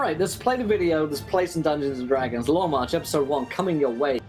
right, let's play the video. Let's play some Dungeons and Dragons. Long March, episode 1, coming your way.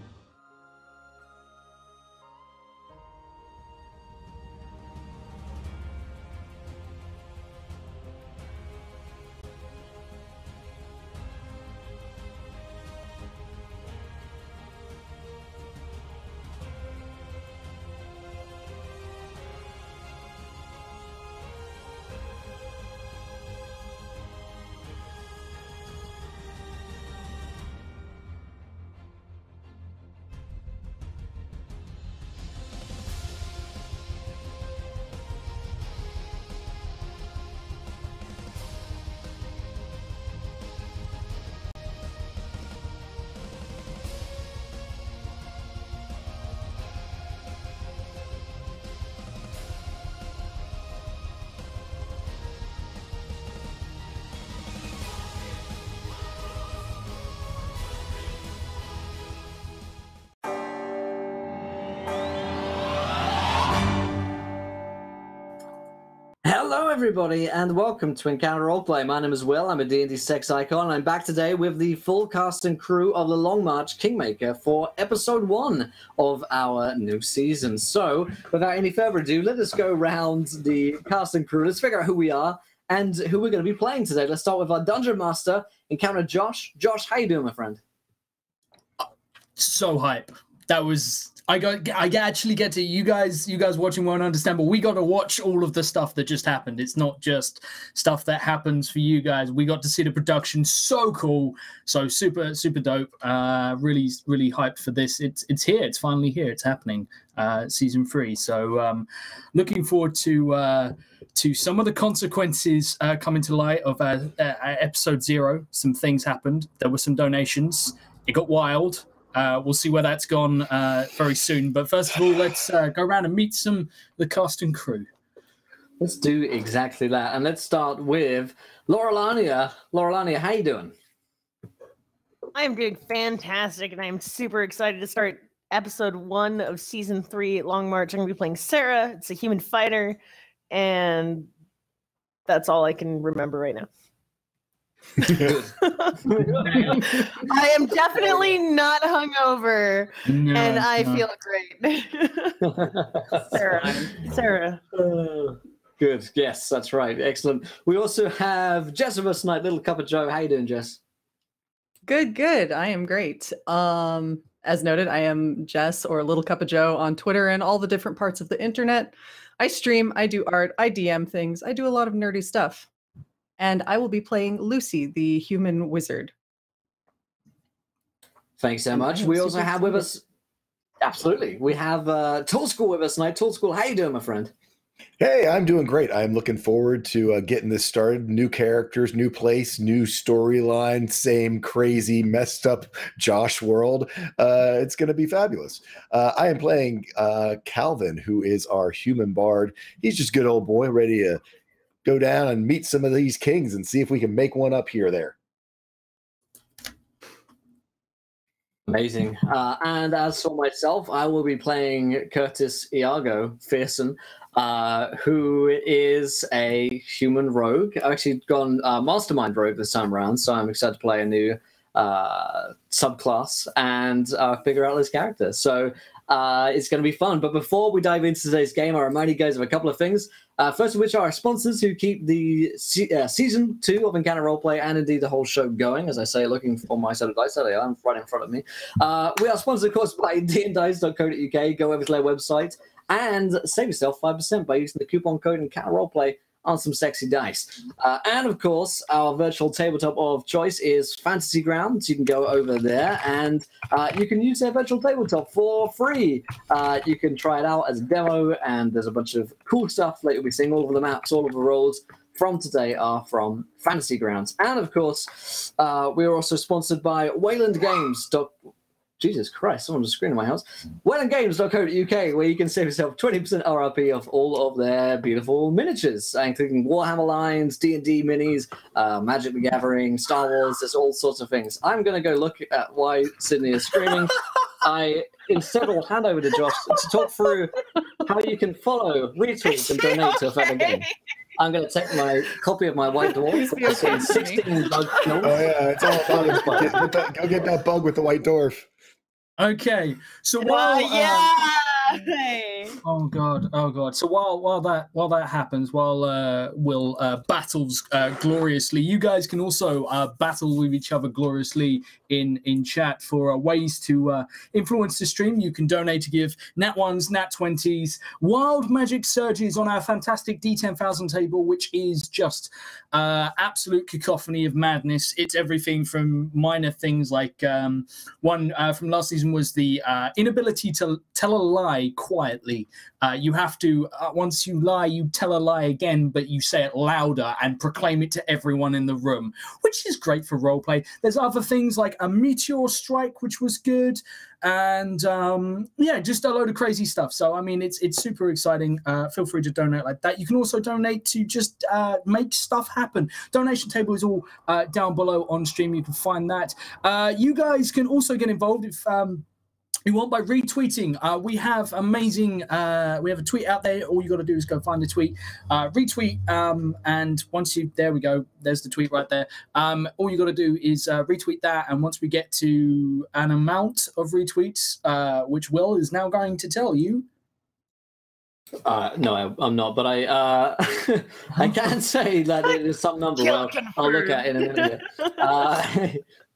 Hello everybody and welcome to Encounter Roleplay. My name is Will, I'm a D&D sex icon, and I'm back today with the full cast and crew of the Long March Kingmaker for episode 1 of our new season. So, without any further ado, let us go around the cast and crew. Let's figure out who we are and who we're going to be playing today. Let's start with our Dungeon Master, Encounter Josh. Josh, how you doing, my friend? So hype. That was... I actually get to you guys watching won't understand, but we got to watch all of the stuff that just happened. It's not just stuff that happens for you guys. We got to see the production. So cool. So super dope. Really hyped for this. It's here. It's finally here. It's happening. Season 3. So looking forward to some of the consequences coming to light of episode 0. Some things happened. There were some donations. It got wild. We'll see where that's gone very soon. But first of all, let's go around and meet the cast and crew. Let's do exactly that. And let's start with Laurelania. Laurelania, how you doing? I'm doing fantastic, and I'm super excited to start episode 1 of season 3 at Long March. I'm going to be playing Sarah. It's a human fighter, and that's all I can remember right now. I am definitely not hungover, and I feel great. Sarah. Good. Yes, that's right. Excellent. We also have Jess with us tonight. Little Cup of Joe. How you doing, Jess? Good. I am great. As noted, I am Jess, or Little Cup of Joe, on Twitter and all the different parts of the internet. I stream, I do art, I DM things, I do a lot of nerdy stuff. And I will be playing Lucy, the human wizard. Thanks so much. We also have with us... Absolutely. We have Tool School with us tonight. Tool School, how you doing, my friend? Hey, I'm doing great. I'm looking forward to getting this started. New characters, new place, new storyline, same crazy, messed up Josh world. It's going to be fabulous. I am playing Calvin, who is our human bard. He's just a good old boy, ready to go down and meet some of these kings and see if we can make one up here or there. Amazing. And as for myself, I will be playing Curtis Iago Fearson, who is a human rogue. I've actually gone mastermind rogue this time around, so I'm excited to play a new subclass and figure out this character. So it's going to be fun. But before we dive into today's game, I remind you guys of a couple of things. First of which are our sponsors who keep the Season 2 of Encounter Roleplay and indeed the whole show going. As I say, looking for my set of dice. There they are, right in front of me. We are sponsored, of course, by D&Dice.co.uk. Go over to their website and save yourself 5% by using the coupon code Encounter Roleplay on some sexy dice. And of course, our virtual tabletop of choice is Fantasy Grounds. You can go over there and you can use their virtual tabletop for free. You can try it out as a demo, and there's a bunch of cool stuff that you'll be seeing. All of the maps, all of the rolls from today are from Fantasy Grounds. And of course, we are also sponsored by Wayland Games. Jesus Christ, someone was screening my house. WaylandGames.co.uk, where you can save yourself 20% RRP off all of their beautiful miniatures, including Warhammer lines, D&D minis, Magic the Gathering, Star Wars. There's all sorts of things. I'm going to go look at why Sydney is screaming. I instead I'll hand over to Josh to talk through how you can follow, retweet, and donate to a further game. I'm going to take my copy of my White Dwarf. It's in 16 bug kills. Oh yeah, it's all about it. Go get that bug with the White Dwarf. Okay, so while Hey. oh god. So while that happens, while Will battles gloriously, you guys can also battle with each other gloriously in chat for ways to influence the stream. You can donate to give nat 1s, nat 20s, wild magic surges on our fantastic D10,000 table, which is just absolute cacophony of madness. It's everything from minor things like one from last season was the inability to tell a lie quietly. You have to, once you lie, you tell a lie again, but you say it louder and proclaim it to everyone in the room, which is great for roleplay. There's other things like a meteor strike, which was good, and yeah, just a load of crazy stuff. So I mean, it's super exciting. Feel free to donate like that. You can also donate to just make stuff happen. Donation table is all down below on stream. You can find that. You guys can also get involved if you want by retweeting. We have amazing, we have a tweet out there. All you got to do is go find the tweet, retweet, and once you, there we go, there's the tweet right there. All you got to do is retweet that, and once we get to an amount of retweets, which Will is now going to tell you. No, I'm not, but I I can say that it is some number I'll look at in a minute.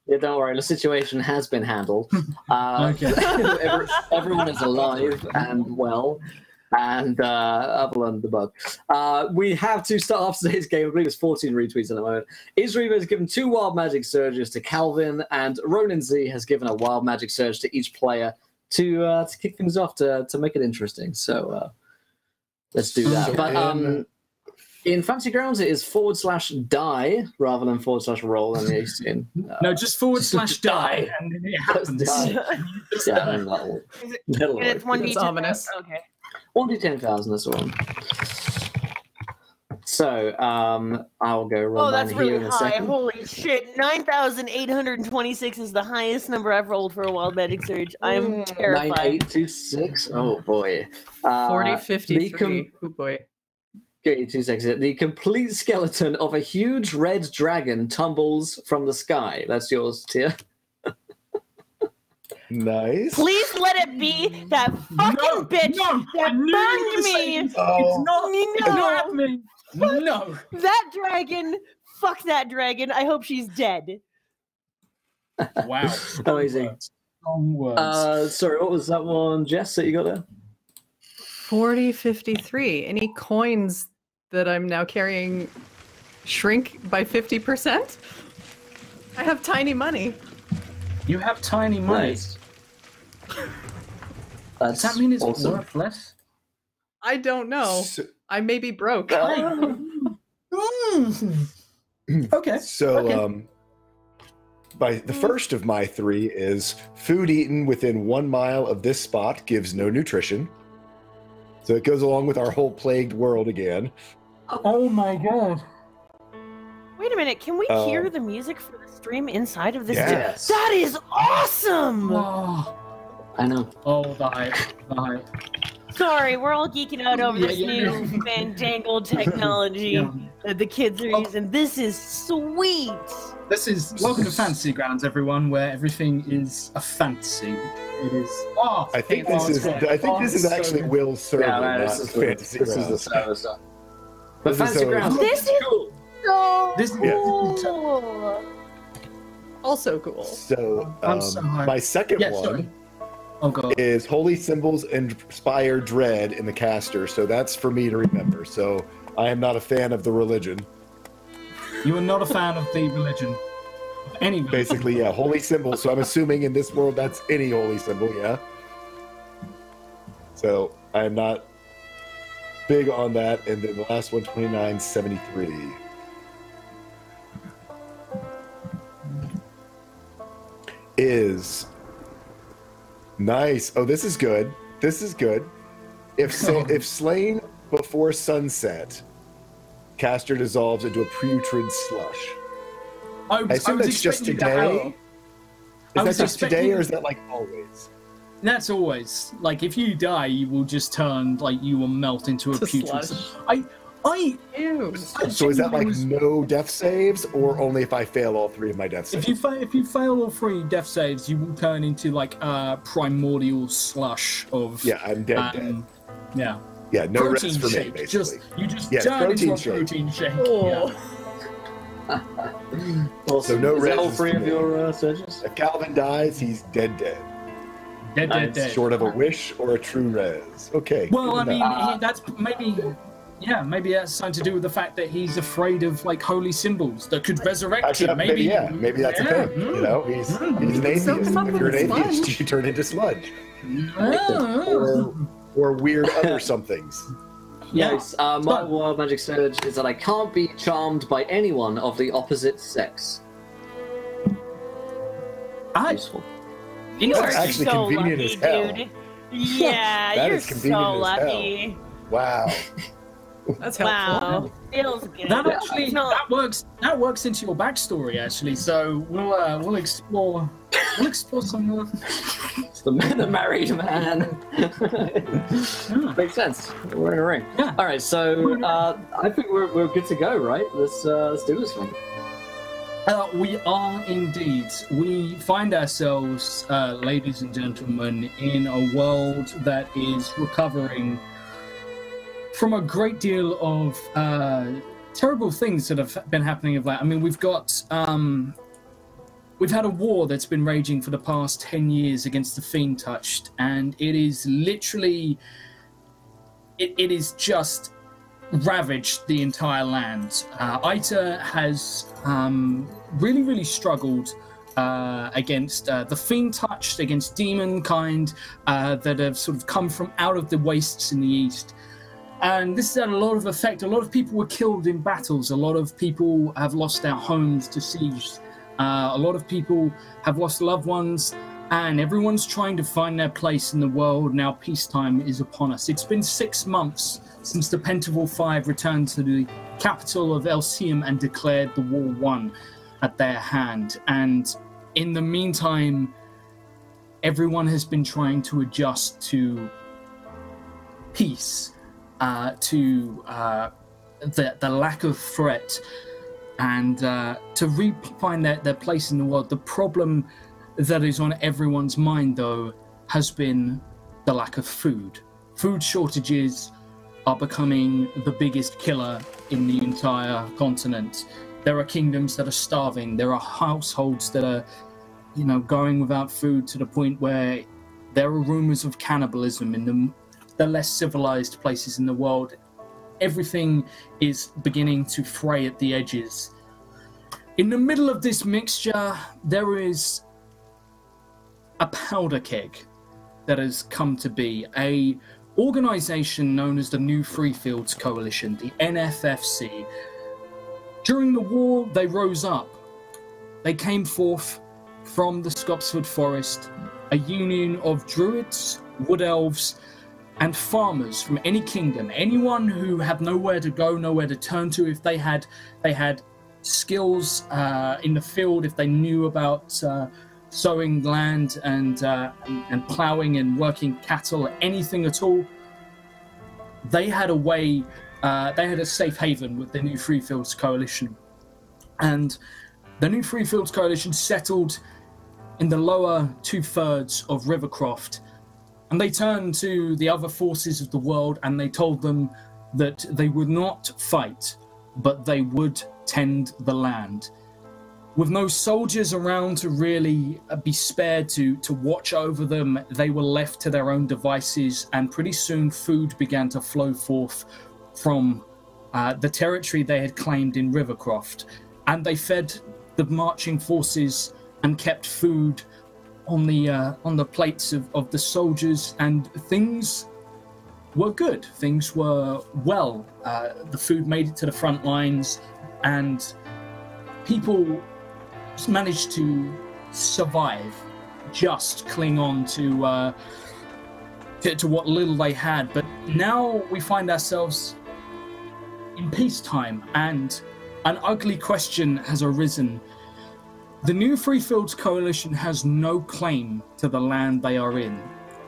Yeah, don't worry, the situation has been handled. Okay. Everyone is alive and well, and other than the bug. We have to start off today's game. I believe it's 14 retweets at the moment. Isreeva has given 2 wild magic surges to Calvin, and Ronan Z has given a wild magic surge to each player to kick things off, to make it interesting. So let's do that. But in Fantasy Grounds, it is /die rather than /roll. And you've seen. No, just /die, and it happens. Yeah, and that'll work. It's 1d10. It's ominous. Okay. 1d10,000, that's the one. So, I'll go run Oh, that's down really here in a high. second. Holy shit. 9,826 is the highest number I've rolled for a wild magic surge. I'm terrified. 9826. Oh boy. 4053. Oh boy. Give you 2 seconds. The complete skeleton of a huge red dragon tumbles from the sky. That's yours, Tia. Nice. Please let it be that fucking bitch that burned me. It's not happening. No. That dragon. Fuck that dragon. I hope she's dead. Wow. Amazing. Strong words. Sorry, what was that one, Jess, that you got there? 4053. Any coins that I'm now carrying shrink by 50%? I have tiny money. You have tiny money. Nice. Does that mean it's awesome. worth less? I don't know. So, I may be broke. Okay. so by the first of my 3 is food eaten within 1 mile of this spot gives no nutrition. So it goes along with our whole plagued world again. Oh my god. Wait a minute. Can we hear the music for the stream inside of this? Yes. That is awesome. Oh, I know. the hype. The hype. Sorry, we're all geeking out over this Yeah. new fandangled technology that the kids are using. This is sweet. This is welcome to Fantasy Grounds, everyone, where everything is a fantasy. It is. Oh, I think this is actually Will's server, Yeah, not this is Fantasy this is the Grounds. server stuff. But This is Fantasy so- Grounds. This is cool. so This- cool. Also cool. So I'm so hyped. my second Yeah, one sorry. Oh god. is holy symbols inspire dread in the caster. So that's for me to remember. So I am not a fan of the religion. You are not a fan of the religion. Of any religion. Basically, yeah, holy symbols. So I'm assuming in this world that's any holy symbol, yeah. So I'm not big on that. And then the last one, 2973. Is nice. Oh, this is good. This is good. If slain before sunset, caster dissolves into a putrid slush. I assume that's just today. Is that just today, or is that like always? that's always like if you die, you will just turn like you will melt into a To putrid. slush. Ew. So is that like no death saves, or only if I fail all 3 of my death saves? If you fail all 3 death saves, you will turn into like a primordial slush of. Yeah, I'm dead. Yeah. Yeah, no Protein rest for me, shake. basically. You just Yeah, turn into a protein protein shake. Oh. Awesome. So no is that all res 3 for of me. your surges? If Calvin dies, he's dead. Yeah. Dead. Short of a wish or a true res. Okay. Well, I good mean, enough. that's maybe. Yeah, maybe that's something to do with the fact that he's afraid of like holy symbols that could resurrect Actually, him. maybe that's a thing. You know, he's an atheist. Soak him up If with you're an sludge. atheist, you turn into sludge. Oh. Or weird other somethings. Yes, my wild magic surge is that I can't be charmed by anyone of the opposite sex. Useful. You are That's actually so convenient lucky, as hell. dude. Yeah, That you're is convenient so as hell. lucky. Wow. That's helpful. Wow, feels good. That actually No. that works into your backstory actually. So we'll explore some. It's the married man. Makes sense. We're in a ring. Yeah. All right, so I think we're good to go, right? Let's do this thing. We are indeed. We find ourselves, ladies and gentlemen, in a world that is recovering from a great deal of terrible things that have been happening of late. I mean, we've had a war that's been raging for the past 10 years against the Fiend Touched, and it is literally, it is just ravaged the entire land. Ita has really struggled against the Fiend Touched, against demon kind that have sort of come from out of the wastes in the east. And this has had a lot of effect. A lot of people were killed in battles. A lot of people have lost their homes to siege. A lot of people have lost loved ones, and everyone's trying to find their place in the world. Now peacetime is upon us. It's been 6 months since the Pentaval 5 returned to the capital of Elysium and declared the war won at their hand. And in the meantime, everyone has been trying to adjust to peace, to the lack of threat, and to find their place in the world. The problem that is on everyone's mind, though, has been the lack of food. Food shortages are becoming the biggest killer in the entire continent. There are kingdoms that are starving. There are households that are, going without food to the point where there are rumors of cannibalism in the less civilized places in the world. Everything is beginning to fray at the edges. In the middle of this mixture, there is a powder keg that has come to be, a organization known as the New Freefields Coalition, the NFFC. During the war, they rose up. They came forth from the Scotsford Forest, a union of druids, wood elves, and farmers from any kingdom, anyone who had nowhere to go, nowhere to turn to. If they had skills in the field, if they knew about sowing land and ploughing and working cattle, anything at all, they had a way. They had a safe haven with the New Freefields Coalition, and the New Freefields Coalition settled in the lower 2/3 of Rivercroft. And they turned to the other forces of the world and they told them that they would not fight, but they would tend the land. With no soldiers around to really be spared to watch over them, they were left to their own devices, and pretty soon food began to flow forth from the territory they had claimed in Rivercroft. And they fed the marching forces and kept food on the plates of the soldiers, and things were good. Things were well. The food made it to the front lines, and people managed to survive, just cling on to what little they had. But now we find ourselves in peacetime, and an ugly question has arisen. The New Freefields Coalition has no claim to the land they are in.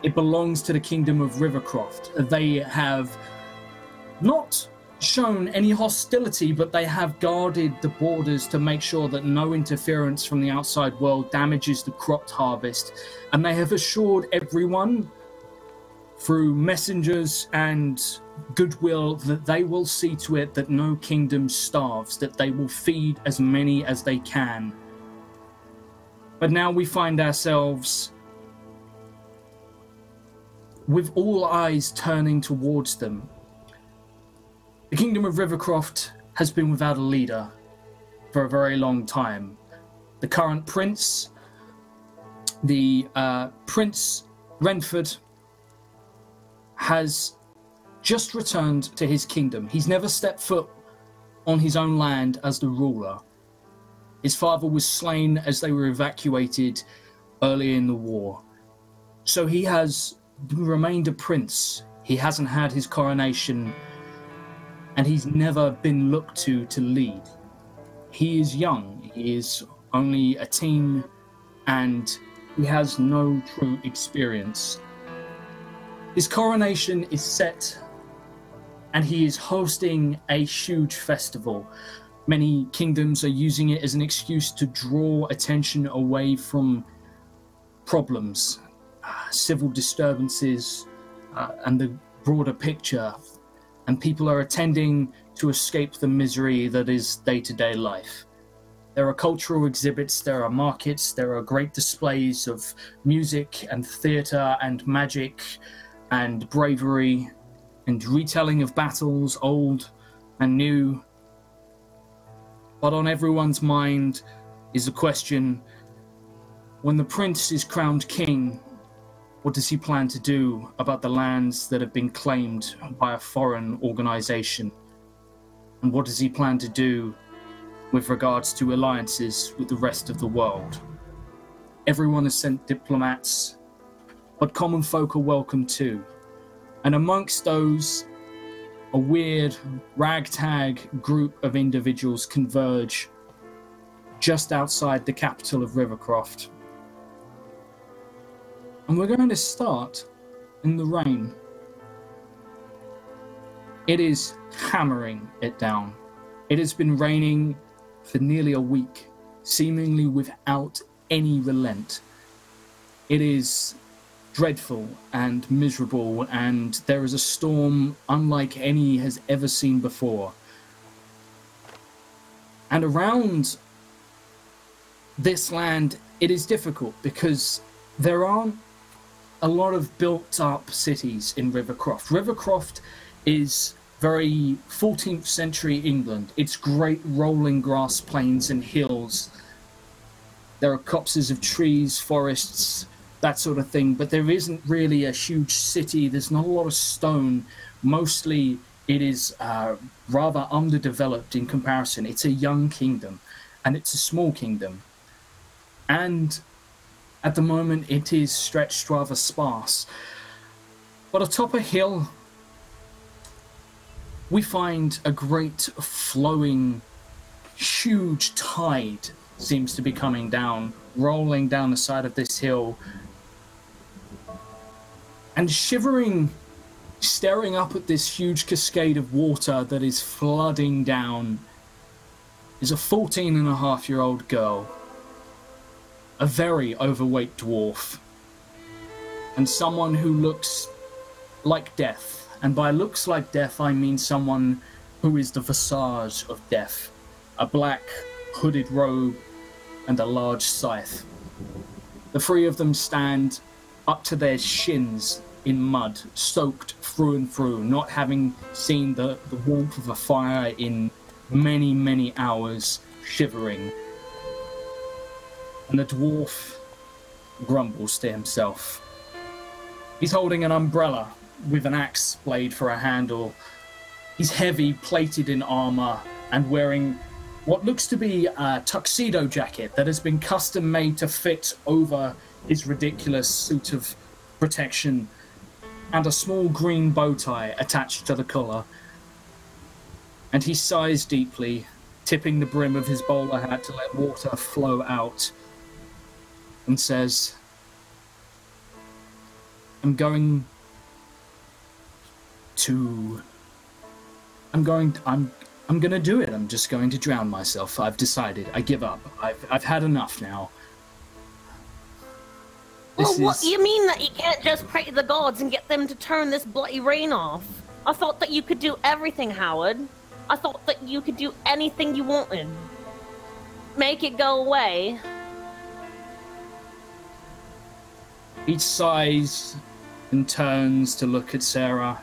It belongs to the kingdom of Rivercroft. They have not shown any hostility, but they have guarded the borders to make sure that no interference from the outside world damages the cropped harvest. And they have assured everyone through messengers and goodwill that they will see to it that no kingdom starves, that they will feed as many as they can. But now we find ourselves with all eyes turning towards them. The Kingdom of Rivercroft has been without a leader for a very long time. The current prince, the Prince Renford, has just returned to his kingdom. He's never stepped foot on his own land as the ruler. His father was slain as they were evacuated early in the war. So he has remained a prince. He hasn't had his coronation, and he's never been looked to lead. He is young. He is only a teen, and he has no true experience. His coronation is set, and he is hosting a huge festival. Many kingdoms are using it as an excuse to draw attention away from problems, civil disturbances, and the broader picture. And people are attending to escape the misery that is day-to-day life. There are cultural exhibits, there are markets, there are great displays of music and theatre and magic and bravery and retelling of battles, old and new. But on everyone's mind is a question: when the prince is crowned king, what does he plan to do about the lands that have been claimed by a foreign organization? And what does he plan to do with regards to alliances with the rest of the world? Everyone has sent diplomats, but common folk are welcome too. And amongst those, a weird ragtag group of individuals converge just outside the capital of Rivercroft. And we're going to start in the rain. It is hammering it down. It has been raining for nearly a week, seemingly without any relent. It is dreadful and miserable, and there is a storm unlike any has ever seen before. And around this land, it is difficult because there aren't a lot of built-up cities in Rivercroft. Rivercroft is very 14th century England. It's great rolling grass plains and hills. There are copses of trees, forests, that sort of thing, but there isn't really a huge city. There's not a lot of stone. Mostly it is rather underdeveloped in comparison. It's a young kingdom, and it's a small kingdom. And at the moment, it is stretched rather sparse. But atop a hill, we find a great flowing, huge tide seems to be coming down, rolling down the side of this hill. And shivering, staring up at this huge cascade of water that is flooding down, is a 14-and-a-half-year-old girl. A very overweight dwarf, and someone who looks like death. And by looks like death, I mean someone who is the visage of death. A black hooded robe and a large scythe. The three of them stand up to their shins in mud, soaked through and through, not having seen the warmth of a fire in many, many hours, shivering. And the dwarf grumbles to himself. He's holding an umbrella with an axe blade for a handle. He's heavy, plated in armor, and wearing what looks to be a tuxedo jacket that has been custom made to fit over his ridiculous suit of protection, and a small green bow tie attached to the collar. And he sighs deeply, tipping the brim of his bowler hat to let water flow out, and says, I'm going to do it. I'm just going to drown myself. I've decided. I give up. I've had enough now. Well, what you mean that you can't just pray to the gods and get them to turn this bloody rain off? I thought that you could do everything, Howard. I thought that you could do anything you wanted. Make it go away. He sighs and turns to look at Sarah.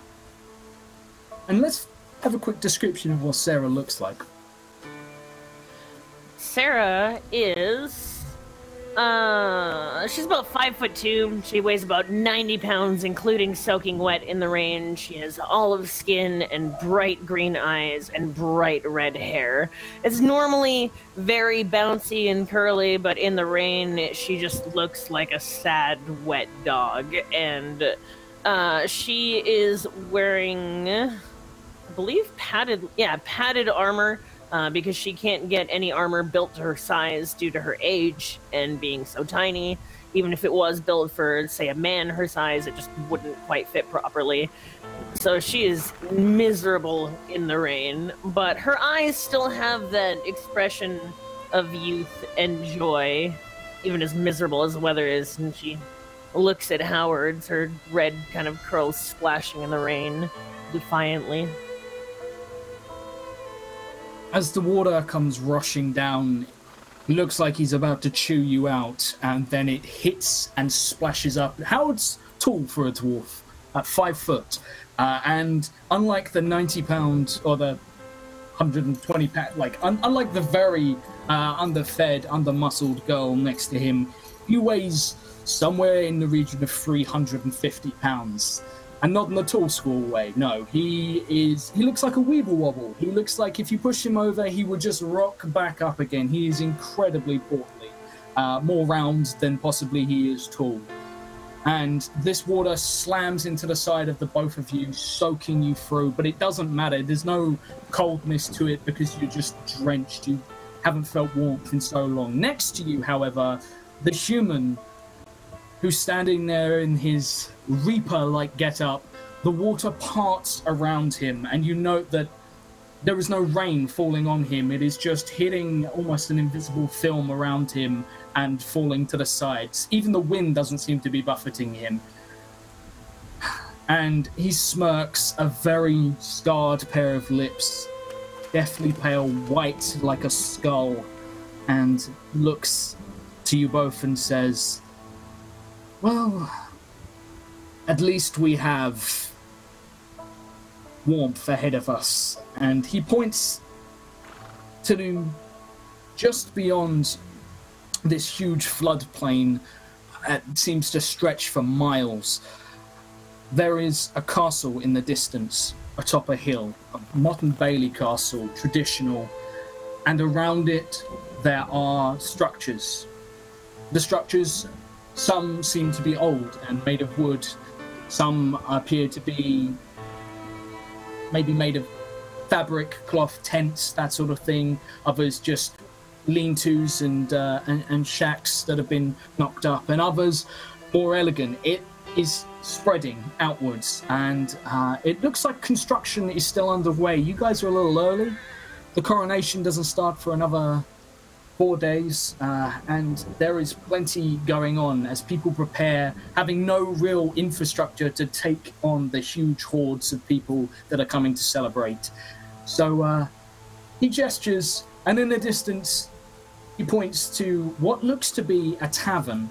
And let's have a quick description of what Sarah looks like. Sarah is... she's about 5'2". She weighs about 90 pounds, including soaking wet in the rain. She has olive skin and bright green eyes and bright red hair. It's normally very bouncy and curly, but in the rain, she just looks like a sad, wet dog. And she is wearing, I believe, padded armor. Because she can't get any armor built to her size due to her age and being so tiny. Even if it was built for, say, a man her size, it just wouldn't quite fit properly. So she is miserable in the rain, but her eyes still have that expression of youth and joy, even as miserable as the weather is. And she looks at Howard, her red kind of curls splashing in the rain, defiantly. As the water comes rushing down, it looks like he's about to chew you out, and then it hits and splashes up. Howard's tall for a dwarf, at 5 foot, and unlike the 90-pound or the 120-pound, unlike the very underfed, under-muscled girl next to him, he weighs somewhere in the region of 350 pounds. And not in the tall school way, no. He looks like a weeble wobble. He looks like if you push him over, he would just rock back up again. He is incredibly portly, more round than possibly he is tall. And this water slams into the side of the both of you, soaking you through, but it doesn't matter. There's no coldness to it because you're just drenched. You haven't felt warmth in so long. Next to you, however, the human who's standing there in his Reaper-like get-up, the water parts around him, and you note that there is no rain falling on him. It is just hitting almost an invisible film around him and falling to the sides. Even the wind doesn't seem to be buffeting him. And he smirks, a very scarred pair of lips, deathly pale white like a skull, and looks to you both and says, "Well, at least we have warmth ahead of us." And he points to just beyond this huge floodplain that seems to stretch for miles. There is a castle in the distance atop a hill, a Motte Bailey castle, traditional, and around it there are structures. The structures, some seem to be old and made of wood. Some appear to be maybe made of fabric, cloth, tents, that sort of thing. Others just lean-tos and shacks that have been knocked up. And others more elegant. It is spreading outwards, and it looks like construction is still underway. You guys are a little early. The coronation doesn't start for another 4 days, and there is plenty going on as people prepare, having no real infrastructure to take on the huge hordes of people that are coming to celebrate. So he gestures, and in the distance he points to what looks to be a tavern,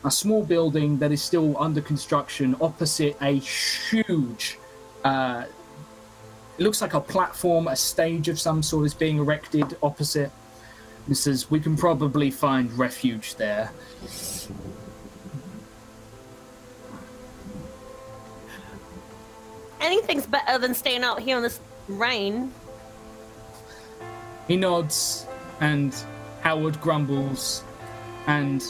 a small building that is still under construction opposite a huge, it looks like a platform, a stage of some sort is being erected opposite. He says, "We can probably find refuge there." Anything's better than staying out here in this rain. He nods, and Howard grumbles, and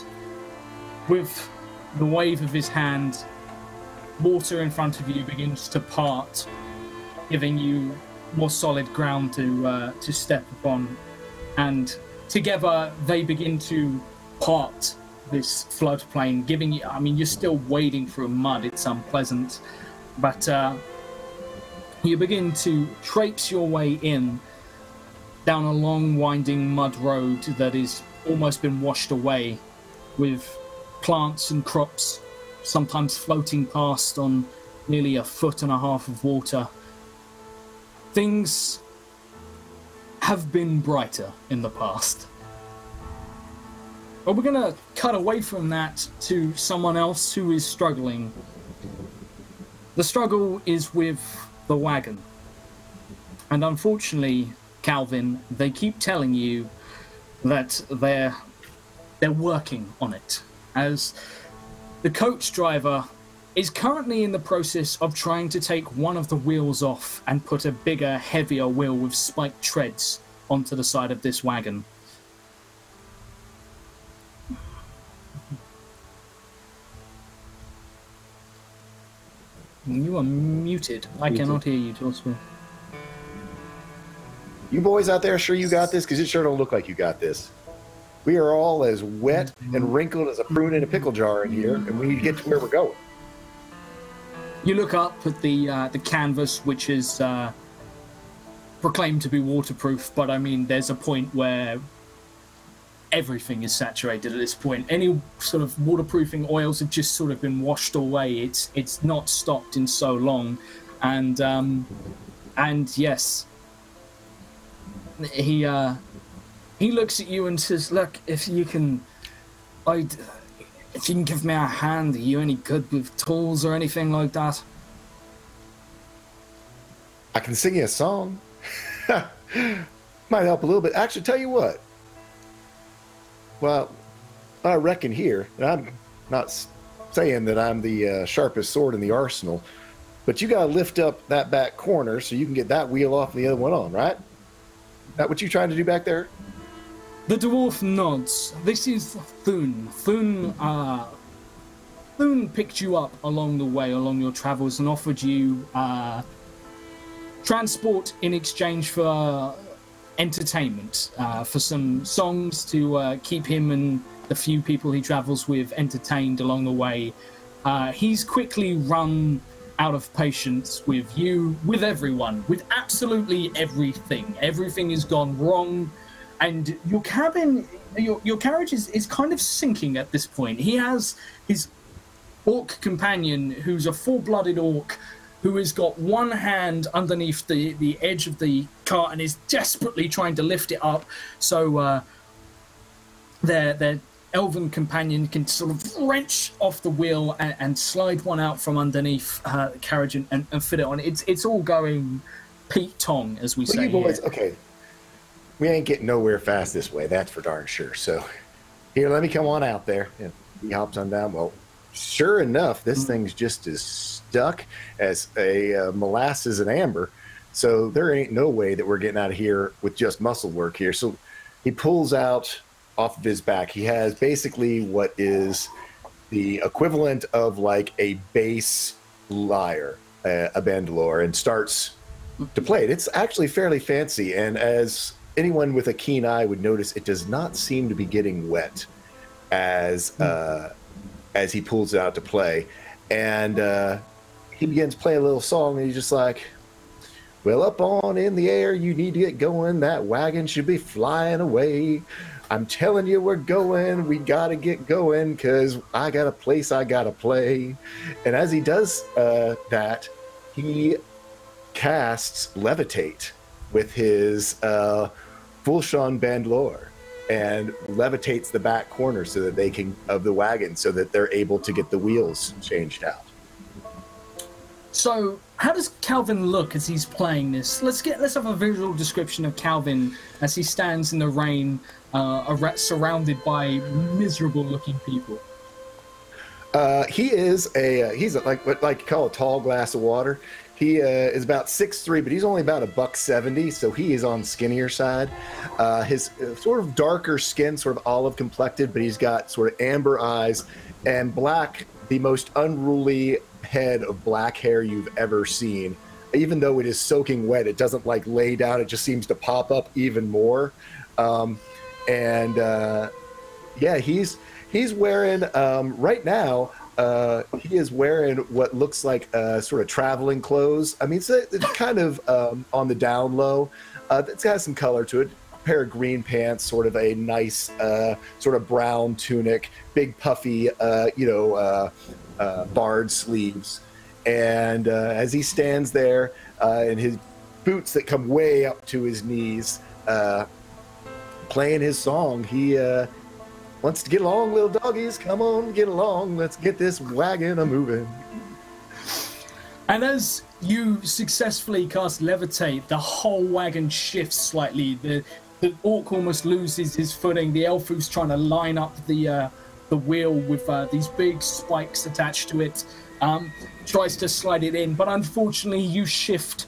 with the wave of his hand, water in front of you begins to part, giving you more solid ground to step upon. And together they begin to part this floodplain, giving you, I mean, you're still wading through mud, it's unpleasant, but you begin to traipse your way in down a long winding mud road that is almost been washed away, with plants and crops sometimes floating past on nearly 1.5 feet of water. Things have been brighter in the past. But we're going to cut away from that to someone else who is struggling. The struggle is with the wagon. And unfortunately, Calvin, they keep telling you that they're working on it, as the coach driver is currently in the process of trying to take one of the wheels off and put a bigger, heavier wheel with spiked treads onto the side of this wagon. You are muted. I cannot hear you, Torsten. You boys out there, sure you got this? Because it sure don't look like you got this. We are all as wet and wrinkled as a prune in a pickle jar in here, and we need to get to where we're going. You look up at the canvas, which is proclaimed to be waterproof, but I mean, there's a point where everything is saturated at this point. Any sort of waterproofing oils have just sort of been washed away. It's not stopped in so long, and yes, he looks at you and says, "Look, if you can give me a hand, are you any good with tools or anything like that?" I can sing you a song. Might help a little bit. Actually, tell you what. Well, I reckon here, and I'm not saying that I'm the sharpest sword in the arsenal, but you got to lift up that back corner so you can get that wheel off and the other one on, right? Is that what you're trying to do back there? The dwarf nods. This is Thun. Thun picked you up along the way, along your travels, and offered you transport in exchange for entertainment, for some songs to keep him and the few people he travels with entertained along the way. He's quickly run out of patience with you, with everyone, with absolutely everything. Everything has gone wrong, and your cabin, your carriage is kind of sinking at this point. He has his orc companion, who's a full-blooded orc, who has got one hand underneath the edge of the cart and is desperately trying to lift it up, so their elven companion can sort of wrench off the wheel and slide one out from underneath the carriage and fit it on. It's all going Pete Tong, as we say. You boys, okay, we ain't getting nowhere fast this way, that's for darn sure. So here, let me come on out there. And he hops on down. Well, sure enough, this thing's just as stuck as a molasses and amber. So there ain't no way that we're getting out of here with just muscle work here. So he pulls out off of his back. He has basically what is the equivalent of like a bass lyre, a bandolore, and starts to play it. It's actually fairly fancy, and as anyone with a keen eye would notice, it does not seem to be getting wet as he pulls it out to play. And he begins playing a little song, and he's just like, well, up on in the air, you need to get going. That wagon should be flying away. I'm telling you, we're going. We got to get going because I got a place I got to play. And as he does that, he casts Levitate with his Fulshon Bandlore and levitates the back corner so that they can, of the wagon, so that they're able to get the wheels changed out. So, how does Calvin look as he's playing this? Let's have a visual description of Calvin as he stands in the rain, surrounded by miserable-looking people. He's like what you call a tall glass of water. He is about 6'3", but he's only about $170, so he is on skinnier side. His sort of darker skin, sort of olive complected, but he's got sort of amber eyes and black, the most unruly head of black hair you've ever seen. Even though it is soaking wet, it doesn't like lay down, it just seems to pop up even more. Yeah, he's wearing right now. He is wearing what looks like sort of traveling clothes. I mean, it's kind of on the down low. It's got some color to it. A pair of green pants, sort of a nice sort of brown tunic, big puffy, barred sleeves. And as he stands there in his boots that come way up to his knees, playing his song, he wants to get along, little doggies. Come on, get along. Let's get this wagon a-moving. And as you successfully cast Levitate, the whole wagon shifts slightly. The orc almost loses his footing. The elf who's trying to line up the wheel with these big spikes attached to it tries to slide it in, but unfortunately you shift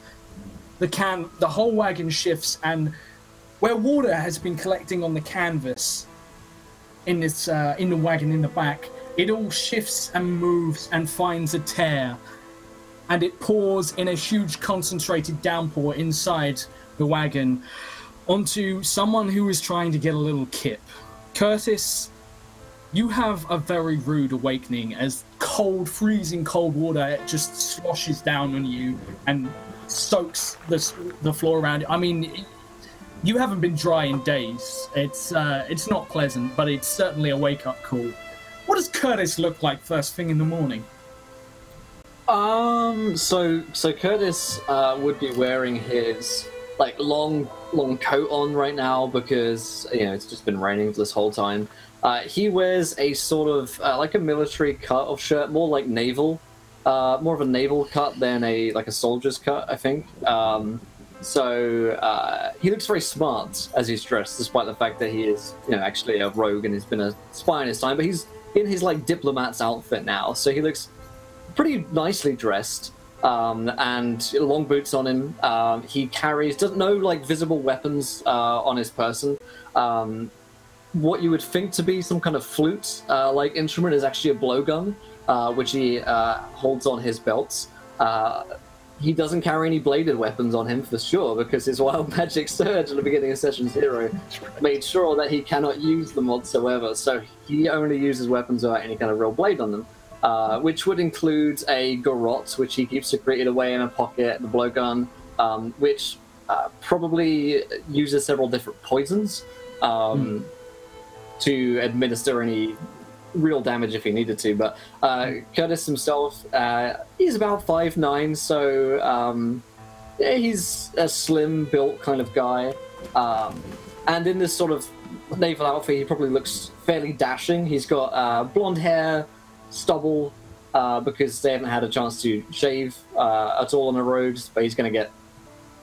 the whole wagon shifts, and where water has been collecting on the canvas in the wagon in the back, it all shifts and moves and finds a tear, and it pours in a huge concentrated downpour inside the wagon onto someone who is trying to get a little kip. Curtis, you have a very rude awakening as freezing cold water just sloshes down on you and soaks the floor around you. I mean, you haven't been dry in days. It's not pleasant, but it's certainly a wake-up call. What does Curtis look like first thing in the morning? So Curtis would be wearing his like long coat on right now because it's just been raining this whole time. He wears a sort of like a military cut of shirt, more like naval, more of a naval cut than a soldier's cut, I think. So he looks very smart as he's dressed, despite the fact that he is, actually a rogue and has been a spy in his time. But he's in his diplomat's outfit now, so he looks pretty nicely dressed. And long boots on him. He carries no visible weapons on his person. What you would think to be some kind of flute like instrument is actually a blowgun, which he holds on his belts. He doesn't carry any bladed weapons on him for sure, because his wild magic surge at the beginning of Session 0 made sure that he cannot use them whatsoever. So he only uses weapons without any kind of real blade on them, which would include a garrote, which he keeps secreted away in a pocket, the blowgun, which probably uses several different poisons to administer any real damage if he needed to. But Curtis himself, he's about 5'9", so he's a slim built kind of guy, and in this sort of naval outfit he probably looks fairly dashing. He's got blonde hair, stubble, because they haven't had a chance to shave at all on the road, but he's going to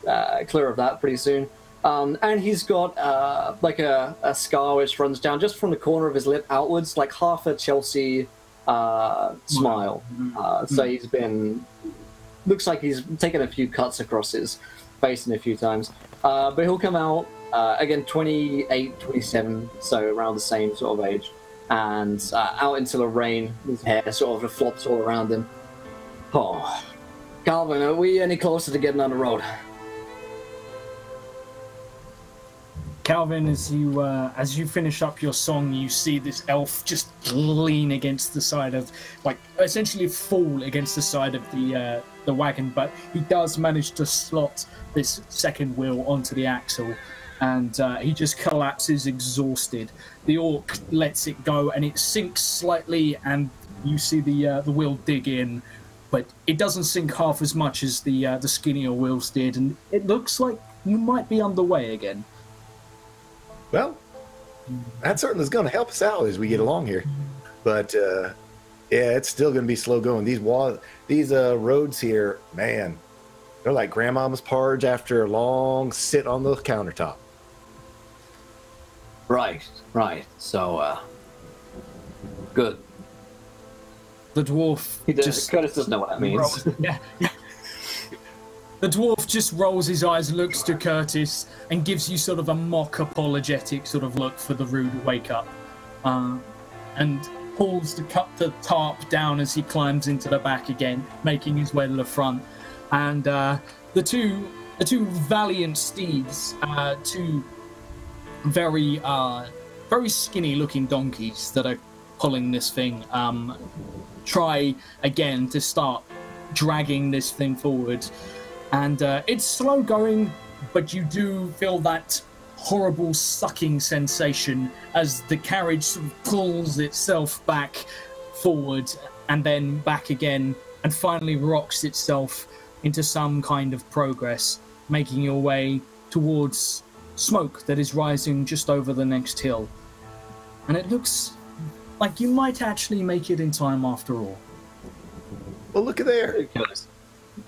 get clear of that pretty soon. And he's got a scar which runs down just from the corner of his lip outwards, like half a Chelsea smile. So he's looks like he's taken a few cuts across his face a few times. But he'll come out, again, 28, 27, so around the same sort of age. And out into the rain, his hair sort of flops all around him. Oh, Calvin, are we any closer to getting on the road? Calvin, as you finish up your song, you see this elf just lean against the side of, essentially fall against the side of the wagon, but he does manage to slot this second wheel onto the axle, and he just collapses exhausted. The orc lets it go, and it sinks slightly, and you see the wheel dig in, but it doesn't sink half as much as the skinnier wheels did, and it looks like you might be underway again. Well, that certainly is going to help us out as we get along here. But, yeah, it's still going to be slow going. These roads here, man, they're like grandmama's porridge after a long sit on the countertop. Right. So, good. The dwarf Curtis doesn't know what that means. Yeah. The dwarf just rolls his eyes, looks to Curtis, and gives you sort of a mock apologetic sort of look for the rude wake up, and pulls the tarp down as he climbs into the back again, making his way to the front. And the two valiant steeds, two very very skinny looking donkeys that are pulling this thing try again to start dragging this thing forward. And it's slow going, but you do feel that horrible sucking sensation as the carriage sort of pulls itself back forward and then back again, and finally rocks itself into some kind of progress, making your way towards smoke that is rising just over the next hill. And it looks like you might actually make it in time after all. Well, look at there.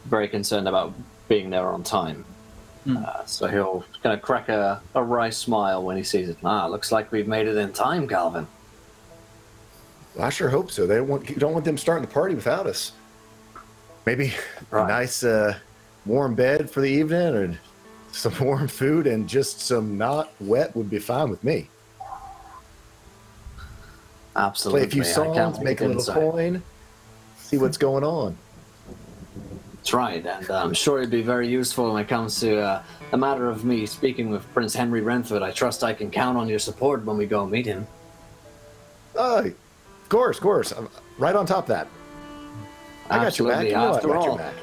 Very concerned about being there on time. So he'll kind of crack a wry smile when he sees it. Looks like we've made it in time, Calvin. Well, I sure hope so. You don't want them starting the party without us. Maybe a nice warm bed for the evening, or some warm food, and just some not wet would be fine with me. Absolutely. Play a few songs, make a little coin, see what's going on. That's right, and I'm sure it'd be very useful when it comes to a matter of me speaking with Prince Henry Renford. I trust I can count on your support when we go meet him. Of course. I'm right on top of that. I got your back. You know I got your back.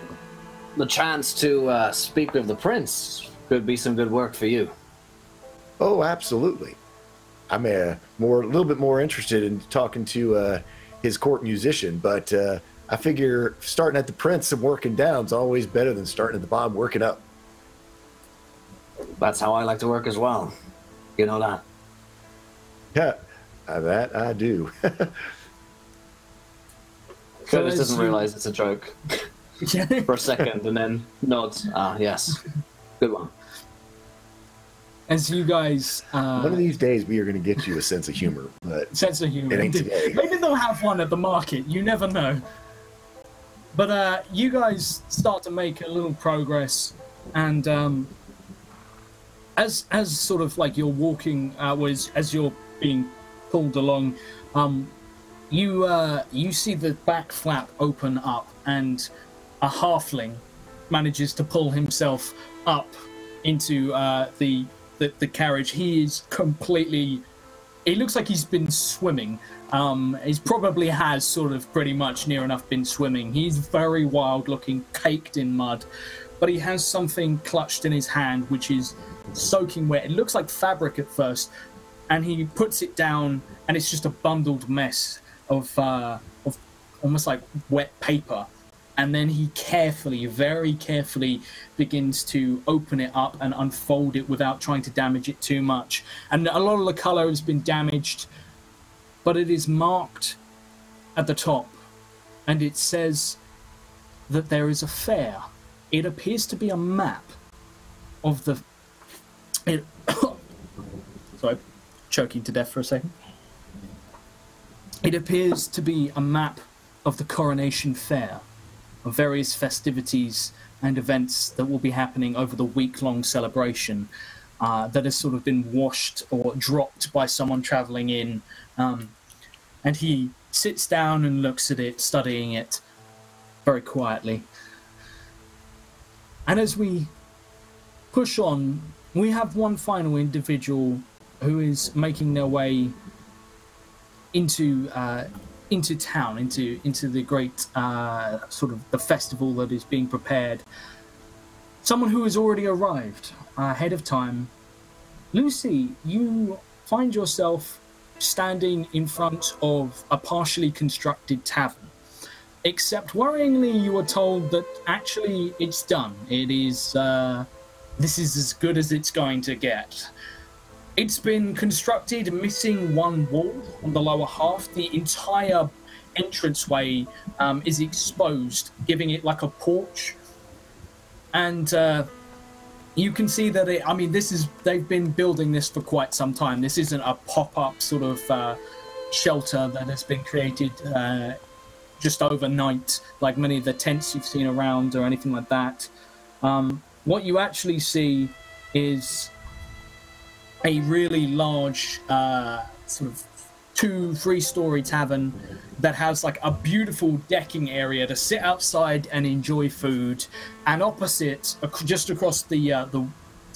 The chance to speak with the prince could be some good work for you. Oh, absolutely. I'm a little bit more interested in talking to his court musician, but I figure starting at the prince and working down is always better than starting at the bottom, working up. That's how I like to work as well. You know that? Yeah, that I do. Curtis doesn't realize it's a joke for a second and then nods. Yes. Good one. As you guys... one of these days we are going to get you a sense of humor. But sense of humor. It ain't today. Maybe they'll have one at the market. You never know. But you guys start to make a little progress. And as sort of like you're walking, as you're being pulled along, you see the back flap open up, and a halfling manages to pull himself up into the carriage. He is completely... It looks like he's been swimming. He probably has sort of pretty much near enough been swimming. He's very wild looking, caked in mud, but he has something clutched in his hand which is soaking wet. It looks like fabric at first, and he puts it down, and it's just a bundled mess of almost like wet paper. And then he very carefully begins to open it up and unfold it without trying to damage it too much. And a lot of the color has been damaged, but it is marked at the top, and it says that there is a fair. It appears to be a map of the... Sorry, choking to death for a second. It appears to be a map of the Coronation Fair, of various festivities and events that will be happening over the week-long celebration that has sort of been washed or dropped by someone traveling in. And he sits down and looks at it, studying it very quietly. And as we push on, we have one final individual who is making their way into town, into the great sort of the festival that is being prepared. Someone who has already arrived ahead of time. Lucy, you find yourself standing in front of a partially constructed tavern. Except worryingly, you are told that actually it's done. It is this is as good as it's going to get. It's been constructed, missing one wall on the lower half. The entire entranceway is exposed, giving it like a porch. And you can see that they've been building this for quite some time. This isn't a pop-up sort of shelter that has been created just overnight, like many of the tents you've seen around or anything like that. What you actually see is a really large sort of 2-3-story tavern that has like a beautiful decking area to sit outside and enjoy food, and opposite, just across the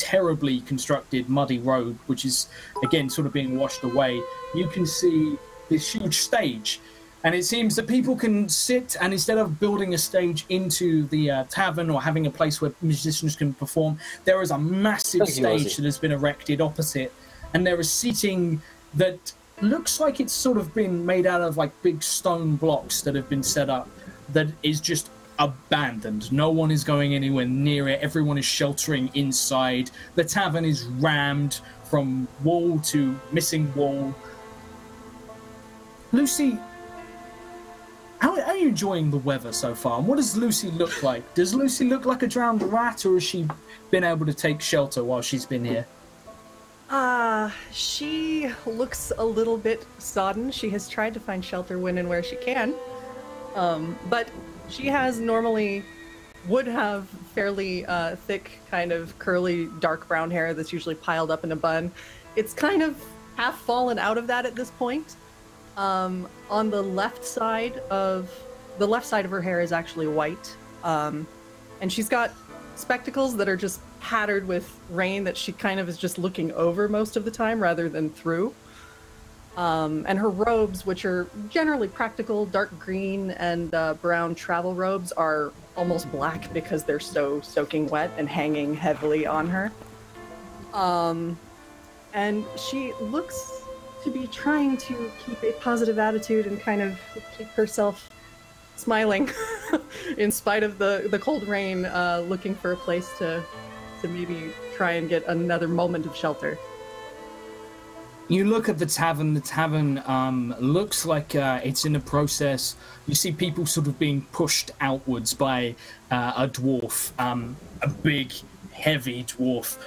terribly constructed muddy road, which is again sort of being washed away, you can see this huge stage. And it seems that people can sit, and instead of building a stage into the tavern or having a place where musicians can perform, there is a massive stage that has been erected opposite. And there is seating that looks like it's sort of been made out of like big stone blocks that have been set up that is just abandoned. No one is going anywhere near it. Everyone is sheltering inside. The tavern is rammed from wall to missing wall. Lucy, how are you enjoying the weather so far? And what does Lucy look like? Does Lucy look like a drowned rat, or has she been able to take shelter while she's been here? She looks a little bit sodden. She has tried to find shelter when and where she can. But she would have fairly thick, kind of curly, dark brown hair that's usually piled up in a bun. It's kind of half fallen out of that at this point. On the left side of her hair is actually white, and she's got spectacles that are just patterned with rain that she kind of is just looking over most of the time rather than through. And her robes, which are generally practical dark green and brown travel robes, are almost black because they're so soaking wet and hanging heavily on her. And she looks to be trying to keep a positive attitude and kind of keep herself smiling in spite of the cold rain, looking for a place to maybe try and get another moment of shelter. You look at the tavern. The tavern looks like it's in a process. You see people sort of being pushed outwards by a dwarf, a big, heavy dwarf,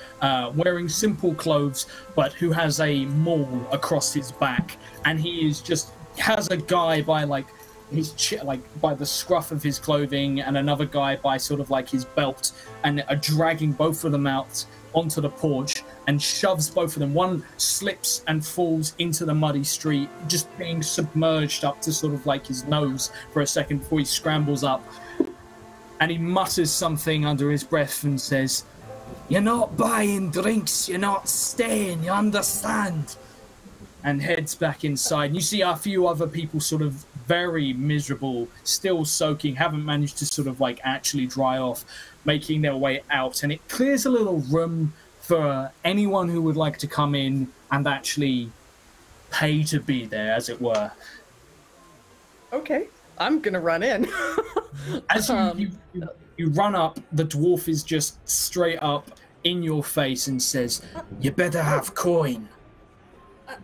wearing simple clothes, but who has a maul across his back, and he is just has a guy by like by the scruff of his clothing, and another guy by sort of like his belt, and are dragging both of them out onto the porch and shoves both of them. One slips and falls into the muddy street, just being submerged up to sort of like his nose for a second before he scrambles up, and he mutters something under his breath and says, "You're not buying drinks, you're not staying, you understand?" And heads back inside. You see a few other people sort of very miserable, still soaking, haven't managed to sort of like actually dry off, making their way out. And it clears a little room for anyone who would like to come in and actually pay to be there, as it were. Okay, I'm gonna run in. As you run up, the dwarf is just straight up in your face and says, "You better have coin."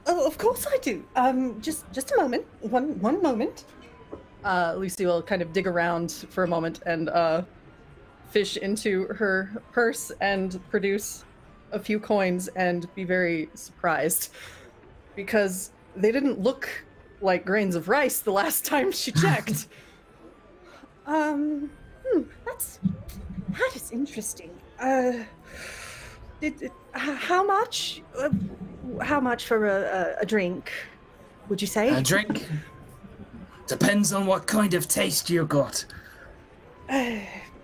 Oh, of course I do. Just a moment. One moment. Lucy will kind of dig around for a moment and fish into her purse and produce a few coins and be very surprised because they didn't look like grains of rice the last time she checked. That is interesting. How much? How much for a drink? Would you say? A drink depends on what kind of taste you got.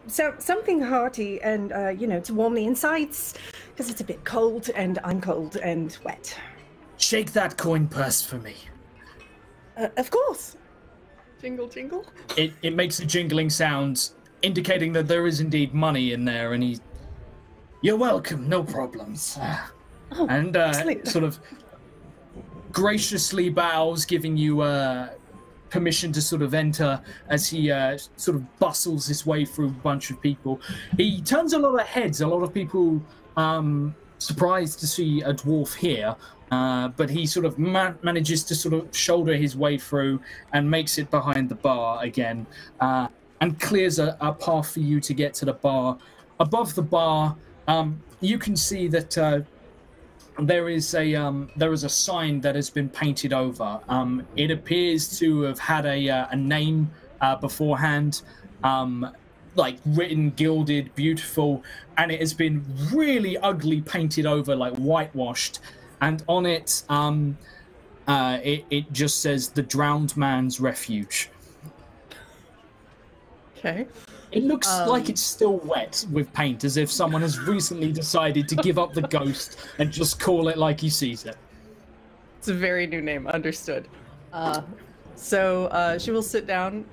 So something hearty and to warm the insides, because it's a bit cold and I'm cold and wet. Shake that coin purse for me. Of course. Jingle, jingle. It makes a jingling sound, indicating that there is indeed money in there, and "You're welcome, no problems." And sort of graciously bows, giving you permission to sort of enter as he sort of bustles his way through a bunch of people. He turns a lot of heads, a lot of people surprised to see a dwarf here, but he sort of manages to sort of shoulder his way through and makes it behind the bar again, and clears a path for you to get to the bar. Above the bar, you can see that there is a sign that has been painted over. It appears to have had a name beforehand, like written, gilded, beautiful, and it has been really ugly painted over, like whitewashed. And on it, it just says "The Drowned Man's Refuge." Okay. It looks like it's still wet with paint, as if someone has recently decided to give up the ghost and just call it like he sees it. It's a very new name, understood. So she will sit down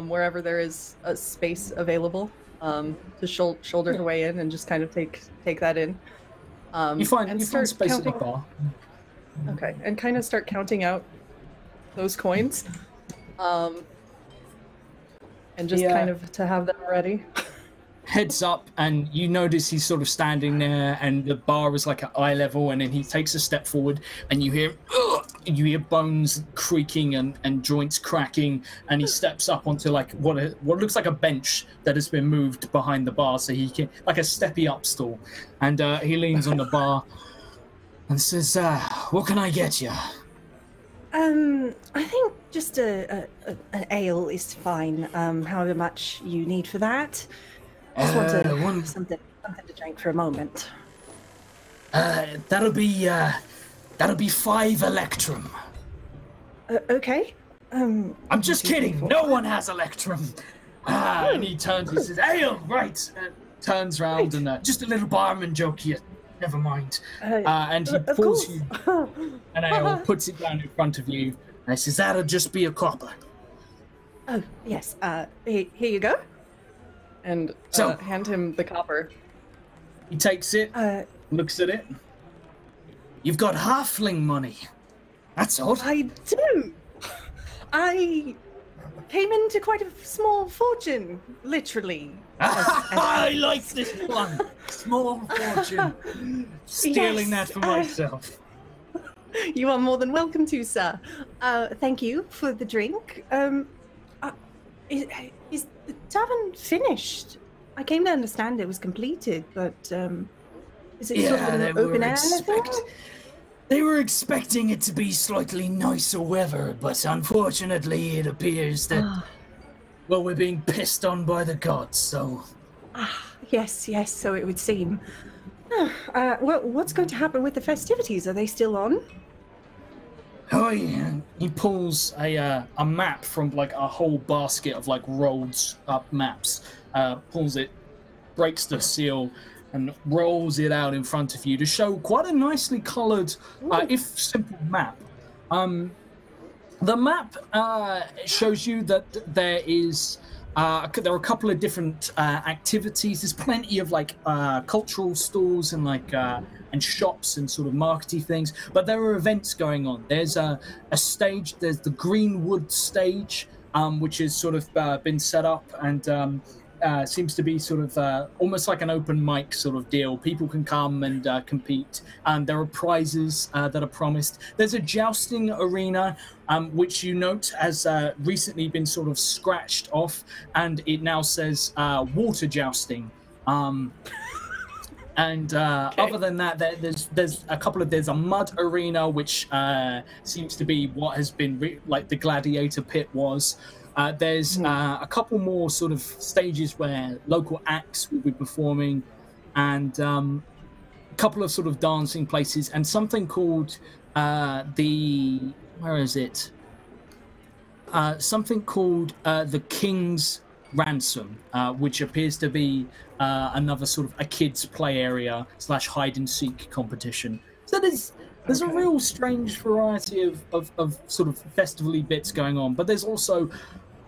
wherever there is a space available to shoulder her way in and just kind of take that in. You find space counting... at the bar. Okay, and kind of start counting out those coins. And just kind of to have them ready. Heads up, and you notice he's sort of standing there, and the bar is like at eye level, and then he takes a step forward, and you hear bones creaking and joints cracking, and he steps up onto like what looks like a bench that has been moved behind the bar, so he can like a steppy up stool, and he leans on the bar and says, "What can I get you?" I think just an ale is fine. However much you need for that. Just want something to drink for a moment. That'll be 5 electrum. Okay. I'm just kidding. No one has electrum. And he turns. He says, "Ale, right?" Turns round and just a little barman joke here. Never mind. And he pulls you an ale, puts it down in front of you, and he says, "That'll just be a copper." Oh yes. Here you go. And hand him the copper. He takes it, looks at it. "You've got halfling money. That's odd." I do. I came into quite a small fortune, literally. I like this one. Small fortune. Stealing that for myself. You are more than welcome to, sir. Thank you for the drink. Is the tavern finished? I came to understand it was completed, but is it sort of an open air thing? They were expecting it to be slightly nicer weather, but unfortunately it appears that, well, we're being pissed on by the gods, so... Yes, so it would seem. Well, what's going to happen with the festivities? Are they still on? Oh, yeah. He pulls a map from, like, a whole basket of, like, rolled up maps, pulls it, breaks the seal, and rolls it out in front of you to show quite a nicely coloured, if simple, map. The map shows you that there are a couple of different activities. There's plenty of like cultural stalls and like and shops and sort of markety things, but there are events going on. There's a stage. There's the Greenwood stage, which has sort of been set up and seems to be sort of almost like an open mic sort of deal. People can come and compete, and there are prizes that are promised. There's a jousting arena, which you note has recently been sort of scratched off, and it now says water jousting. And other than that, there's a mud arena, which seems to be what has been like the gladiator pit was. There's a couple more sort of stages where local acts will be performing, and a couple of sort of dancing places, and something called something called the King's Ransom, which appears to be another sort of a kids play area / hide and seek competition. So there's a real strange variety of sort of festivally bits going on, but there's also,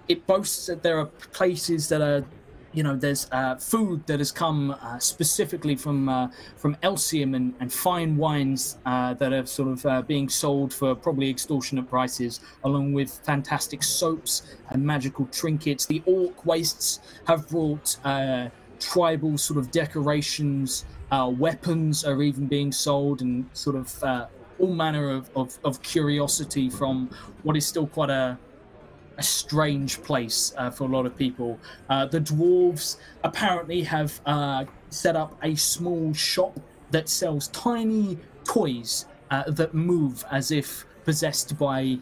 it boasts that there are places that are, there's food that has come specifically from Elsium and fine wines that are sort of being sold for probably extortionate prices, along with fantastic soaps and magical trinkets. The Orc Wastes have brought tribal sort of decorations, weapons are even being sold, and sort of all manner of curiosity from what is still quite a strange place for a lot of people. The dwarves apparently have set up a small shop that sells tiny toys that move as if possessed by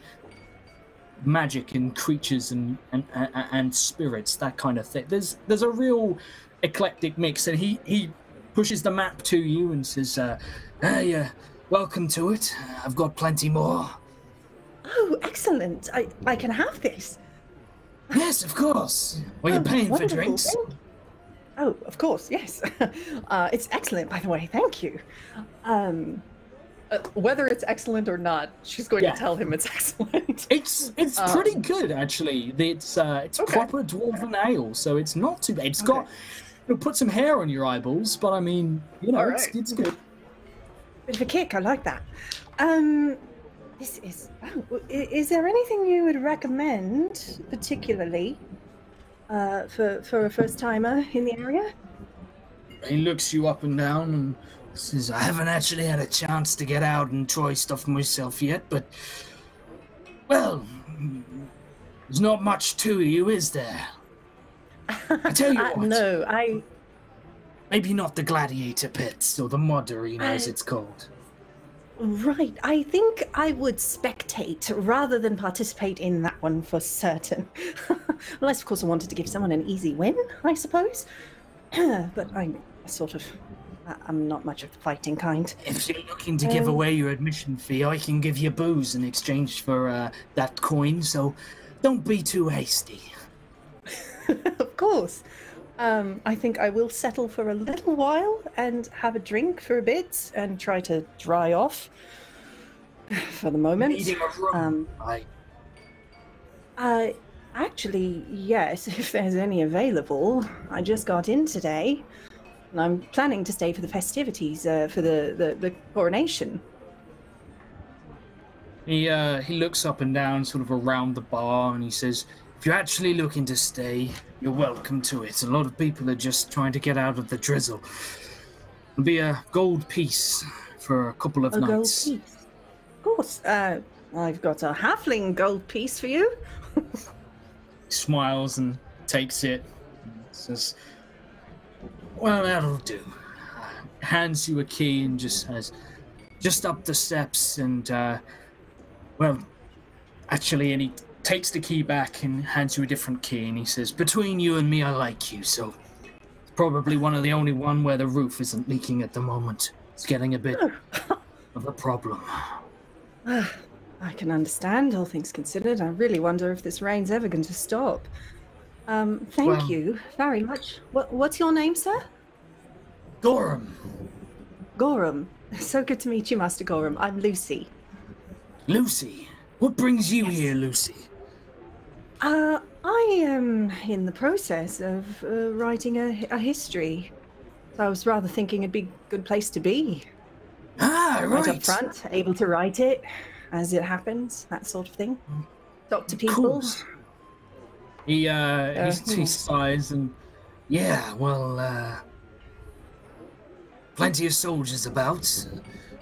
magic and creatures and spirits, that kind of thing. There's a real eclectic mix, and he pushes the map to you and says, yeah, welcome to it. I've got plenty more. Oh, excellent. I can have this. Yes, of course. Well, you're paying for wonderful. drinks. Oh, of course, yes. It's excellent, by the way. Thank you. Whether it's excellent or not, she's going to tell him it's excellent. It's pretty good, actually. It's proper dwarven ale, so it's not too bad. It's got, it'll put some hair on your eyeballs, but I mean, you know, it's good. Bit of a kick, I like that. Is there anything you would recommend, particularly, for a first-timer in the area? He looks you up and down and says, I haven't actually had a chance to get out and try stuff myself yet, but, well, there's not much to you, is there? I tell you what. No, Maybe not the gladiator pits or the mud arena, as it's called. Right, I think I would spectate rather than participate in that one for certain. Unless, of course, I wanted to give someone an easy win, I suppose. But I'm not much of the fighting kind. If you're looking to give away your admission fee, I can give you booze in exchange for that coin, so don't be too hasty. Of course. I think I will settle for a little while and have a drink for a bit and try to dry off for the moment. Needing a room, actually, yes, if there's any available. I just got in today, and I'm planning to stay for the festivities, for the coronation. He looks up and down, sort of around the bar, and he says, if you're actually looking to stay, you're welcome to it. A lot of people are just trying to get out of the drizzle. It'll be a gold piece for a couple of nights. Gold piece? Of course. I've got a halfling gold piece for you. He smiles and takes it. And says, well, that'll do. Hands you a key and just says, just up the steps and, well, actually, and he takes the key back and hands you a different key, and he says, between you and me, I like you, so it's probably one of the only one where the roof isn't leaking at the moment. It's getting a bit of a problem. I can understand, all things considered. I really wonder if this rain's ever going to stop. Thank you very much. What's your name, sir? Gorham. Gorham. So good to meet you, Master Gorham. I'm Lucy. Lucy? What brings you here, Lucy? I am in the process of writing a history. So I was rather thinking it'd be a good place to be. Ah, right. Right up front, able to write it as it happens, that sort of thing. Talk to people. He sighs and, yeah, well, plenty of soldiers about,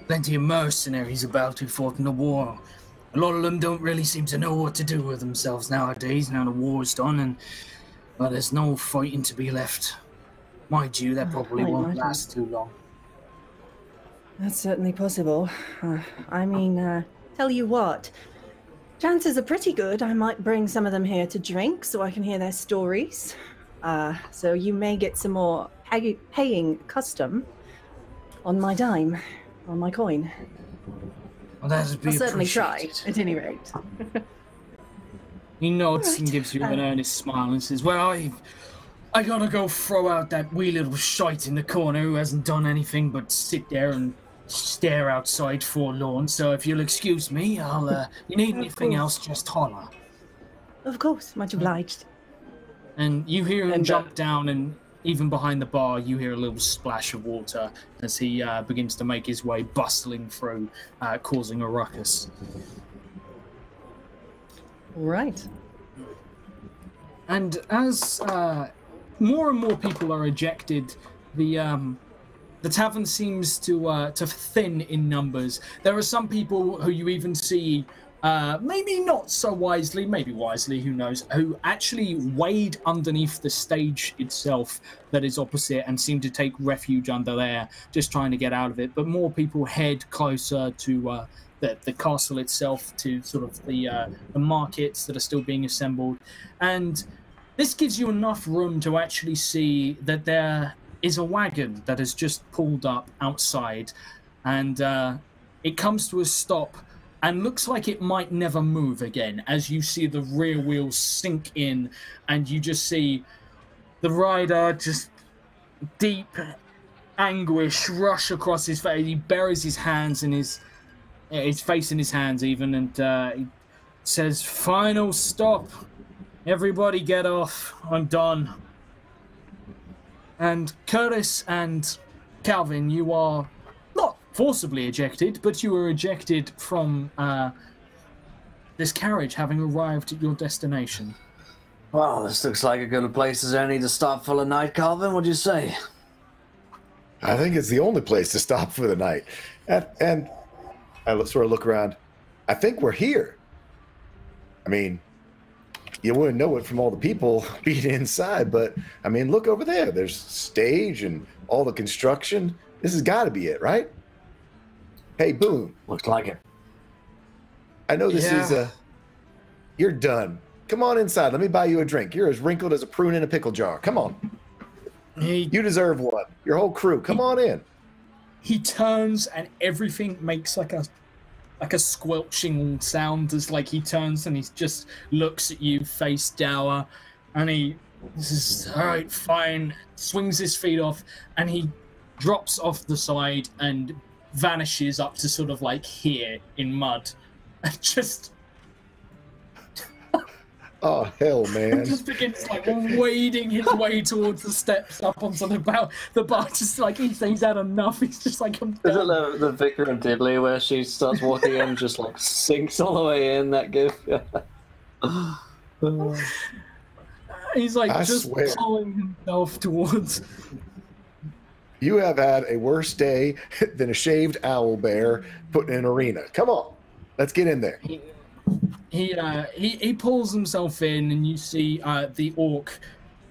plenty of mercenaries about who fought in the war. A lot of them don't really seem to know what to do with themselves nowadays, now the war's done, and, well, there's no fighting to be left. Mind you, that probably won't last too long. That's certainly possible. I mean, tell you what, chances are pretty good I might bring some of them here to drink so I can hear their stories. So you may get some more paying custom on my dime, on my coin. Well, that'd be I'll certainly try, at any rate. He nods and gives you an earnest smile and says, well, I gotta go throw out that wee little shite in the corner who hasn't done anything but sit there and stare outside forlorn. So if you'll excuse me, I'll, you need anything else, just holler. Of course, much obliged. And you hear him jump down, and even behind the bar, you hear a little splash of water as he begins to make his way, bustling through, causing a ruckus. Right. And as more and more people are ejected, the tavern seems to thin in numbers. There are some people who you even see, maybe not so wisely, maybe wisely, who knows, who actually wade underneath the stage itself that is opposite and seem to take refuge under there, just trying to get out of it. But more people head closer to the castle itself, to sort of the markets that are still being assembled. And this gives you enough room to actually see that there is a wagon that has just pulled up outside, and it comes to a stop and looks like it might never move again, as you see the rear wheels sink in, and you just see the rider just deep anguish rush across his face. He buries his hands in his face in his hands even, and he says, "Final stop. Everybody get off. I'm done." And Curtis and Calvin, you are not forcibly ejected, but you were ejected from this carriage, having arrived at your destination. Well, this looks like a good place as any to stop for the night, Calvin. What'd you say? I think it's the only place to stop for the night. And I sort of look around. I think we're here. I mean, you wouldn't know it from all the people being inside, but I mean, look over there. There's stage and all the construction. This has got to be it, right? Hey, Boone. Looks like it. I know this is you're done. Come on inside. Let me buy you a drink. You're as wrinkled as a prune in a pickle jar. Come on. You deserve one. Your whole crew. Come on in. He turns and everything makes like a squelching sound as like he turns and he just looks at you face dour, and he says, "All right, fine," swings his feet off, and he drops off the side and vanishes up to sort of like here in mud, and just oh hell, man! just begins like wading his way towards the steps up onto the bar. The bar just like he's had enough. He's just like, "I'm done." Is it the Vicar and Diddley where she starts walking in, just like sinks all the way in? That gif. He's like I just swear. pulling himself towards. You have had a worse day than a shaved owl bear put in an arena. Come on, let's get in there. He pulls himself in, and you see the orc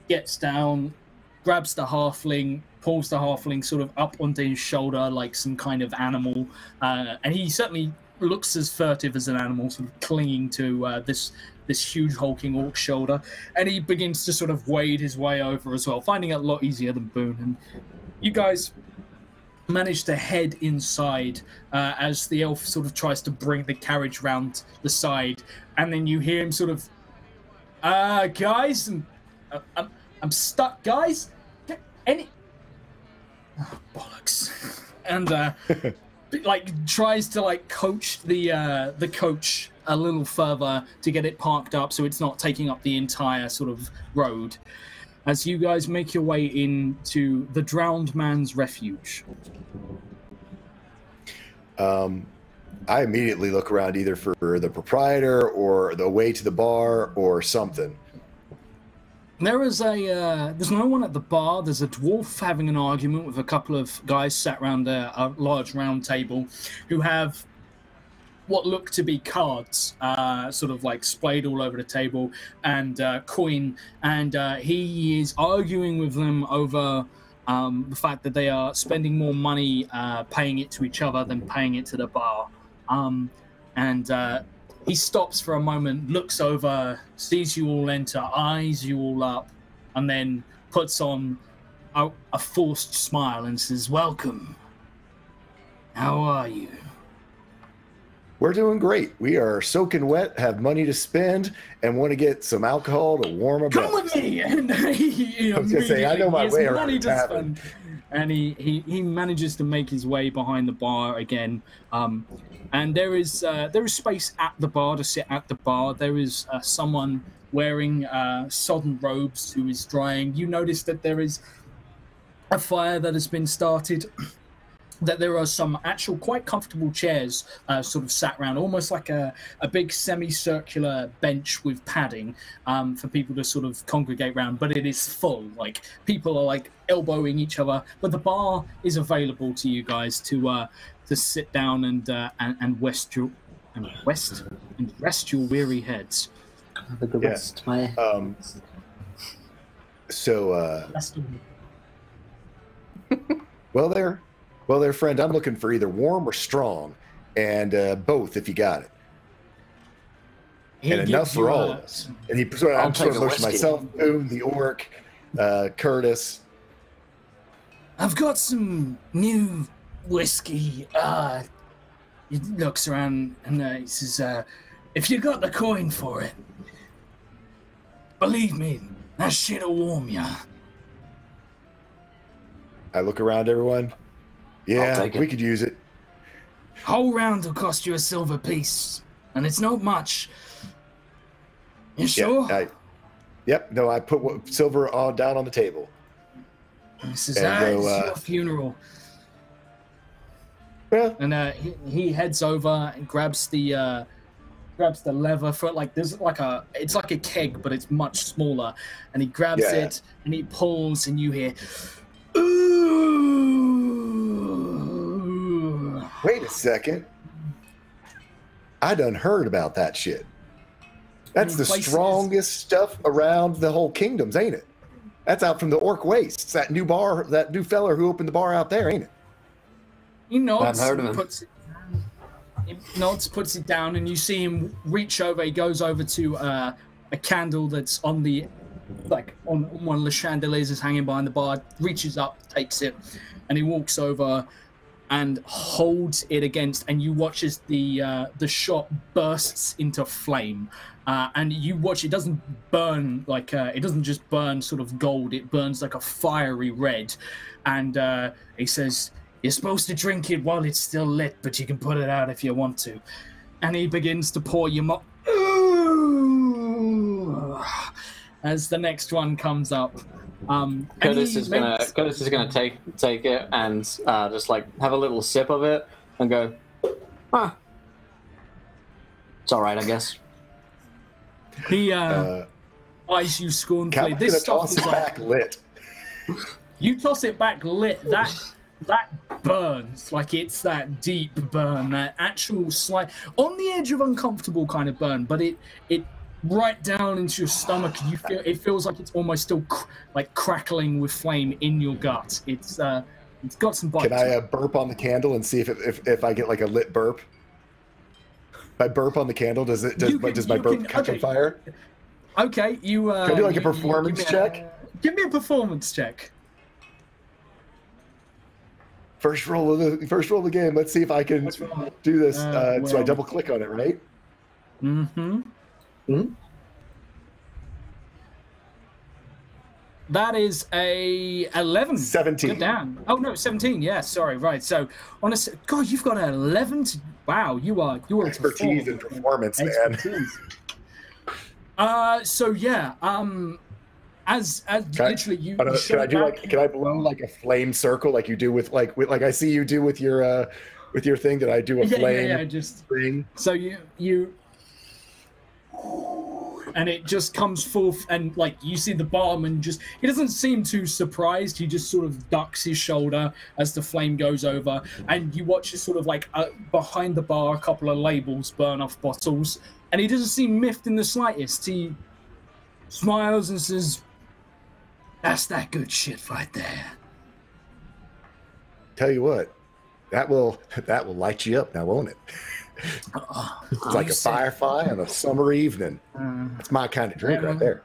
gets down, grabs the halfling, pulls the halfling sort of up onto his shoulder like some kind of animal, and he certainly looks as furtive as an animal, sort of clinging to this huge hulking orc shoulder, and he begins to sort of wade his way over as well, finding it a lot easier than Boone. And you guys manage to head inside as the elf sort of tries to bring the carriage round the side, and then you hear him sort of, guys, I'm stuck, guys. Any bollocks, and like tries to like coach the coach a little further to get it parked up so it's not taking up the entire sort of road. As you guys make your way into the Drowned Man's Refuge. I immediately look around either for the proprietor or the way to the bar or something. There's no one at the bar. There's a dwarf having an argument with a couple of guys sat around a large round table who have what look to be cards, sort of like splayed all over the table, and coin, and he is arguing with them over the fact that they are spending more money paying it to each other than paying it to the bar. And he stops for a moment, looks over, sees you all enter, eyes you all up, and then puts on a forced smile and says, "Welcome. How are you?" We're doing great. We are soaking wet, have money to spend, and want to get some alcohol to warm our Come bellies. with me! And he I was gonna say, I know my way around money the to tavern. spend. And he manages to make his way behind the bar again. And there is space at the bar to sit at the bar. There is someone wearing sodden robes who is drying. You notice that there is a fire that has been started. That there are some actual quite comfortable chairs sort of sat around, almost like a big semicircular bench with padding for people to sort of congregate around, but it is full. Like, people are like elbowing each other, but the bar is available to you guys to sit down and rest your weary heads. Well, there, friend, I'm looking for either warm or strong, and both if you got it. And enough for all of us. And I'm sort of looking at myself, Boone, the orc, Curtis. I've got some new whiskey. He looks around and he says, "If you got the coin for it, believe me, that shit'll warm ya." I look around everyone. Yeah, we could use it. Whole round will cost you a silver piece, and it's not much. You sure? Yep. No, I put silver down on the table. This is your funeral. Yeah. And he heads over and grabs the lever for like it's like a keg, but it's much smaller. And he grabs it and he pulls, and you hear, ooh. Wait a second. I done heard about that shit. That's the strongest stuff around the whole kingdoms, ain't it? That's out from the Orc Wastes. It's that new fella who opened the bar out there, ain't it? He nods, I've heard of him. Puts it down, and you see him reach over. He goes over to a candle that's on on one of the chandeliers is hanging behind the bar, reaches up, takes it, and he walks over and holds it against, and you watch as the shot bursts into flame. And you watch, it doesn't burn it doesn't just burn sort of gold, it burns like a fiery red. And he says, "You're supposed to drink it while it's still lit, but you can put it out if you want to." And he begins to pour you more as the next one comes up. Curtis is gonna take it and just like have a little sip of it and go, it's all right, I guess. He eyes you scornfully. This stuff is back lit. You toss it back lit. That burns, like it's that deep burn, that actual slight on the edge of uncomfortable kind of burn, but it right down into your stomach. It feels like it's almost still like crackling with flame in your gut. It's got some bite. Can I burp on the candle and see if I get like a lit burp? If I burp on the candle, does my burp catch on fire? Okay, you. Can I do like a performance check? Give me a performance check. First roll of the game. Let's see if I can do this. So I double click on it, right? Mm-hmm. Mm-hmm. That is a 11. 17. Good down. Oh no, 17. Yeah, sorry. Right. So God, you've got an 11. Wow, you are expertise in performance, man. So yeah. As literally you. Can I blow like a flame circle like you do with like I see you do with your thing? That I do a flame? Yeah. Just ring. So you. And it just comes forth, and like you see the barman he doesn't seem too surprised. He just sort of ducks his shoulder as the flame goes over, and you watch it sort of like behind the bar, a couple of labels burn off bottles, and he doesn't seem miffed in the slightest. He smiles and says, "That's that good shit right there." Tell you what, that will light you up now, won't it? It's like a firefly on a summer evening. That's my kind of drink right there.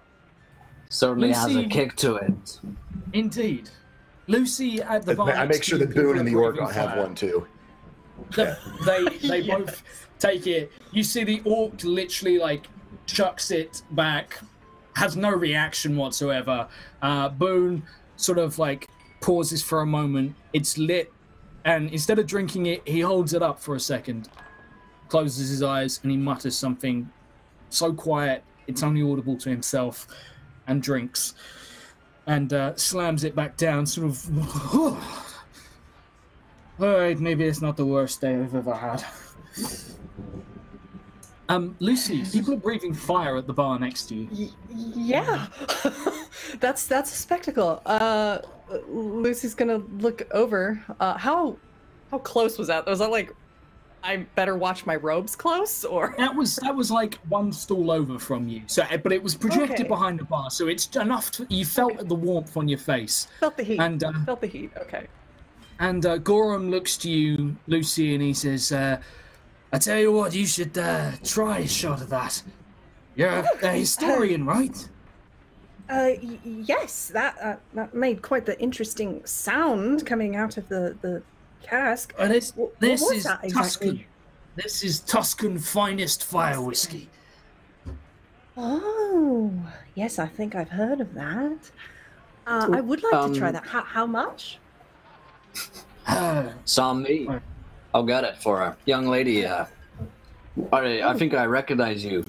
Certainly has a kick to it. Indeed. Lucy at the bar. I make sure that Boone and the Orc have one too. They both take it. You see the Orc literally like chucks it back, has no reaction whatsoever. Boone sort of like pauses for a moment. It's lit, and instead of drinking it, he holds it up for a second, closes his eyes, and he mutters something so quiet it's only audible to himself, and drinks, and slams it back down, sort of. All right, maybe it's not the worst day I've ever had. Lucy, people are breathing fire at the bar next to you. Yeah, that's a spectacle. Lucy's gonna look over. How close was that? Was that like, I better watch my robes close, or that was like one stool over from you. So, but it was projected behind the bar, so it's enough. You felt the warmth on your face. Felt the heat. And felt the heat. Okay. And Gorham looks to you, Lucy, and he says, "I tell you what, you should try a shot of that. You're a historian, right?" Yes, that made quite the interesting sound coming out of the cask. This is that exactly? Tuscan. This is Tuscan finest fire whiskey. Oh, yes, I think I've heard of that. I would like to try that. How much? Some me. I'll get it for a young lady. I think I recognize you.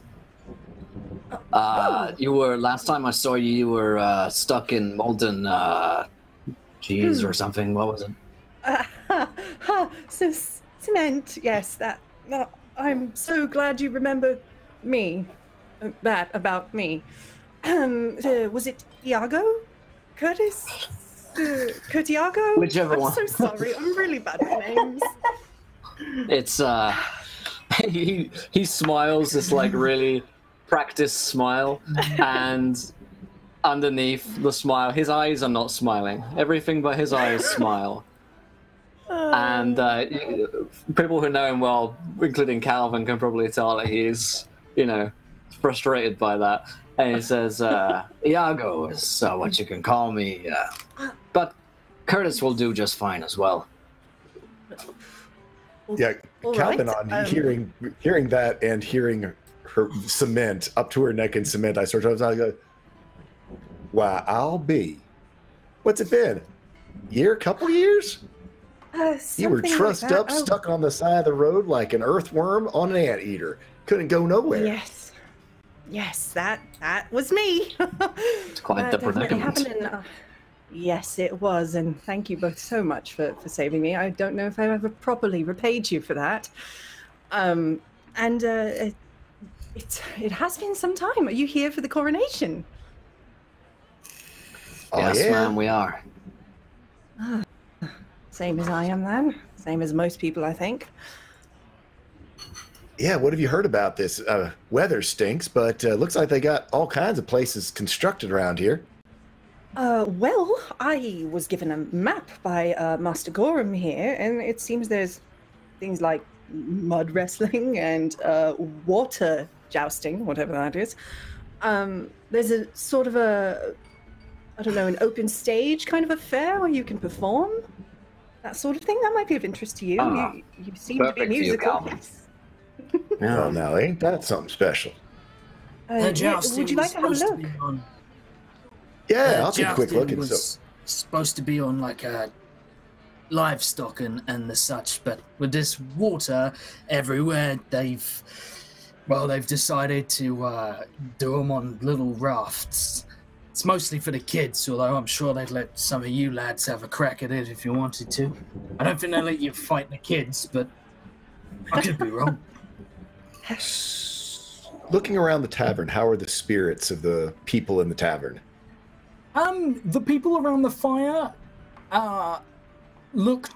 You were last time I saw you. You were stuck in molten cheese or something. What was it? Cement. Yes, that. I'm so glad you remember me. That about me. Was it Iago? Curtis? Curtiago? Whichever one. I'm so sorry. I'm really bad with names. It's he smiles this like really practiced smile, and underneath the smile, his eyes are not smiling. Everything but his eyes smile. And people who know him well, including Calvin, can probably tell that he's, frustrated by that. And he says, Iago is what you can call me. But Curtis will do just fine as well. Yeah, Calvin, on hearing that and hearing her cement up to her neck in cement, I go, why, I'll be. What's it been? Year? Couple years? You were trussed like up, stuck on the side of the road like an earthworm on an anteater. Couldn't go nowhere. Yes, that was me. It's quite the predicament. Yes, it was, and thank you both so much for saving me. I don't know if I've ever properly repaid you for that. It has been some time. Are you here for the coronation? Yes, ma'am, we are. Same as I am then. Same as most people, I think. Yeah, what have you heard about this? Weather stinks, but looks like they got all kinds of places constructed around here. Well, I was given a map by Master Gorham here, and it seems there's things like mud wrestling and water jousting, whatever that is. There's a sort of an open stage kind of affair where you can perform. That sort of thing. That might be of interest to you. You seem to be musical. No, now ain't that something special? Would you like to have a look? Yeah, I'll take a quick look. Was supposed to be on like livestock and the such, but with this water everywhere, they've decided to do them on little rafts. It's mostly for the kids, although I'm sure they'd let some of you lads have a crack at it if you wanted to. I don't think they'll let you fight the kids, but I could be wrong. Looking around the tavern, how are the spirits of the people in the tavern? The people around the fire look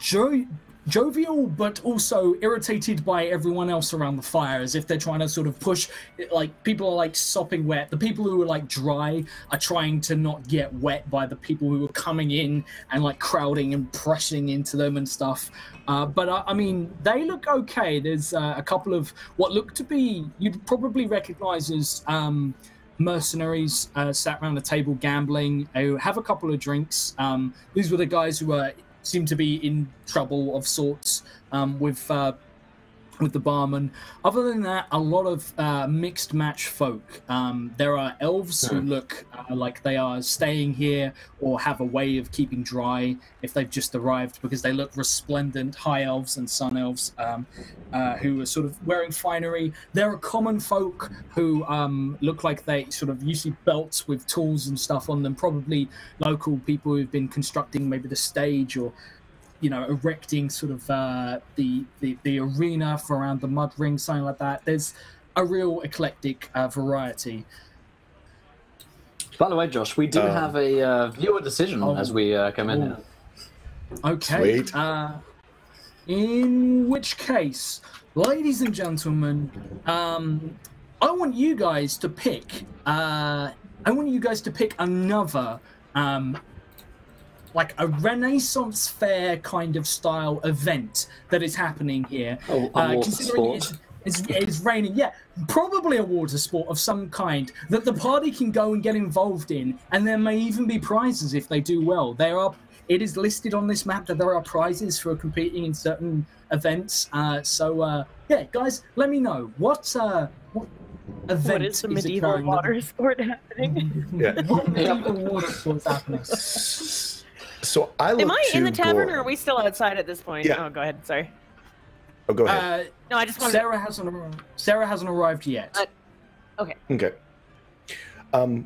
jovial, but also irritated by everyone else around the fire, as if they're trying to sort of push, like, people are like sopping wet. The people who are like dry are trying to not get wet by the people who are coming in and like crowding and pressing into them and stuff. I mean, they look okay. There's a couple of what look to be, you'd probably recognize as mercenaries sat around the table gambling, who have a couple of drinks. These were the guys who seem to be in trouble of sorts with the barman. Other than that, a lot of mixed match folk. There are elves who look like they are staying here or have a way of keeping dry if they've just arrived, because they look resplendent. High elves and sun elves who are sort of wearing finery. There are common folk who look like they sort of usually belts with tools and stuff on them, probably local people who've been constructing maybe the stage or erecting sort of the arena for around the mud ring, something like that. There's a real eclectic variety. By the way, Josh, we do have a viewer decision as we come in here. Okay. Sweet. In which case, ladies and gentlemen, I want you guys to pick. Another. Like a Renaissance fair kind of style event that is happening here. Considering it's raining, probably a water sport of some kind that the party can go and get involved in, and there may even be prizes if they do well. It is listed on this map that there are prizes for competing in certain events. Guys, let me know what event what is the medieval water sport happening? What medieval water sport is happening? So I look Am I in the to tavern, or Gorham. are we still outside at this point? Yeah. Oh, go ahead. Sorry. Oh, go ahead. No, I just wanted. Sarah hasn't arrived yet. Okay. Okay.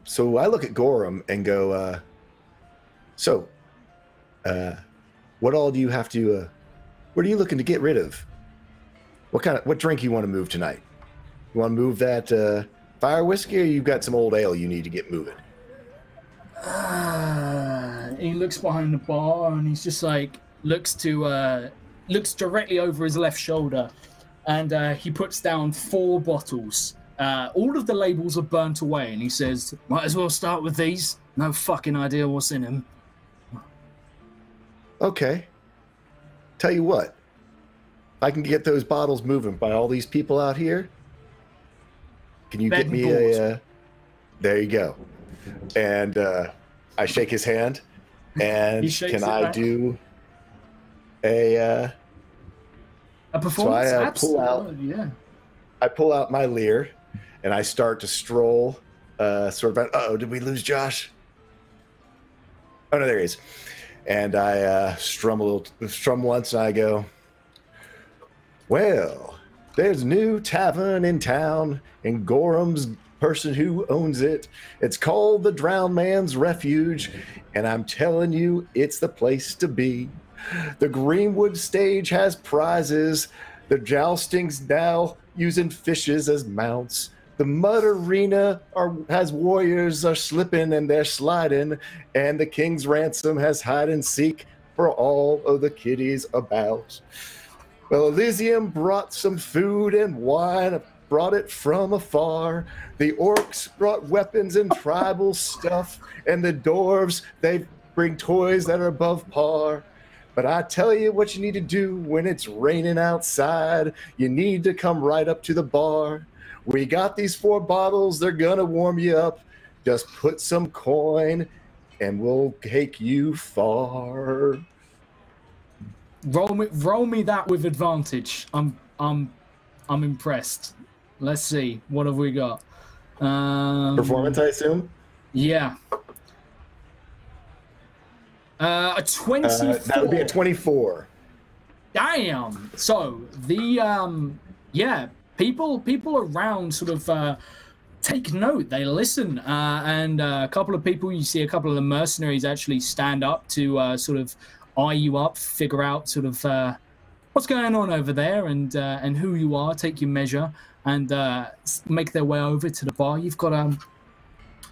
So I look at Gorham and go, what all do you have to, what are you looking to get rid of? What drink you want to move tonight? You want to move that fire whiskey, or you've got some old ale you need to get moving? He looks behind the bar and he's just like, looks directly over his left shoulder, and he puts down 4 bottles. All of the labels are burnt away, and he says, might as well start with these. No fucking idea what's in them. Okay. Tell you what, I can get those bottles moving by all these people out here. Can you get me a, there you go. And I shake his hand, and can I do a performance? So I pull out, I pull out my lyre, and I start to stroll, sort of. Uh-oh, did we lose Josh? Oh no, there he is. And I strum once, and I go, well, there's a new tavern in town, and Gorham's person who owns it. It's called the Drowned Man's Refuge, and I'm telling you, it's the place to be. The Greenwood stage has prizes. The jousting's now using fishes as mounts. The mud arena has warriors are slipping and they're sliding, and the King's Ransom has hide and seek for all of the kiddies about. Well, Elysium brought some food and wine, brought it from afar. The orcs brought weapons and tribal stuff, and the dwarves, they bring toys that are above par. But I tell you what you need to do when it's raining outside. You need to come right up to the bar. We got these 4 bottles. They're going to warm you up. Just put some coin and we'll take you far. Roll me that with advantage. I'm impressed. Let's see. What have we got? Performance, I assume? Yeah. A 24. That would be a 24. Damn. So the people around sort of take note. They listen, and a couple of people, you see a couple of the mercenaries actually stand up to sort of eye you up, figure out sort of what's going on over there, and who you are, take your measure, and make their way over to the bar. You've got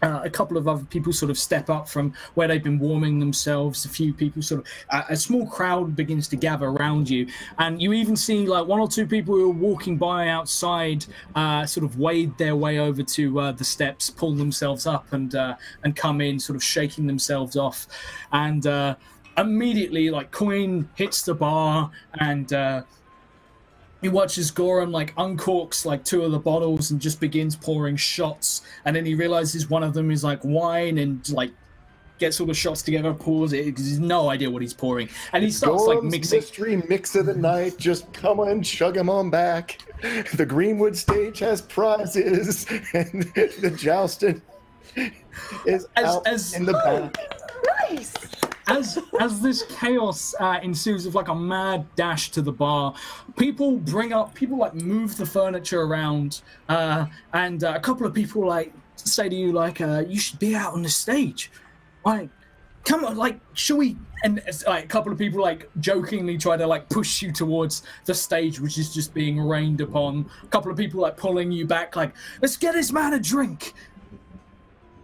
a couple of other people sort of step up from where they've been warming themselves. A few people sort of, a small crowd begins to gather around you. And you even see like 1 or 2 people who are walking by outside sort of wade their way over to the steps, pull themselves up and come in, sort of shaking themselves off. And immediately like coin hits the bar, and he watches Gorham like uncorks like 2 of the bottles and just begins pouring shots, and then he realizes one of them is like wine, and like gets all the shots together, pours it because he's no idea what he's pouring, and he starts Gorham's like mixing. Mystery mix of the night, just come on, chug him on back. The Greenwood stage has prizes, and the jousting is out in the back. Nice. As this chaos ensues of like a mad dash to the bar, people like move the furniture around, and a couple of people like say to you like, you should be out on the stage. Like, come on, like, shall we? And like a couple of people like jokingly try to like push you towards the stage, which is just being rained upon. A couple of people like pulling you back, like, let's get this man a drink.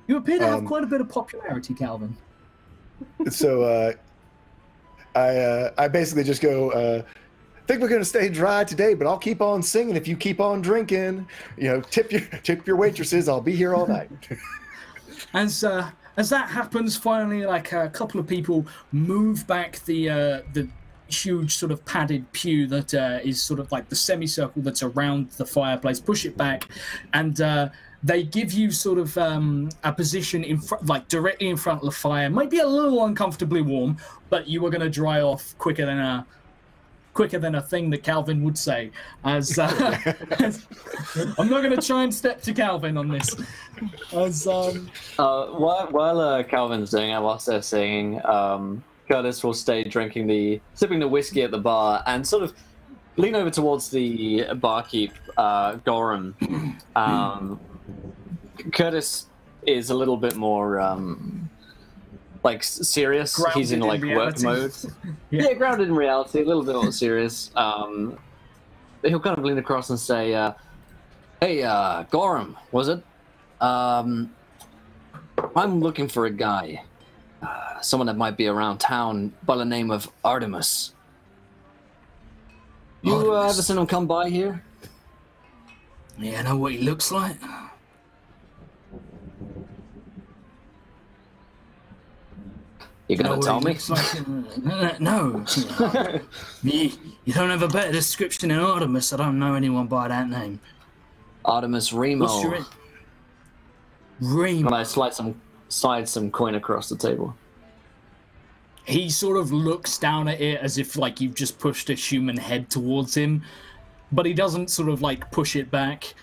You appear to have quite a bit of popularity, Calvin. So I basically just go, I think we're going to stay dry today, but I'll keep on singing if you keep on drinking. You know, tip your waitresses. I'll be here all night. As that happens, finally, like a couple of people move back the huge sort of padded pew that is sort of like the semicircle that's around the fireplace, push it back, and they give you sort of a position in front, like directly in front of the fire. Might be a little uncomfortably warm, but you are going to dry off quicker than a thing that Calvin would say. As I'm not going to try and step to Calvin on this. As while Calvin's doing it, whilst they're singing, Curtis will stay sipping the whiskey at the bar and sort of lean over towards the barkeep, Goran. Curtis is a little bit more serious. Grounded He's in work reality. mode. Yeah. Grounded in reality, a little bit more serious. He'll kind of lean across and say, "Hey, Goran, was it? I'm looking for a guy, someone that might be around town by the name of Artemis. You ever seen him come by here?" Yeah, I know what he looks like. You gonna tell me? No. You don't have a better description than Artemis. I don't know anyone by that name. Artemis Remo. What's your Remo? And I slide some coin across the table. He sort of looks down at it as if like you've just pushed a human head towards him, but he doesn't sort of like push it back.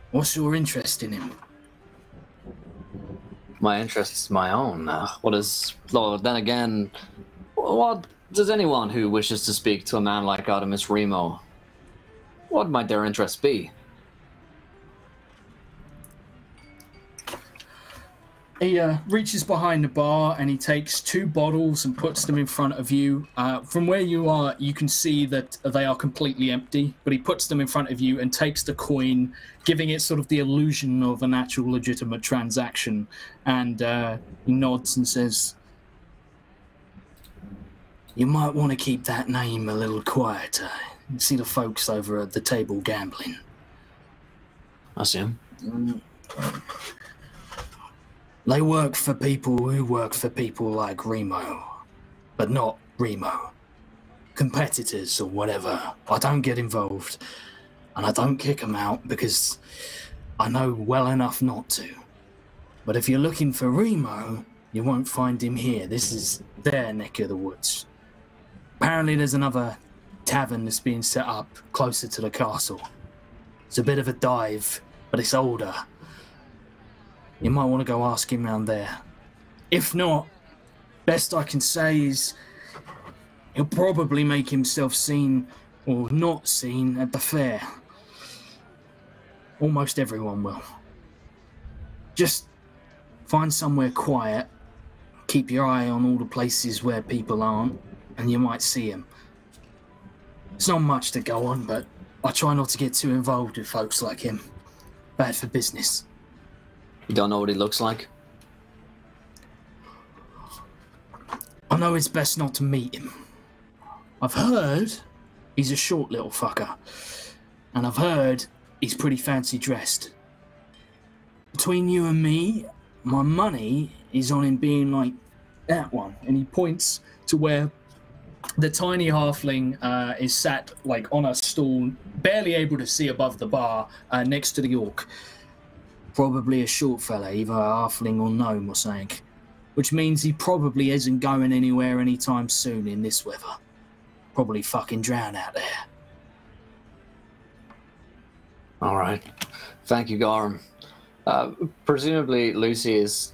What's your interest in him? My interest is my own. Then again, what does anyone who wishes to speak to a man like Artemis Remo, what might their interest be? He reaches behind the bar and he takes 2 bottles and puts them in front of you. From where you are, you can see that they are completely empty, but he puts them in front of you and takes the coin, giving it sort of the illusion of an actual legitimate transaction. And he nods and says, "You might want to keep that name a little quieter. You see the folks over at the table gambling." I see him. They work for people who work for people like Remo, but not Remo. Competitors or whatever. I don't get involved, and I don't kick them out because I know well enough not to. But if you're looking for Remo, you won't find him here. This is their neck of the woods. Apparently there's another tavern that's being set up closer to the castle. It's a bit of a dive, but it's older. You might want to go ask him round there. If not, best I can say is he'll probably make himself seen or not seen at the fair. Almost everyone will. Just find somewhere quiet, keep your eye on all the places where people aren't, and you might see him. It's not much to go on, but I try not to get too involved with folks like him. Bad for business. You don't know what he looks like? I know it's best not to meet him. I've heard he's a short little fucker. And I've heard he's pretty fancy dressed. Between you and me, my money is on him being like that one. And he points to where the tiny halfling is sat like on a stool, barely able to see above the bar, next to the orc. Probably a short fella, either a halfling or gnome or something. Which means he probably isn't going anywhere anytime soon in this weather. Probably fucking drown out there. All right. Thank you, Garum. Presumably Lucy is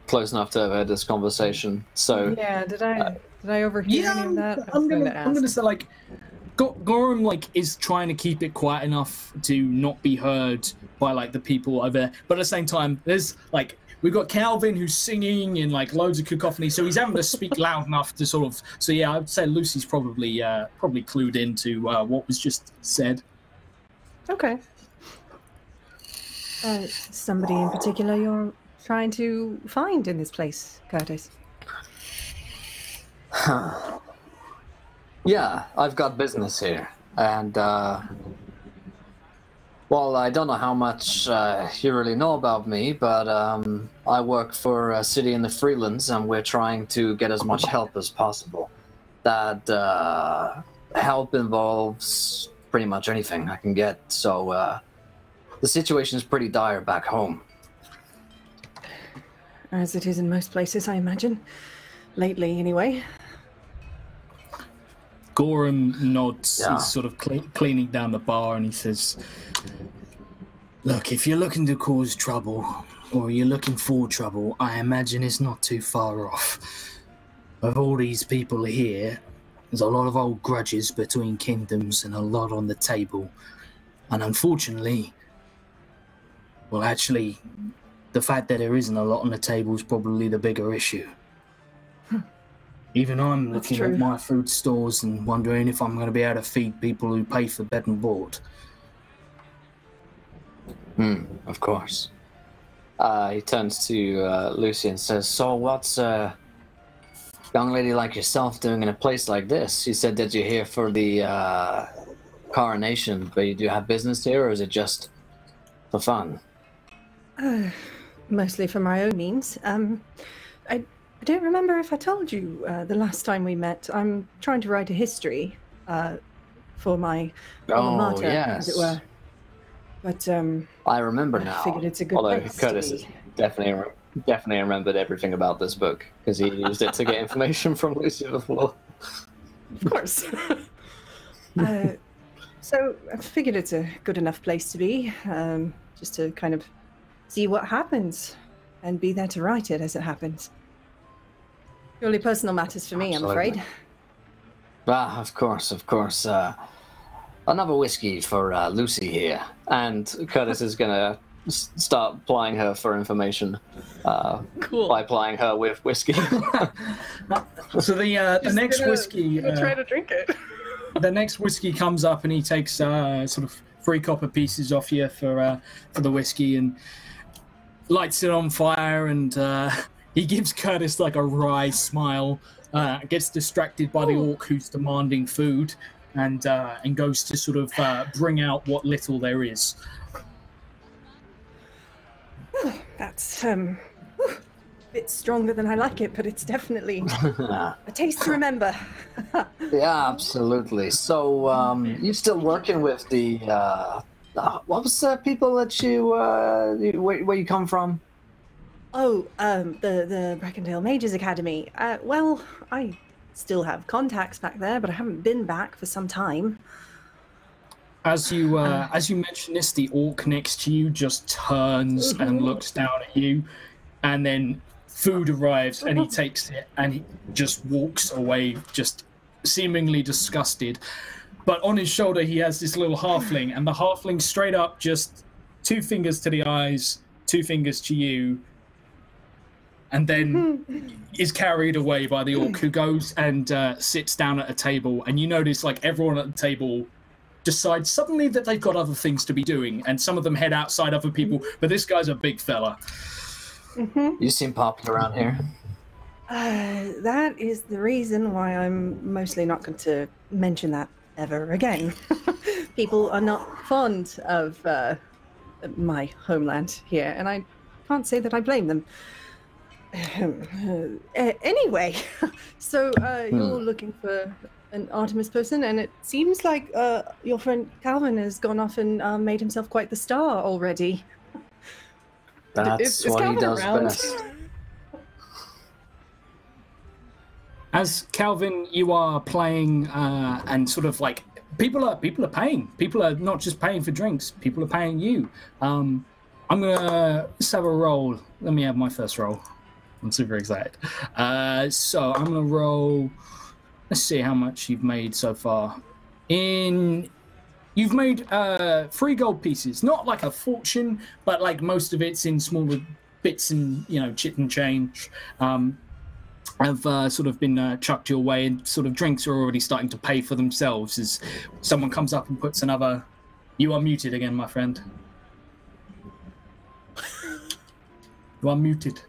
close enough to have heard this conversation. So Yeah, did I overhear any of that? I'm gonna say like Gorum like is trying to keep it quiet enough to not be heard by like the people over there. But at the same time, there's like we've got Calvin who's singing in like loads of cacophony, so he's having to speak loud enough to sort of. So yeah, I would say Lucy's probably clued into what was just said. Okay. Somebody in particular you're trying to find in this place, Curtis? yeah, I've got business here, and well, I don't know how much you really know about me, but I work for a city in the Freelands, and we're trying to get as much help as possible. That help involves pretty much anything I can get, so the situation is pretty dire back home. As it is in most places, I imagine. Lately, anyway. Gorum nods, Yeah. he's sort of cleaning down the bar, and he says, "Look, if you're looking to cause trouble, or you're looking for trouble, I imagine it's not too far off. of all these people here, there's a lot of old grudges between kingdoms and a lot on the table. And unfortunately, well, actually, the fact that there isn't a lot on the table is probably the bigger issue. Even I'm looking at my food stores and wondering if I'm going to be able to feed people who pay for bed and board. Of course. He turns to Lucy and says, so what's a young lady like yourself doing in a place like this? You said that you're here for the coronation, but you do have business here, or is it just for fun? Mostly for my own means. I don't remember if I told you the last time we met. I'm trying to write a history for my alma mater, as it were. But I remember now. I figured it's a good Although place Curtis to be. definitely remembered everything about this book because he used it to get information from Lucy before. Of course. So I figured it's a good enough place to be, just to kind of see what happens and be there to write it as it happens. Purely personal matters for me, Absolutely. I'm afraid. Ah, of course. Another whiskey for Lucy here. And Curtis is going to start plying her for information by plying her with whiskey. So the next whiskey... try to drink it. The next whiskey comes up and he takes sort of 3 copper pieces off you for the whiskey and lights it on fire, and he gives Curtis like a wry smile, gets distracted by the orc who's demanding food, and goes to sort of bring out what little there is. That's a bit stronger than I like it, but it's definitely a taste to remember. Yeah, absolutely. So, you still working with the what was the people that you where you come from? Oh, the Brackendale Mages Academy. Well, I still have contacts back there, but I haven't been back for some time. As you mention this, the orc next to you just turns and looks down at you, and then food arrives and he takes it and he just walks away, just seemingly disgusted. But on his shoulder he has this little halfling, and the halfling straight up just 2 fingers to the eyes, 2 fingers to you, and then is carried away by the orc, who goes and sits down at a table. And you notice like everyone at the table decides suddenly that they've got other things to be doing, and some of them head outside other people, but this guy's a big fella. You seem popular around here. That is the reason why I'm mostly not going to mention that ever again. People are not fond of my homeland here, and I can't say that I blame them. Anyway, so you're looking for an Artemis person, and it seems like your friend Calvin has gone off and made himself quite the star already. That's Is what he Calvin does around? best. As Calvin, you are playing, and sort of like people are paying. People are not just paying for drinks. People are paying you. I'm gonna just have a roll. Let me have my first roll. I'm super excited. So I'm gonna roll. Let's see how much you've made so far. You've made 3 gold pieces. Not like a fortune, but like most of it's in smaller bits and chit and change. Have sort of been chucked your way, and sort of drinks are already starting to pay for themselves as someone comes up and puts another... You are muted again, my friend. You are muted.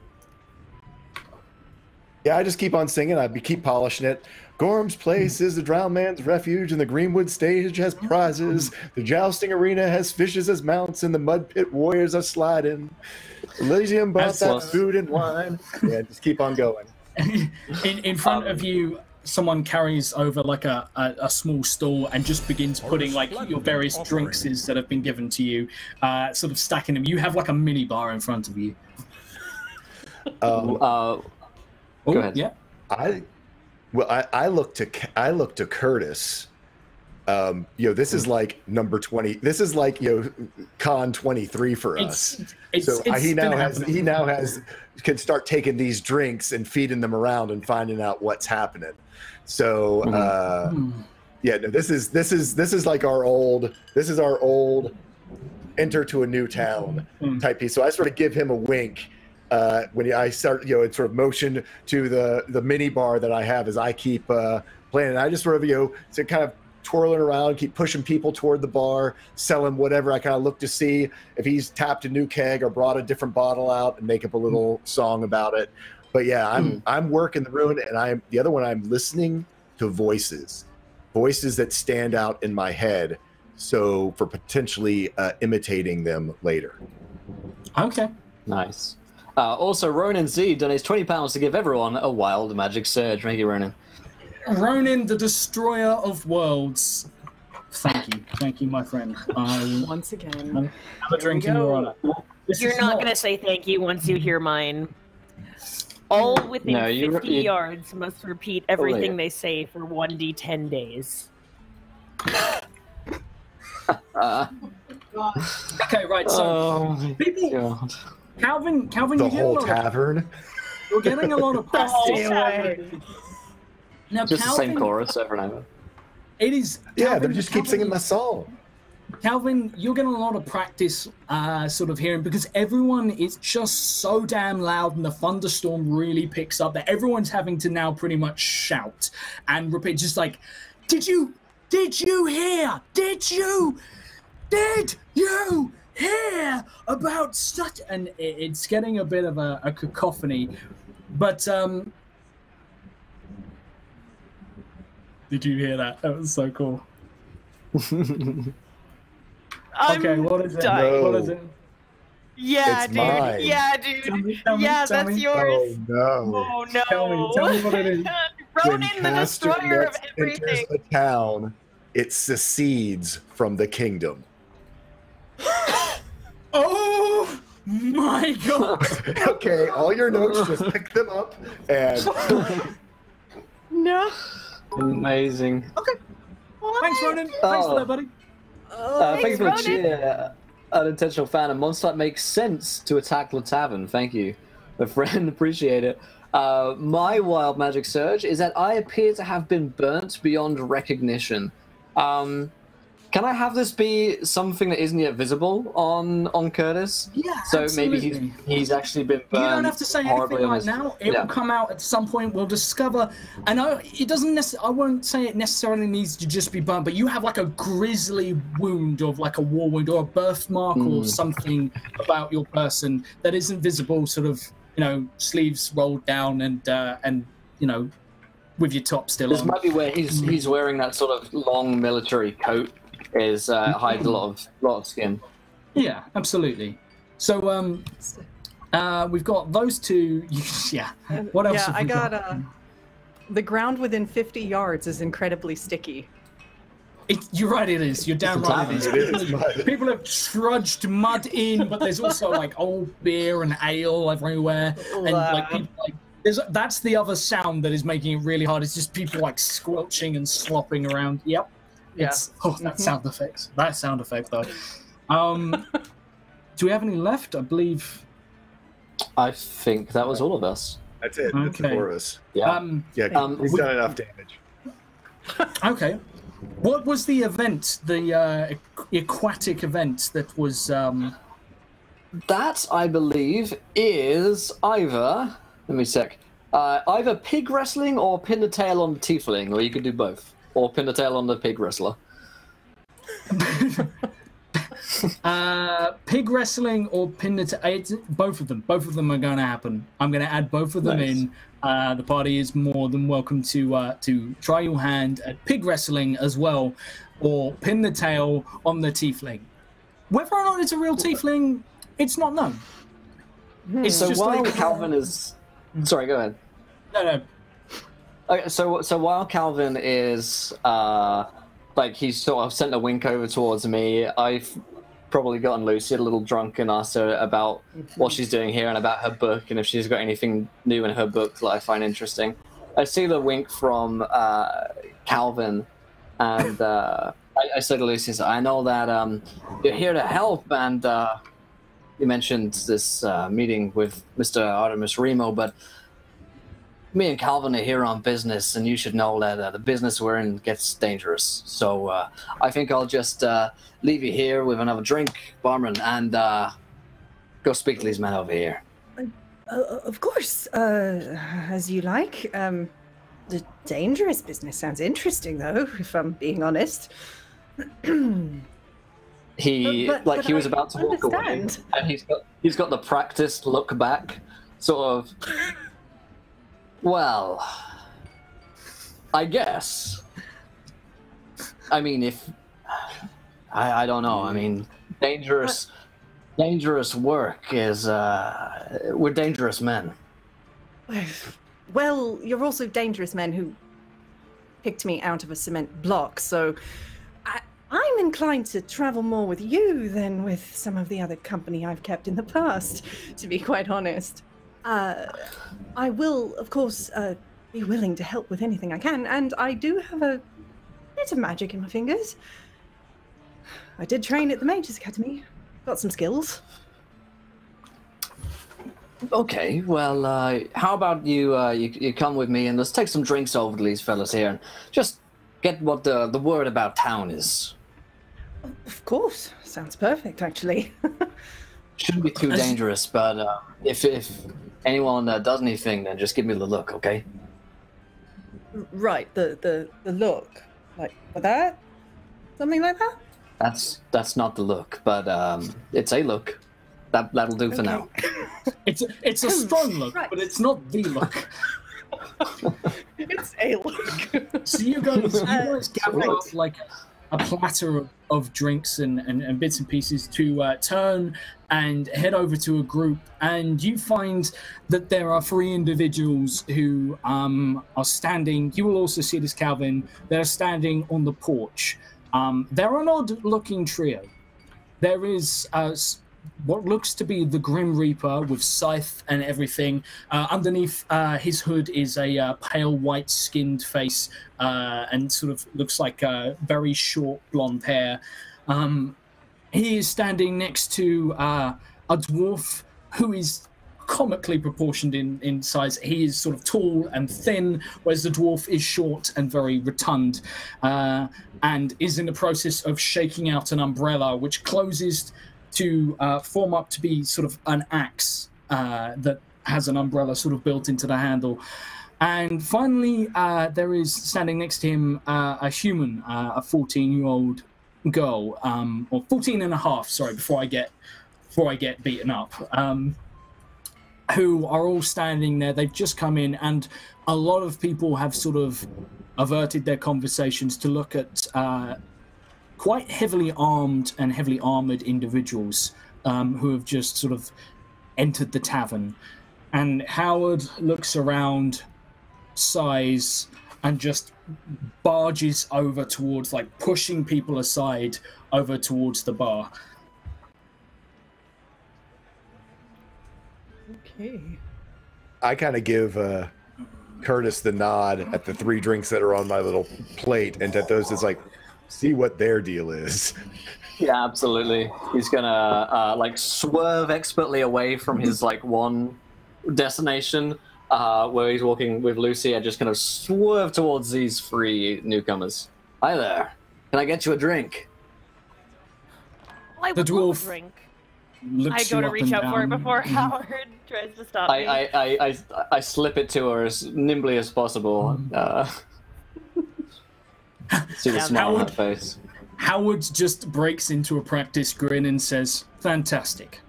Yeah, I just keep on singing. I keep polishing it. Gorham's Place is the drowned man's refuge, and the Greenwood stage has prizes. The jousting arena has fishes as mounts, and the mud pit warriors are sliding. Elysium bought that food and wine. Yeah, just keep on going. In front of you, someone carries over like a small stool and just begins putting like your various drinks that have been given to you, sort of stacking them. You have like a mini bar in front of you. Go ahead. Yeah. I look to Curtis this is like number 20. This is like con 23 for us. So he now can start taking these drinks and feeding them around and finding out what's happening. So this is like our old enter to a new town type piece. So I sort of give him a wink when I start, and sort of motion to the mini bar that I have as I keep playing. And I just sort of so kind of twirling around, keep pushing people toward the bar, selling whatever. I kind of look to see if he's tapped a new keg or brought a different bottle out and make up a little song about it. But yeah, I'm working the room, and I'm listening to voices that stand out in my head. So for potentially imitating them later. Okay. Nice. Also, Ronan Z donates £20 to give everyone a wild magic surge. Thank you, Ronan. Ronan, the destroyer of worlds. Thank you, my friend. Once again, have a drink in your honor. You're not going to say thank you once you hear mine. All within 50 yards must repeat everything they say for 1d10 days. Okay, right. So people, Calvin, the whole tavern. You're getting a lot of practice. Now, just Calvin, the same chorus over and over. It is. Calvin, they just keep singing my song. Calvin, you're getting a lot of practice sort of hearing, because everyone is just so damn loud and the thunderstorm really picks up that everyone's having to now pretty much shout and repeat, just like, did you hear? Did you hear about such? And it's getting a bit of a cacophony, but did you hear that? That was so cool. Okay, what is it? Dying. What is it? Yeah, It's dude. mine. Yeah, dude. Tell me, That's tell me. yours. Oh no! Oh no! Tell me what it is. Ronan, When the Caster destroyer of Next everything. enters a town, it secedes from the kingdom. Oh my god! Okay, all your notes, just pick them up and No. Amazing. Okay. Thanks, Ronan. Thanks for that, buddy. Thanks for the Ronan. cheer. Unintentional fan, and Mondstadt makes sense to attack the tavern. Thank you, my friend. Appreciate it. My wild magic surge is that I appear to have been burnt beyond recognition. Can I have this be something that isn't yet visible on Curtis? Yeah, so absolutely. maybe he's actually been burned. You don't have to say horribly anything on right his- now. It Yeah. will come out at some point. We'll discover. And it doesn't. I won't say it necessarily needs to just be burnt, but you have like a grisly wound of like a war wound or a birthmark or something about your person that isn't visible. Sort of, sleeves rolled down and with your top still This on. might be where he's wearing that sort of long military coat. Hides a lot of skin. Yeah, absolutely. So we've got those two. Yeah. What else? Yeah, have I we got the ground within 50 yards is incredibly sticky. You're right, it is. You're damn right, it is. People have trudged mud in, but there's also like old beer and ale everywhere, and like people like. That's the other sound that is making it really hard. It's just people like squelching and slopping around. Yep. Yeah. That sound effect. That sound effect, though. Do we have any left? I believe. I think that was all of us. that's it. That's the Okay. four of us. Yeah. We've done enough damage. Okay. What was the event? The aquatic event that was. That, I believe, is either... Let me check. Either pig wrestling or pin the tail on the tiefling, or you could do both. Or pin the tail on the pig wrestler. Pig wrestling or pin the tail. Both of them. Both of them are going to happen. I'm going to add both of them in. The party is more than welcome to try your hand at pig wrestling as well, or pin the tail on the tiefling. Whether or not it's a real tiefling, it's not known. It's So just while like Calvin is... Sorry, go ahead. no. Okay, so while Calvin is... he's sort of sent a wink over towards me, I've probably gotten Lucy a little drunk and asked her about what she's doing here and about her book, and if she's got anything new in her book that I find interesting. I see the wink from Calvin, And I said to Lucius, I know that you're here to help, and you mentioned this meeting with Mr. Artemis Remo, but me and Calvin are here on business, and you should know that the business we're in gets dangerous. So I think I'll just leave you here with another drink, barman, and go speak to these men over here. Of course, as you like. The dangerous business sounds interesting, though, if I'm being honest. He was about to walk away, and he's got the practiced look back, sort of. Well, I guess. I mean, if I don't know. I mean, dangerous work is. We're dangerous men. Well, you're also dangerous men who picked me out of a cement block, so I'm inclined to travel more with you than with some of the other company I've kept in the past, to be quite honest. I will, of course, be willing to help with anything I can, and I do have a bit of magic in my fingers. I did train at the Mages Academy. Got some skills. Okay, well, how about you come with me and let's take some drinks over to these fellas here and just get what the word about town is. Of course. Sounds perfect, actually. Shouldn't be too dangerous, but if anyone does anything, then just give me the look, okay? Right, the look. Like, for that? Something like that? That's not the look, but it's a look. That'll do for now. It's a strong look, right. but it's not the look. It's a look. So you guys gather up like a platter of drinks and bits and pieces to turn and head over to a group, and you find that there are 3 individuals who are standing. You will also see this, Calvin. They're standing on the porch. They're an odd-looking trio. There is what looks to be the Grim Reaper with scythe and everything. Underneath his hood is a pale white-skinned face and sort of looks like very short blonde hair. He is standing next to a dwarf who is comically proportioned in size. He is sort of tall and thin, whereas the dwarf is short and very rotund, and is in the process of shaking out an umbrella, which closes to form up to be sort of an axe that has an umbrella sort of built into the handle. And finally, there is standing next to him a human, a 14-year-old girl, or 14 and a half, sorry, before I get beaten up, who are all standing there. They've just come in, and a lot of people have sort of averted their conversations to look at quite heavily armed and heavily armored individuals who have just sort of entered the tavern. And Howard looks around, sighs, and just barges over towards, like, pushing people aside over towards the bar. Okay. I kind of give Curtis the nod at the 3 drinks that are on my little plate, and at those it's like, see what their deal is. Yeah, absolutely. He's gonna like swerve expertly away from his like one destination where he's walking with Lucy, and just kind of swerve towards these 3 newcomers. Hi there. Can I get you a drink? I The would love dwarf a drink. looks I go you to up reach and out for it down. before Howard tries to stop me. I slip it to her as nimbly as possible. See the smile on her face. Howard just breaks into a practiced grin and says, "Fantastic.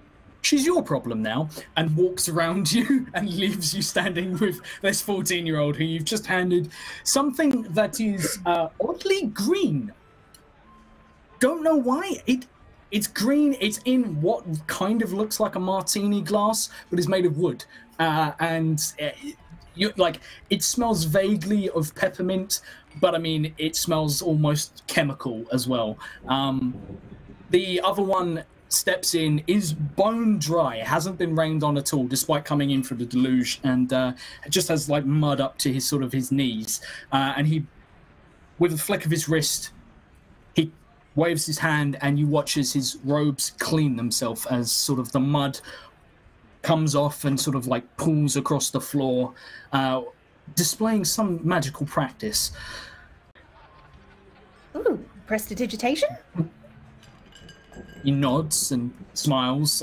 She's your problem now," and walks around you and leaves you standing with this 14-year-old who you've just handed something that is oddly green. Don't know why. It's green. It's in what kind of looks like a martini glass, but is made of wood. It smells vaguely of peppermint, but I mean, it smells almost chemical as well. The other one steps in, is bone dry. It hasn't been rained on at all, despite coming in for the deluge, and it just has like mud up to his knees. And he with a flick of his wrist, he waves his hand, and you watch as his robes clean themselves as sort of the mud comes off and sort of like pools across the floor, displaying some magical practice. Ooh, prestidigitation? He nods and smiles,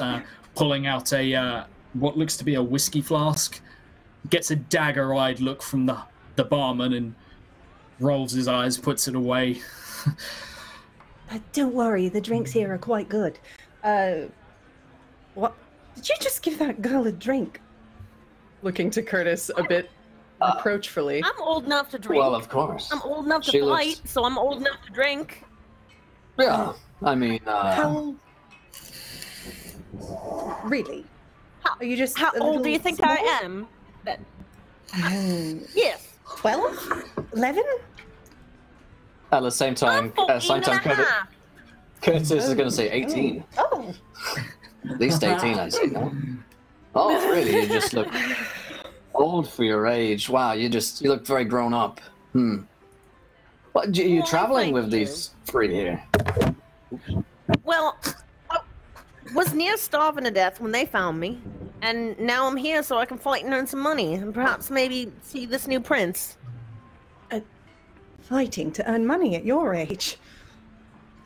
pulling out a what looks to be a whiskey flask, gets a dagger-eyed look from the barman and rolls his eyes, puts it away. Don't worry, the drinks here are quite good. What? Did you just give that girl a drink? Looking to Curtis a bit reproachfully. I'm old enough to drink. Well, of course. I'm old enough to She fight, looks- so I'm old enough to drink. Yeah, I mean, How? Really? Are you just How a old do you little think small? I am? Um, Yes. 12? 11? at the same time, I'm 14 and a half. Curtis is going to say 18. Oh, At least 18, I'd say, no? Oh, really? You just look old for your age. Wow, you look very grown up. What, you Well, traveling thank with you. these three here? Well, I was near starving to death when they found me, and now I'm here so I can fight and earn some money, and perhaps maybe see this new prince. fighting to earn money at your age.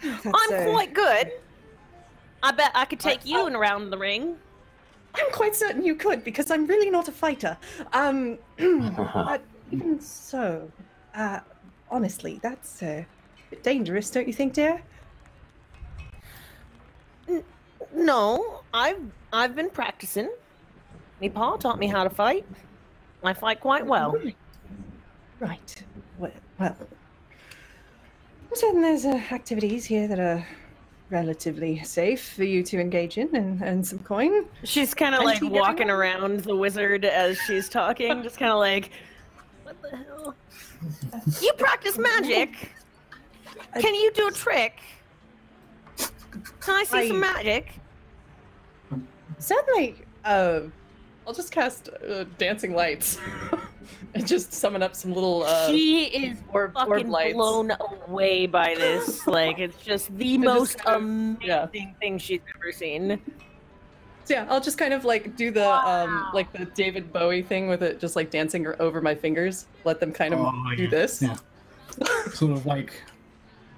That's, I'm quite good. I bet I could take you around the ring. I'm quite certain you could, because I'm really not a fighter. But even so, honestly, that's a bit dangerous, don't you think, dear? No, I've been practicing. Me pa taught me how to fight. I fight quite well. Right. Well, I'm certain there's activities here that are relatively safe for you to engage in and earn some coin. She's kind of like Plenty going walking on. around the wizard as she's talking, just kind of like, what the hell? You practice magic? Can you do a trick? Can I see some magic? Certainly. I'll just cast dancing lights and just summon up some little. She is orb fucking lights. blown away by this. Like, it's just the just most kind of- yeah. amazing thing she's ever seen. So yeah, I'll just kind of like do the like the David Bowie thing with it, just like dancing over my fingers. Let them kind of do this. Yeah. Sort of like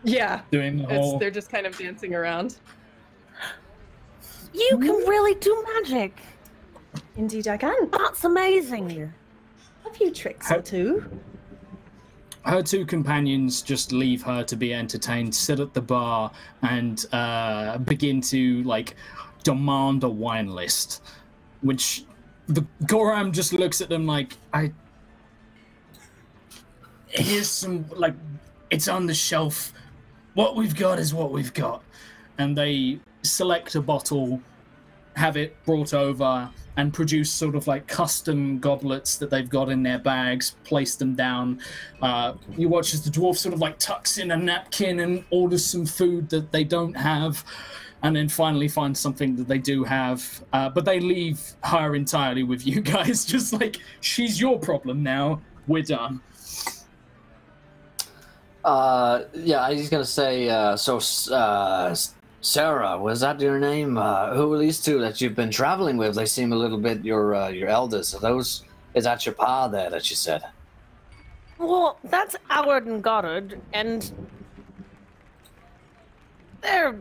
Yeah, doing the whole. they're just kind of dancing around. You can really do magic. Indeed, I can. That's amazing. A few tricks or two. Her two companions just leave her to be entertained, sit at the bar, and begin to like demand a wine list. Which the Goram just looks at them like, here's some, like, it's on the shelf. What we've got is what we've got. And they select a bottle, have it brought over, and produce sort of like custom goblets that they've got in their bags, place them down. You watch as the dwarf sort of like tucks in a napkin and orders some food that they don't have, and then finally finds something that they do have. But they leave her entirely with you guys, just like, she's your problem now, we're done. Yeah, I was going to say, Sarah, was that your name? Who are these two that you've been traveling with? They seem a little bit your elders. Is that your pa there that you said? Well, that's Allard and Goddard, and they're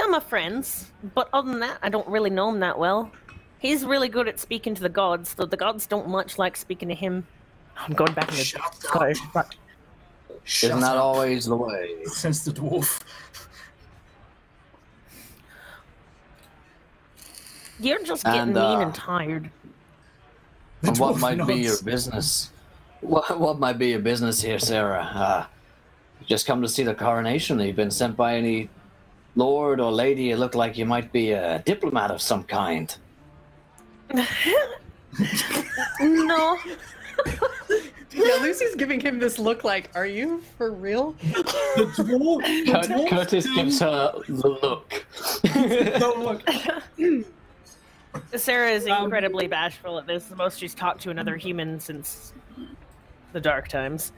my friends. But other than that, I don't really know him that well. He's really good at speaking to the gods, though the gods don't much like speaking to him. I'm going back in the Scottish. Isn't that always the way? Says the dwarf. You're just getting And, mean and tired. And what dwarf might be nods. your business? What might be your business here, Sarah? Just come to see the coronation. Have you been sent by any lord or lady? You look like you might be a diplomat of some kind. No. Yeah, Lucy's giving him this look like, are you for real? The dwarf Curtis gives her the look. Sarah is incredibly bashful at this. The most she's talked to another human since the dark times.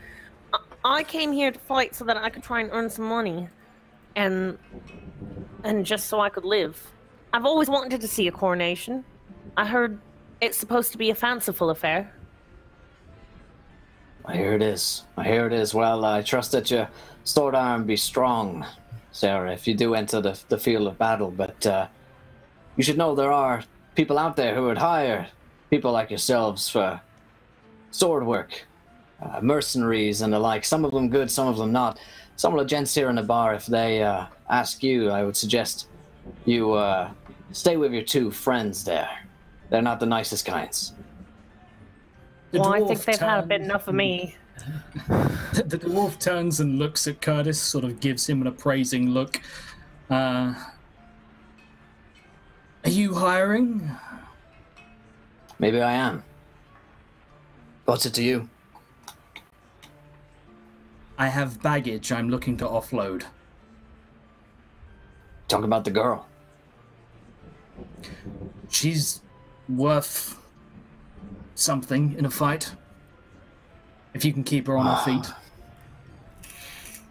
I came here to fight so that I could try and earn some money, and just so I could live. I've always wanted to see a coronation. I heard it's supposed to be a fanciful affair. I hear it is. I hear it is. Well, I trust that your sword arm be strong, Sarah, if you do enter the field of battle. But you should know there are people out there who would hire people like yourselves for sword work, mercenaries and the like. Some of them good, some of them not. Some of the gents here in the bar, if they ask you, I would suggest you stay with your two friends there. They're not the nicest kinds. Well, I think they've had a bit enough of me. The dwarf turns and looks at Curtis, sort of gives him an appraising look. Are you hiring? Maybe I am. What's it to you? I have baggage I'm looking to offload. Talk about the girl. She's worth something in a fight. If you can keep her on her feet.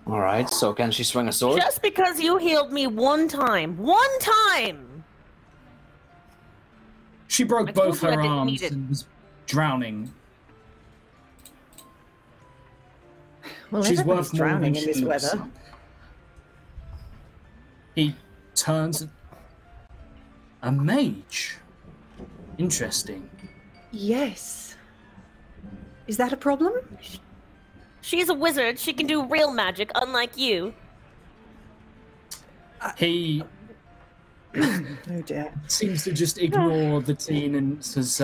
All right, so can she swing a sword? Just because you healed me one time. One time! She broke I told both you I her didn't arms need it. and was drowning. Well, She's everybody's worth more than drowning in she this looks. weather. He turns. A mage. Interesting. Yes. Is that a problem? She's a wizard. She can do real magic, unlike you. He Oh dear. seems to just ignore the teen and says,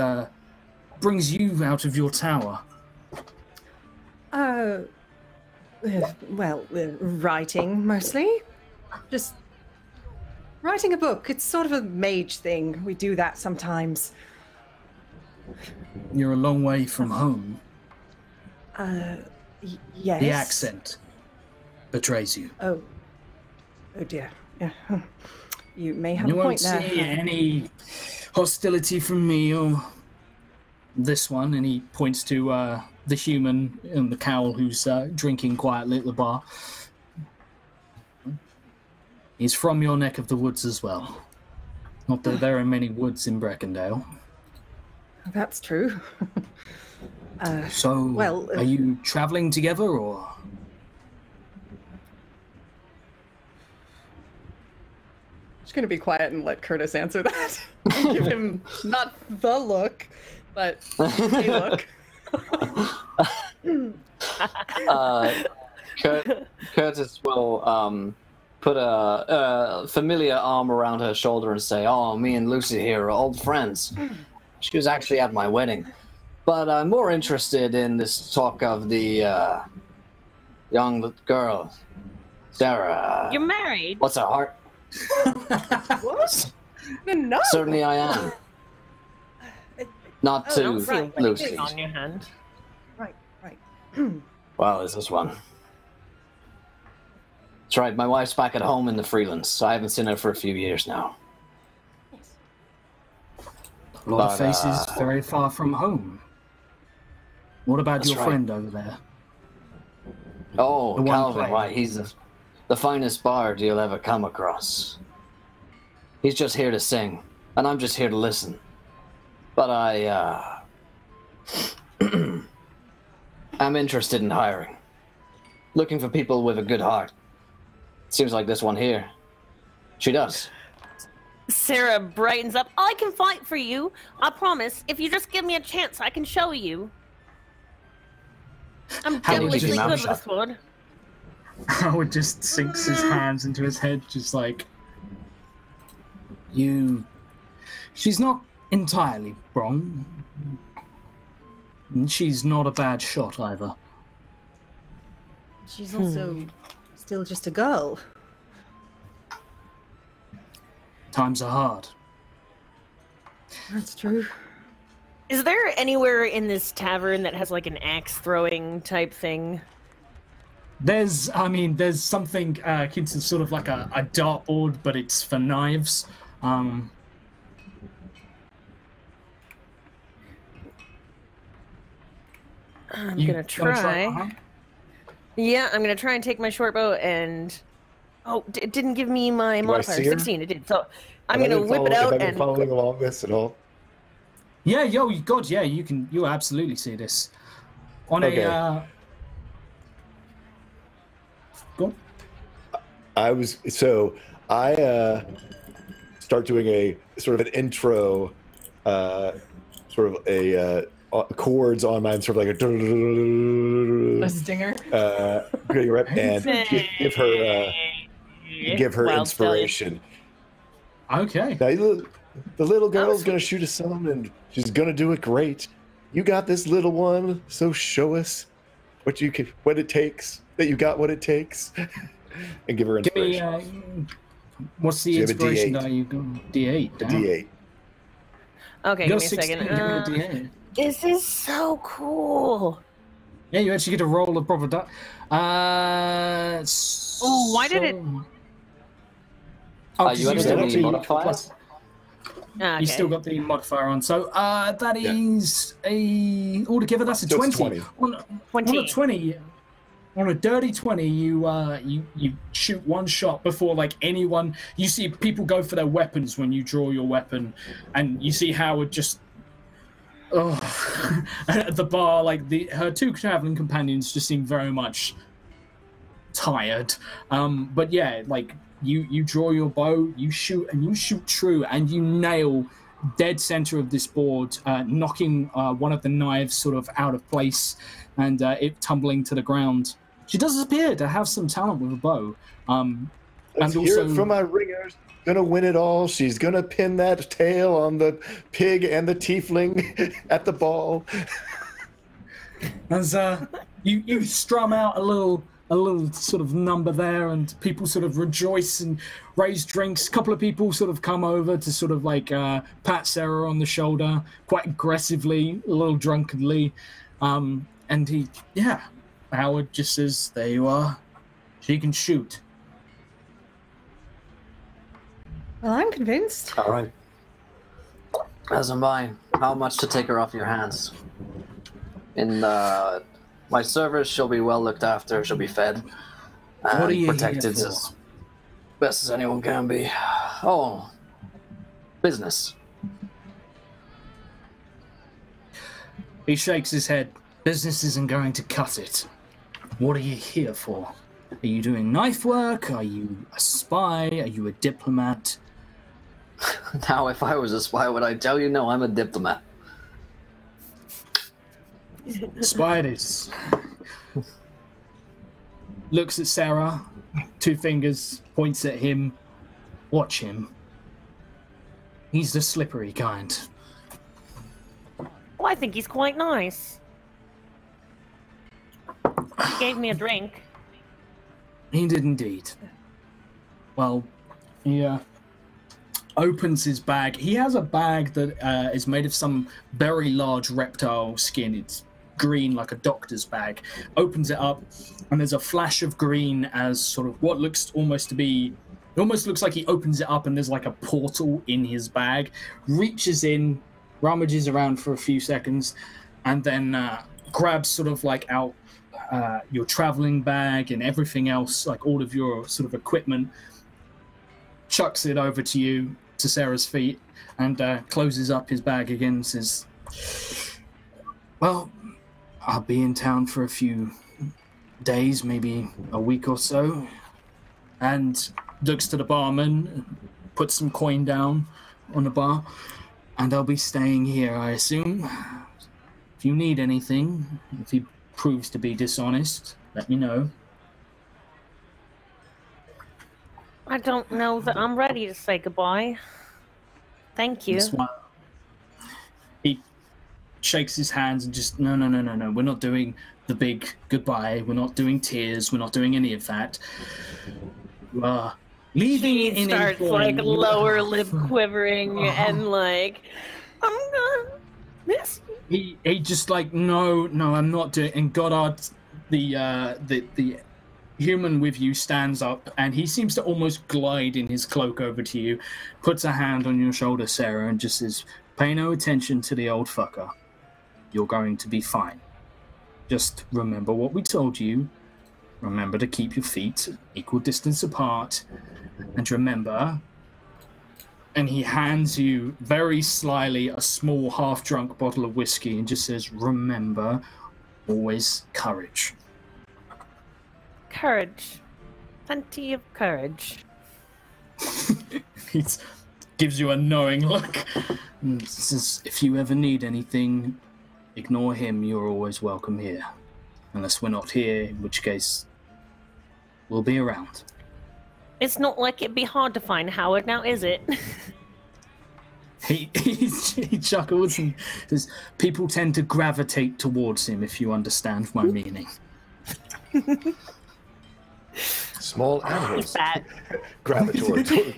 brings you out of your tower. Well, writing mostly. Just writing a book. It's sort of a mage thing. We do that sometimes. You're a long way from home. Yes. The accent betrays you. Oh dear. Yeah. You may have You a won't point there. see any hostility from me or this one. And he points to the human in the cowl who's drinking quietly at the bar. He's from your neck of the woods as well. Not that there are many woods in Breckendale. That's true. So, well, are you traveling together or? Just gonna be quiet and let Curtis answer that. Give him not the look, but a look. Curtis will put a familiar arm around her shoulder and say, "Oh, me and Lucy here are old friends. She was actually at my wedding. But I'm more interested in this talk of the young girl, Sarah. You're married. What's her heart? What? No. Certainly I am. Not to Don't feel Lucy. anything on your hand. Right. Well, is this one? That's right, my wife's back at home in the Freelands, so I haven't seen her for a few years now. A lot of faces very far from home. What about That's your right. friend over there? Oh, The one Calvin, playing. why, he's the finest bard you'll ever come across. He's just here to sing, and I'm just here to listen. But I'm interested in hiring. Looking for people with a good heart. Seems like this one here. She does. Sarah brightens up. I can fight for you. I promise. If you just give me a chance, I can show you. I'm How would devilishly you good mount with a shot? sword. Howard just sinks his hands into his head, just like, she's not entirely wrong. And she's not a bad shot either. She's also still just a girl. Times are hard. That's true. Is there anywhere in this tavern that has like an axe throwing type thing? There's something akin to sort of like a dartboard, but it's for knives. I'm You gonna wanna try. uh-huh. Yeah, I'm gonna try and take my short bow and. Oh, it didn't give me my Do I modifier. see her? 16, it did. So I'm Have I gonna been whip it following- out Have I been and. following along this at all? Yeah, God, yeah, you absolutely see this. On Okay. Go on. I start doing a sort of an intro, sort of a chords on mine, sort of like A a stinger. and give her Wild inspiration. Okay. Now, the little girl's gonna shoot a son, and she's gonna do it great. You got this, little one. So show us what it takes. That you got what it takes, and give her Give me, inspiration. what's the So you have a inspiration D8. die you got? D8. A damn. D8. Okay, You give got me a 16, second. give me a D8. This is so cool. Yeah, you actually get to roll a proper die. Oh, why did it- Oh, You 'cause had still got any the modifiers? plus- Okay. You still got the modifier on. So that is altogether that's a So 20. it's 20. On a 20, on a dirty 20, you shoot one shot before like anyone. You see people go for their weapons when you draw your weapon, and you see Howard just at the bar. Like her two traveling companions just seem very much tired. But yeah, like. You draw your bow, you shoot, and you shoot true, and you nail dead center of this board, knocking one of the knives sort of out of place, and it tumbling to the ground. She does appear to have some talent with a bow. Let's and hear also, it from my ringers. Gonna win it all. She's gonna pin that tail on the pig and the tiefling at the ball. as you strum out a little sort of number there, and people sort of rejoice and raise drinks. A couple of people sort of come over to sort of like pat Sarah on the shoulder quite aggressively, a little drunkenly. And Howard just says, "There you are. She can shoot." Well, I'm convinced. All right. As am I. How much to take her off your hands? In my service, she'll be well looked after. She'll be fed What are and you here protected for? as best as anyone can be. Oh, business. He shakes his head. Business isn't going to cut it. What are you here for? Are you doing knife work? Are you a spy? Are you a diplomat? Now, if I was a spy, would I tell you? No, I'm a diplomat. Spy it is. Looks at Sarah, two fingers, points at him. Watch him. He's the slippery kind. Well, I think he's quite nice. He gave me a drink. He did indeed. Well, he opens his bag. He has a bag that is made of some very large reptile skin. It's green, like a doctor's bag. Opens it up, and there's a flash of green as sort of what looks almost to be... It almost looks like he opens it up and there's like a portal in his bag. Reaches in, rummages around for a few seconds, and then grabs sort of like out your traveling bag and everything else, like all of your sort of equipment, chucks it over to you, to Sarah's feet, and closes up his bag again and says, "Well, I'll be in town for a few days, maybe a week or so," and looks to the barman, puts some coin down on the bar, "and I'll be staying here, I assume. If you need anything, if he proves to be dishonest, let me know." I don't know that I'm ready to say goodbye. Thank you. Smile. He shakes his hands and just, no. We're not doing the big goodbye. We're not doing tears. We're not doing any of that. Leaving She in starts April, like lower lip quivering and like, I'm gonna miss you. He just like, no, I'm not doing. And Goddard, the human with you, stands up, and he seems to almost glide in his cloak over to you, puts a hand on your shoulder, Sarah, and just says, "Pay no attention to the old fucker. You're going to be fine. Just remember what we told you, remember to keep your feet equal distance apart. And remember... And he hands you, very slyly, a small half-drunk bottle of whiskey and just says, remember, always courage. Courage. Plenty of courage. He gives you a knowing look. And says, if you ever need anything, ignore him. You're always welcome here. Unless we're not here, in which case, we'll be around. It's not like it'd be hard to find Howard now, is it? He chuckles and says, people tend to gravitate towards him, if you understand my meaning. Small animals Bad. gravitate toward him.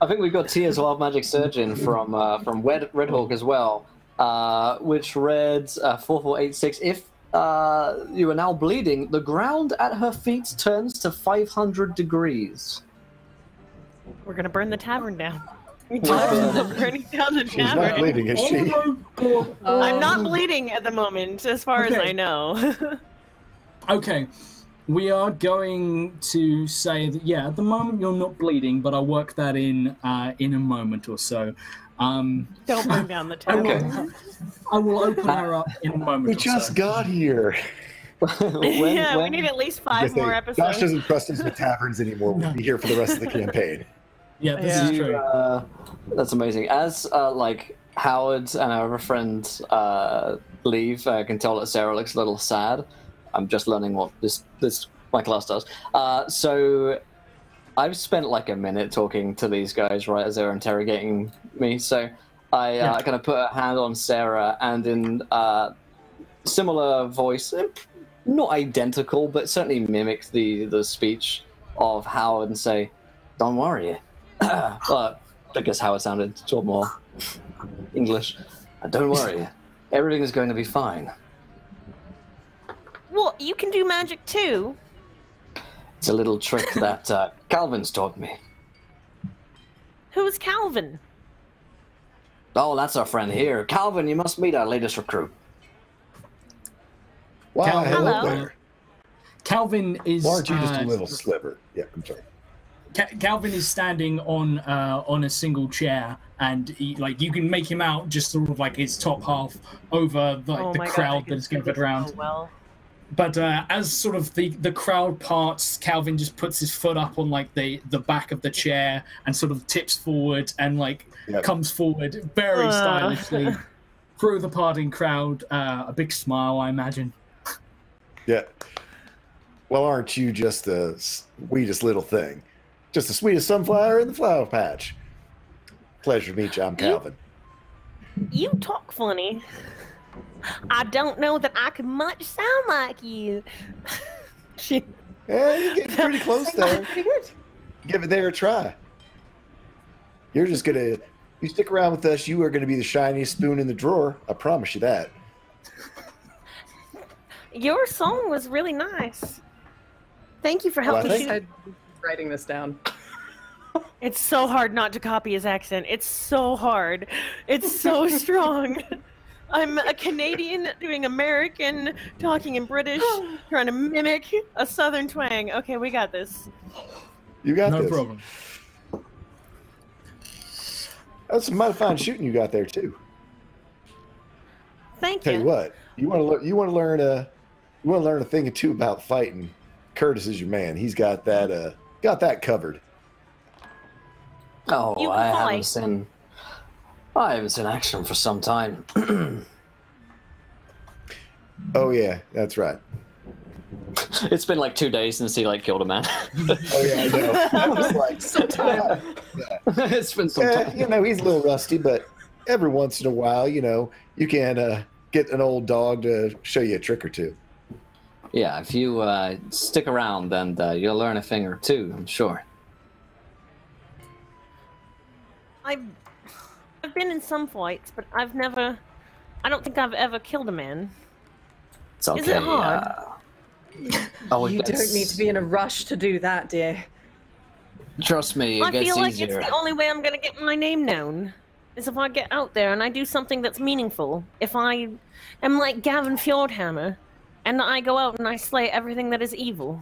I think we've got Tia's Wild Magic Surgeon from Red Hawk as well, which read 4486. If you are now bleeding, the ground at her feet turns to 500 degrees. We're gonna burn the tavern down. We talked about burning down the She's not tavern. bleeding, is she? I'm not bleeding at the moment, as far as I know. Okay, we are going to say that, yeah, at the moment you're not bleeding, but I'll work that in a moment or so. Don't burn down the tavern. I will open her up in a moment We or just so. got here. We need at least 5 more episodes. Josh doesn't trust us with taverns anymore. We'll be here for the rest of the campaign. Yeah, this is true. That's amazing. As like Howard and our other friend leave, I can tell that Sarah looks a little sad. I'm just learning what this my class does. So I've spent like a minute talking to these guys right as they're interrogating me. So I kind of put a hand on Sarah and in similar voice, not identical, but certainly mimicked the speech of Howard and say, "Don't worry." I guess Howard sounded sort of more English. Don't worry, everything is going to be fine. Well, you can do magic too. It's a little trick that Calvin's taught me. Who's Calvin? Oh, that's our friend here. Calvin, you must meet our latest recruit. Wow, hello Hello. there. Calvin is. Or aren't you just a little sliver? Yeah, I'm sorry. Calvin is standing on a single chair, and he, like, you can make him out just sort of like his top half over the crowd that is gathered around. So well. But as sort of the crowd parts, Calvin just puts his foot up on like the back of the chair and sort of tips forward and like comes forward very stylishly through the parting crowd. A big smile, I imagine. Yeah. Well, aren't you just the sweetest little thing? Just the sweetest sunflower in the flower patch. Pleasure to meet you. I'm Calvin. You talk funny. I don't know that I could much sound like you. Yeah, you're getting pretty close there. Give it there a try. You're just gonna, you stick around with us, you are gonna be the shiniest spoon in the drawer. I promise you that. Your song was really nice. Thank you for helping me. I'm writing this down. It's so hard not to copy his accent. It's so hard. It's so strong. I'm a Canadian doing American, talking in British, trying to mimic a Southern twang. Okay, we got this. You got this. No problem. That's some mighty fine shooting you got there too. Thank Tell you what, you want to learn a thing or two about fighting. Curtis is your man. He's got that covered. Oh, You I can haven't fight. seen action for some time. Oh yeah, that's right. It's been like 2 days since he like killed a man. Oh yeah, I know. I was like, Sometime. It's been some time. you know, he's a little rusty, but every once in a while, you know, you can get an old dog to show you a trick or two. Yeah, if you stick around, then you'll learn a thing or two, I'm sure. I've been in some fights, but I don't think I've ever killed a man. It's okay. Is it hard? Oh, You don't need to be in a rush to do that, dear. Trust me, it I gets feel like easier. it's the only way I'm going to get my name known, is if I get out there and I do something that's meaningful. If I am like Gavin Fjordhammer, And I go out and I slay everything that is evil.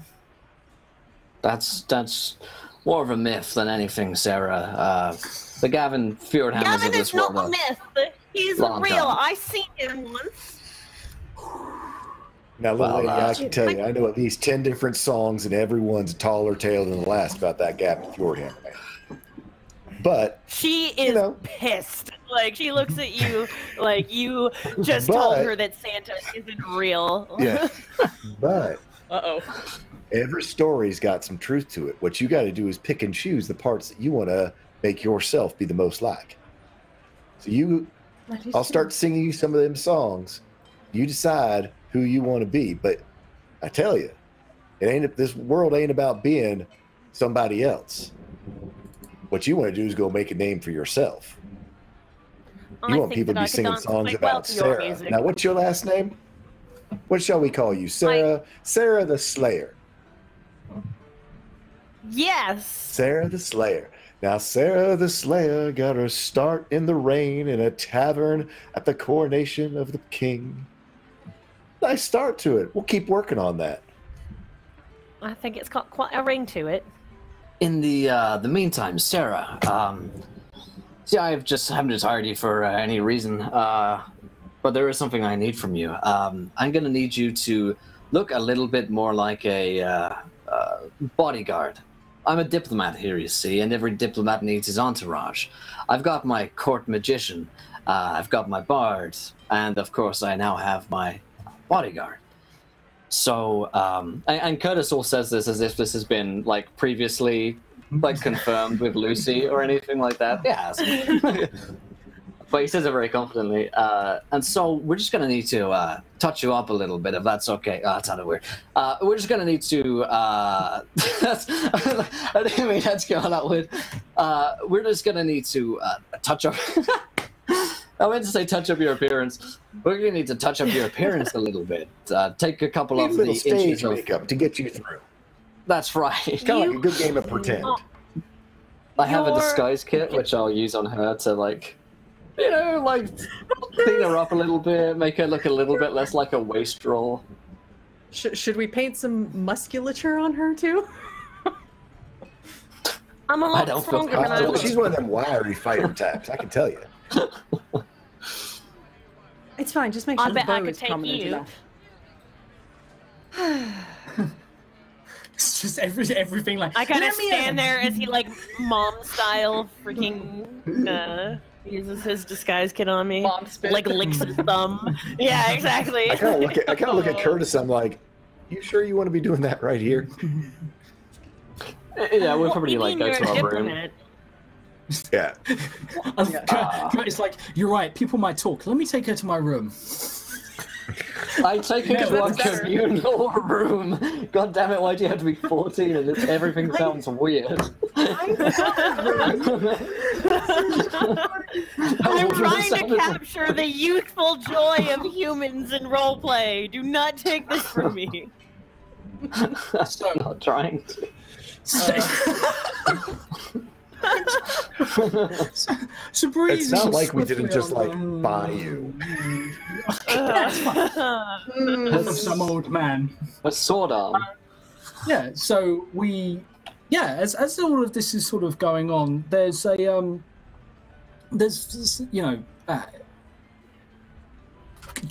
That's more of a myth than anything, Sarah. The Gavin Fjordhammers Gavin of this is not world. a myth. He's Long real. gone. I seen him once. Now, Well, lady, I can tell you, I know at least 10 different songs, and everyone's a taller tale than the last about that Gavin Fjordhammer man. But She is pissed. Like, she looks at you like you just told her that Santa isn't real. yeah, but Uh-oh. every story's got some truth to it. What you got to do is pick and choose the parts that you want to make yourself be the most like. So I'll start singing you some of them songs. You decide who you want to be. But I tell you, this world ain't about being somebody else. What you want to do is go make a name for yourself. You want people to be singing songs about Sarah. Now, what's your last name? What shall we call you? Sarah? Sarah the Slayer. Yes. Sarah the Slayer. Now, Sarah the Slayer got her start in the rain in a tavern at the coronation of the king. Nice start to it. We'll keep working on that. I think it's got quite a ring to it. In the meantime, Sarah, see, I haven't hired you for any reason, but there is something I need from you. I'm going to need you to look a little bit more like a bodyguard. I'm a diplomat here, you see, and every diplomat needs his entourage. I've got my court magician, I've got my bard, and of course I now have my bodyguard. So, and Curtis all says this as if this has been, like, previously, like, confirmed with Lucy or anything like that. Yeah. But he says it very confidently. And so we're just going to need to touch you up a little bit, if that's okay. Oh, that sounded weird. We're just going to need to... I didn't mean that to go on that weird. We're just going to need to touch up... I meant to say touch up your appearance. We're going to need to touch up your appearance a little bit. Take a couple of the stage inches of... makeup to get you through. That's right. It's kind of like a good game of pretend. I have a disguise kit, which I'll use on her to, like, you know, like, clean her up a little bit, make her look a little bit less like a wastrel. Should we paint some musculature on her, too? I'm a lot stronger than I was. She's one of them wiry fighter types, I can tell you. It's fine. Just make sure I the bet I bow could is take prominent you. enough. It's just everything like. I kind of "Let me stand in." there as he, like, mom style freaking uses his disguise kit on me. Mom spit. Like, licks his thumb. Yeah, exactly. I kind of look at Curtis. I'm like, you sure you want to be doing that right here? Yeah, we'll probably, You like, mean go you're to a our room. diplomat? Yeah. It's like, you're right, people might talk. Let me take her to my room. I take her to our communal room. God damn it, why do you have to be 14 and everything sounds weird? I'm trying to capture the youthful joy of humans in roleplay. Do not take this from me. I'm not trying to. So breathe. It's not like we didn't just, like, buy you. Some old man. A sword arm. Yeah, so as all of this is sort of going on, there's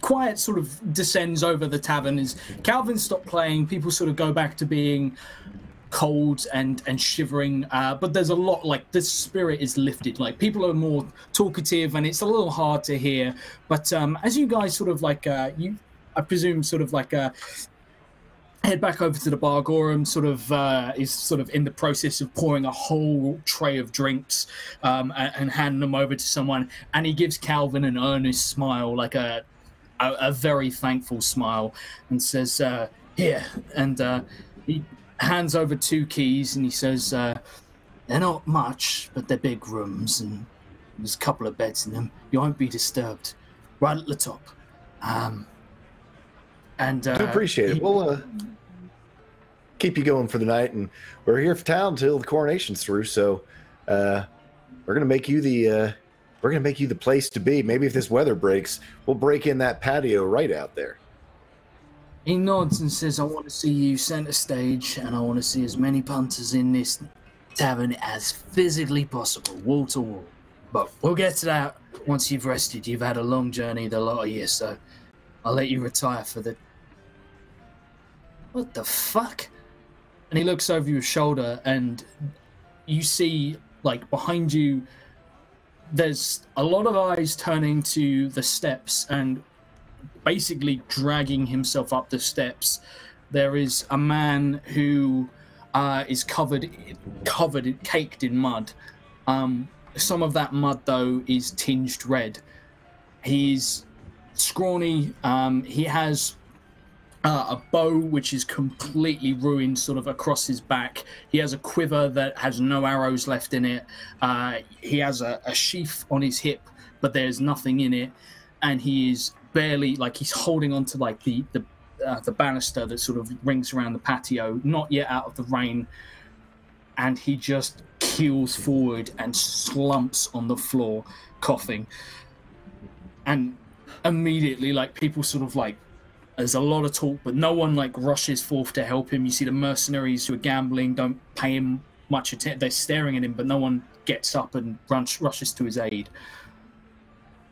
quiet sort of descends over the tavern as Calvin stopped playing. People sort of go back to being cold and shivering, but there's a lot, like, the spirit is lifted, like people are more talkative and it's a little hard to hear, but as you guys sort of like I presume sort of like head back over to the bar, Gorham sort of is sort of in the process of pouring a whole tray of drinks and handing them over to someone, and he gives Calvin an earnest smile, like a very thankful smile, and says here, and he hands over 2 keys and he says, they're not much, but they're big rooms and there's a couple of beds in them. You won't be disturbed. Right at the top. I appreciate it. We'll keep you going for the night, and we're here for town till the coronation's through, so we're gonna make you the place to be. Maybe if this weather breaks, we'll break in that patio right out there. He nods and says, I want to see you center stage, and I want to see as many punters in this tavern as physically possible, wall to wall. But we'll get to that once you've rested. You've had a long journey, the lot of you, so I'll let you retire for the... What the fuck? And he looks over your shoulder, and you see, like, behind you, there's a lot of eyes turning to the steps and basically dragging himself up the steps. There is a man who is caked in mud. Some of that mud, though, is tinged red. He's scrawny. He has a bow which is completely ruined sort of across his back. He has a quiver that has no arrows left in it. He has a sheath on his hip, but there's nothing in it. And he is barely, like, he's holding onto like the banister that sort of rings around the patio, not yet out of the rain. And he just keels forward and slumps on the floor, coughing. And immediately, like, people sort of like, there's a lot of talk, but no one like rushes forth to help him. You see the mercenaries who are gambling don't pay him much attention. They're staring at him, but no one gets up and rushes to his aid.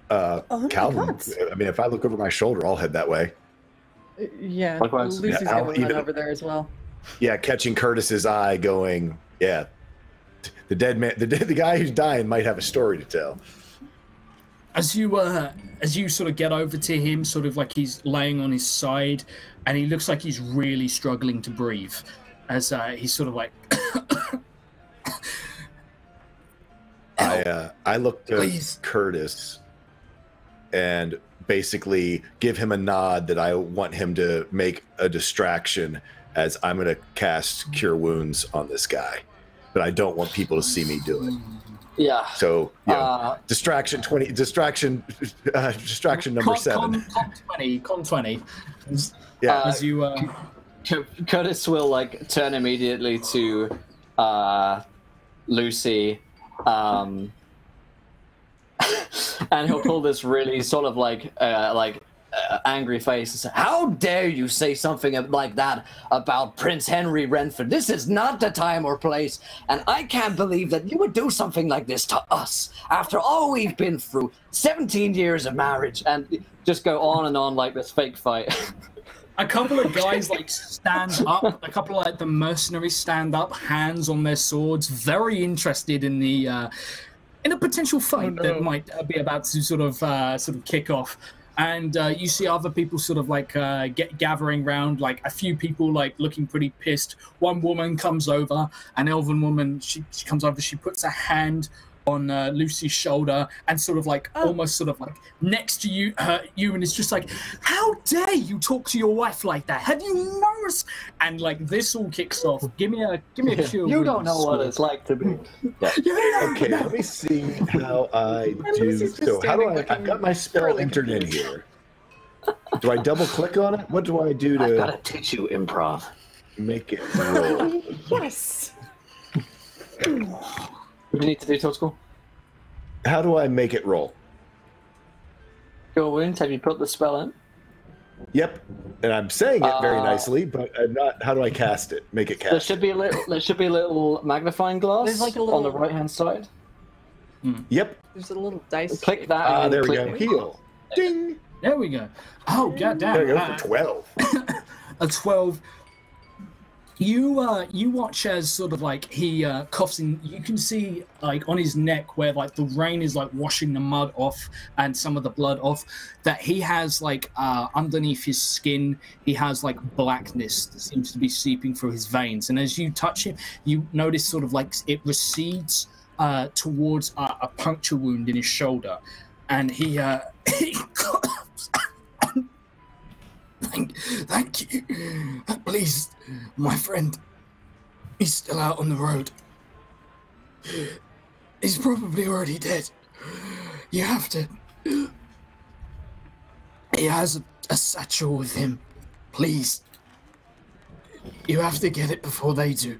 Calvin, I mean, if I look over my shoulder, I'll head that way. Yeah, Likewise. Lucy's Yeah, gonna run over there as well. Yeah, catching Curtis's eye, going, yeah, the dead man, the guy who's dying might have a story to tell. As you sort of get over to him, sort of like he's laying on his side, and he looks like he's really struggling to breathe. As he's sort of like, I look to Please. Curtis and basically give him a nod that I want him to make a distraction, as I'm going to cast Cure Wounds on this guy, but I don't want people to see me do it. Yeah. So, yeah, distraction number 7. Con 20. Yeah. As you Curtis will like turn immediately to Lucy, and he'll pull this really sort of like angry face and say, "How dare you say something like that about Prince Henry Renford? This is not the time or place, and I can't believe that you would do something like this to us after all we've been through, 17 years of marriage," and just go on and on like this fake fight. A couple of guys like stand up. A couple of like the mercenaries stand up, hands on their swords, very interested in the in a potential fight that might be about to sort of kick off. And you see other people sort of like gathering round, like a few people like looking pretty pissed. One woman comes over, an elven woman. She comes over. She puts a hand on Lucy's shoulder and sort of like almost sort of like next to you, and it's just like, "How dare you talk to your wife like that? Have you noticed?" And like this all kicks off. Give me a cure. You don't know what it's like to be. Yeah. Okay, let me see how I do. So how do I've got my spell entered in here. Do I double click on it? What do I do I've got to to teach you improv. make it roll? Yes. What do you need to do, Total? How do I make it roll? Cure Wounds, have you put the spell in? Yep, and I'm saying it very nicely, but I'm not. How do I cast it? Make it cast. There should be a little magnifying glass There's like a on the little- right hand side. Yep. There's a little dice. Click that. and There then we click go. Heal. Ding. There we go. Oh goddamn! There you go for 12. A 12. You watch as sort of like he coughs in. You can see like on his neck where like the rain is like washing the mud off and some of the blood off, that he has like underneath his skin he has like blackness that seems to be seeping through his veins. And as you touch him, you notice sort of like it recedes towards a puncture wound in his shoulder, and he coughs. Thank you. Please, my friend. He's still out on the road. He's probably already dead. You have to. He has a satchel with him. Please. You have to get it before they do.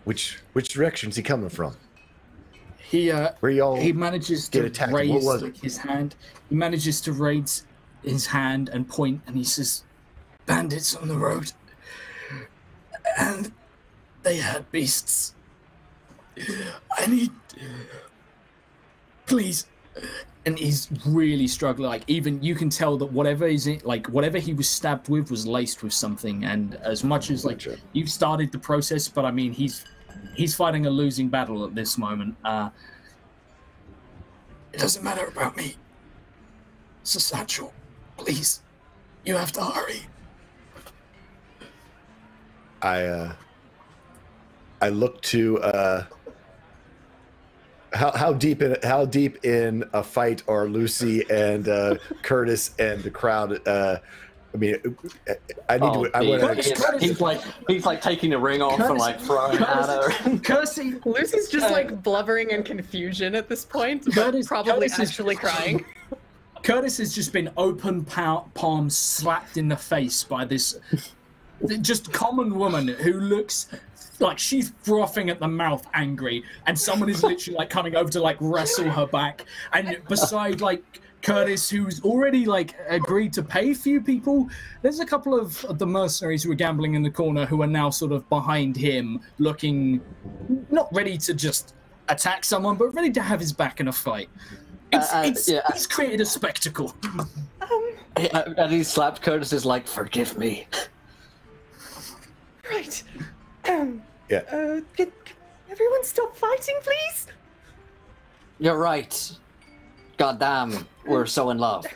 Which direction's he coming from? He Where y'all he manages get to attacked? raise What was like, it? his hand. He manages to raise his hand and point, and he says, "Bandits on the road, and they had beasts. I need, please." And he's really struggling. Like, even you can tell that whatever he was stabbed with was laced with something. And as much as like you've started the process, but I mean he's fighting a losing battle at this moment. It doesn't matter about me. Satchel, please, you have to hurry. I look to how deep in a fight are Lucy and Curtis and the crowd? I mean, I need to. I want to. He's like taking the ring off and like throwing it at her. Lucy's just like blubbering in confusion at this point, but probably actually crying. Curtis has just been open palm slapped in the face by this just common woman who looks like she's frothing at the mouth, angry, and someone is literally like coming over to like wrestle her back. And beside like Curtis, who's already like agreed to pay a few people, there's a couple of the mercenaries who are gambling in the corner who are now sort of behind him, looking not ready to just attack someone, but ready to have his back in a fight. It's created a spectacle. And he slapped Curtis, is like, "Forgive me." Right. Yeah. Can everyone stop fighting, please? You're right. Goddamn, we're so in love.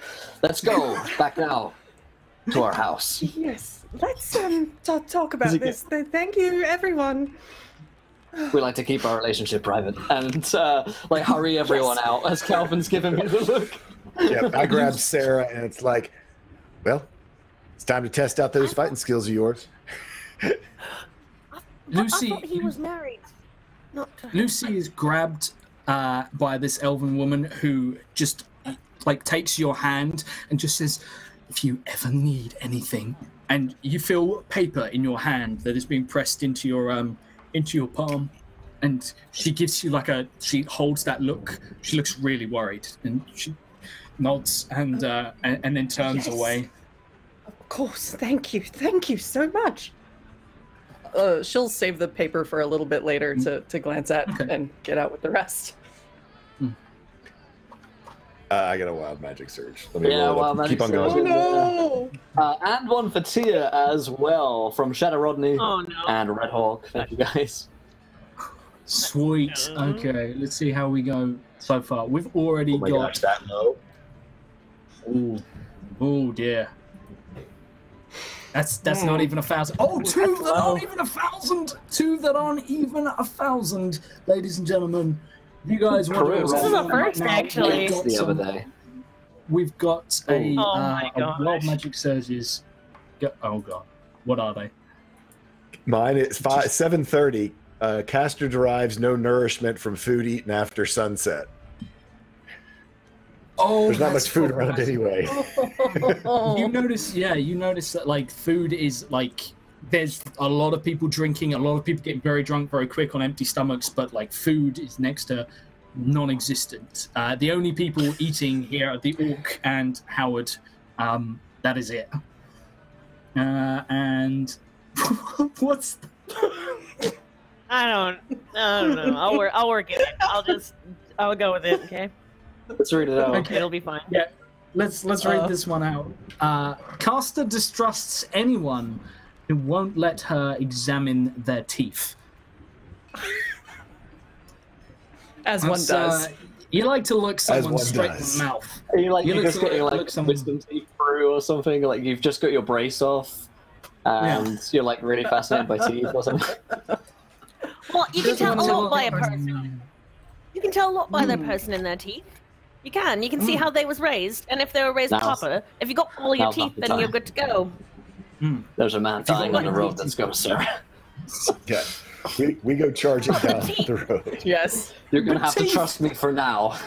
Let's go back now to our house. Yes. Let's talk about this. Thank you, everyone. We like to keep our relationship private and like hurry everyone out as Calvin's giving me the look. Yeah, I grab Sarah and it's like, well, it's time to test out those fighting skills of yours. Lucy, I thought he was married. Lucy is grabbed by this elven woman who just like takes your hand and just says, "If you ever need anything," and you feel paper in your hand that is being pressed into your palm, and she gives you she holds that look. She looks really worried, and she nods and then turns away. Of course, thank you so much. She'll save the paper for a little bit later to glance at and get out with the rest. I got a wild magic surge. Let me wild magic keep on surge. going. Oh no! And one for Tia as well from Shadow Rodney and Red Hawk. Thank you guys. Sweet. Okay, let's see how we go so far. We've already got gosh, that low. Oh dear. That's not even 1,000. Oh, two that aren't even 1,000. Two that aren't even 1,000, ladies and gentlemen. You guys want to? This is the first, actually. The other day. We've got a wild magic surges. Oh god, what are they? Mine is 7:30. Caster derives no nourishment from food eaten after sunset. Oh, there's not much food around anyway. You notice that like food is like there's a lot of people drinking, a lot of people getting very drunk very quick on empty stomachs, but like food is next to non-existent. The only people eating here are the Orc and Howard. That is it. And what's? I don't know. I'll work it. I'll go with it. Okay. Let's read it out. Okay. It'll be fine. Yeah. Let's read this one out. Caster distrusts anyone who won't let her examine their teeth. As one does. You like to look someone straight in the mouth. Are you just getting like wisdom teeth through or something? Like you've just got your brace off and you're like really fascinated by teeth or something? Well, you can tell a lot by a person. You can tell a lot by their person in their teeth. You can see how they was raised, and if they were raised proper, if you got all your teeth, then you're good to go. There's a man dying on the road. Let's go, Sarah. Yeah, we go charging down the road. Yes. You're going to have to trust me for now.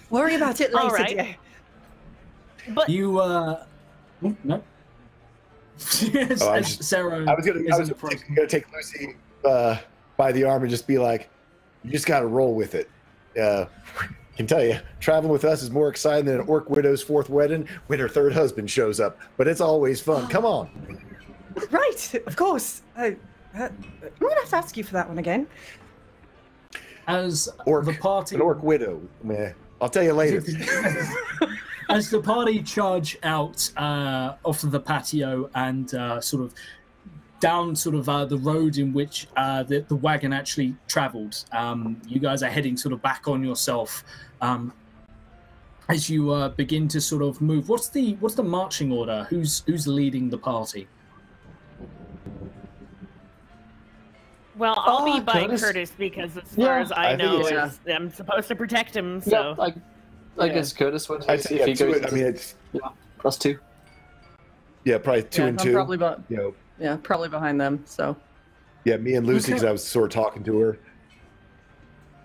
Worry about it later, right. dear. But you, no. Sarah. I was gonna take Lucy by the arm and just be like, "You just got to roll with it. Can tell you, traveling with us is more exciting than an orc widow's 4th wedding when her 3rd husband shows up. But it's always fun. Come on. Right, of course. I'm going to have to ask you for that one again. As Orc, the party, an orc widow. Man, I'll tell you later. as the party charge out off of the patio and sort of down the road in which the wagon actually travelled, you guys are heading sort of back on yourself as you begin to sort of move. What's the marching order? Who's leading the party? Well, I'll be by Curtis. Curtis because as far as I I think know, it's- I'm supposed to protect him. So Yeah, I guess Curtis would. I'd say, if he goes. I mean, it's That's 2. probably 2 and I'm 2. probably probably behind them. So Me and Lucy, because Okay. I was sort of talking to her.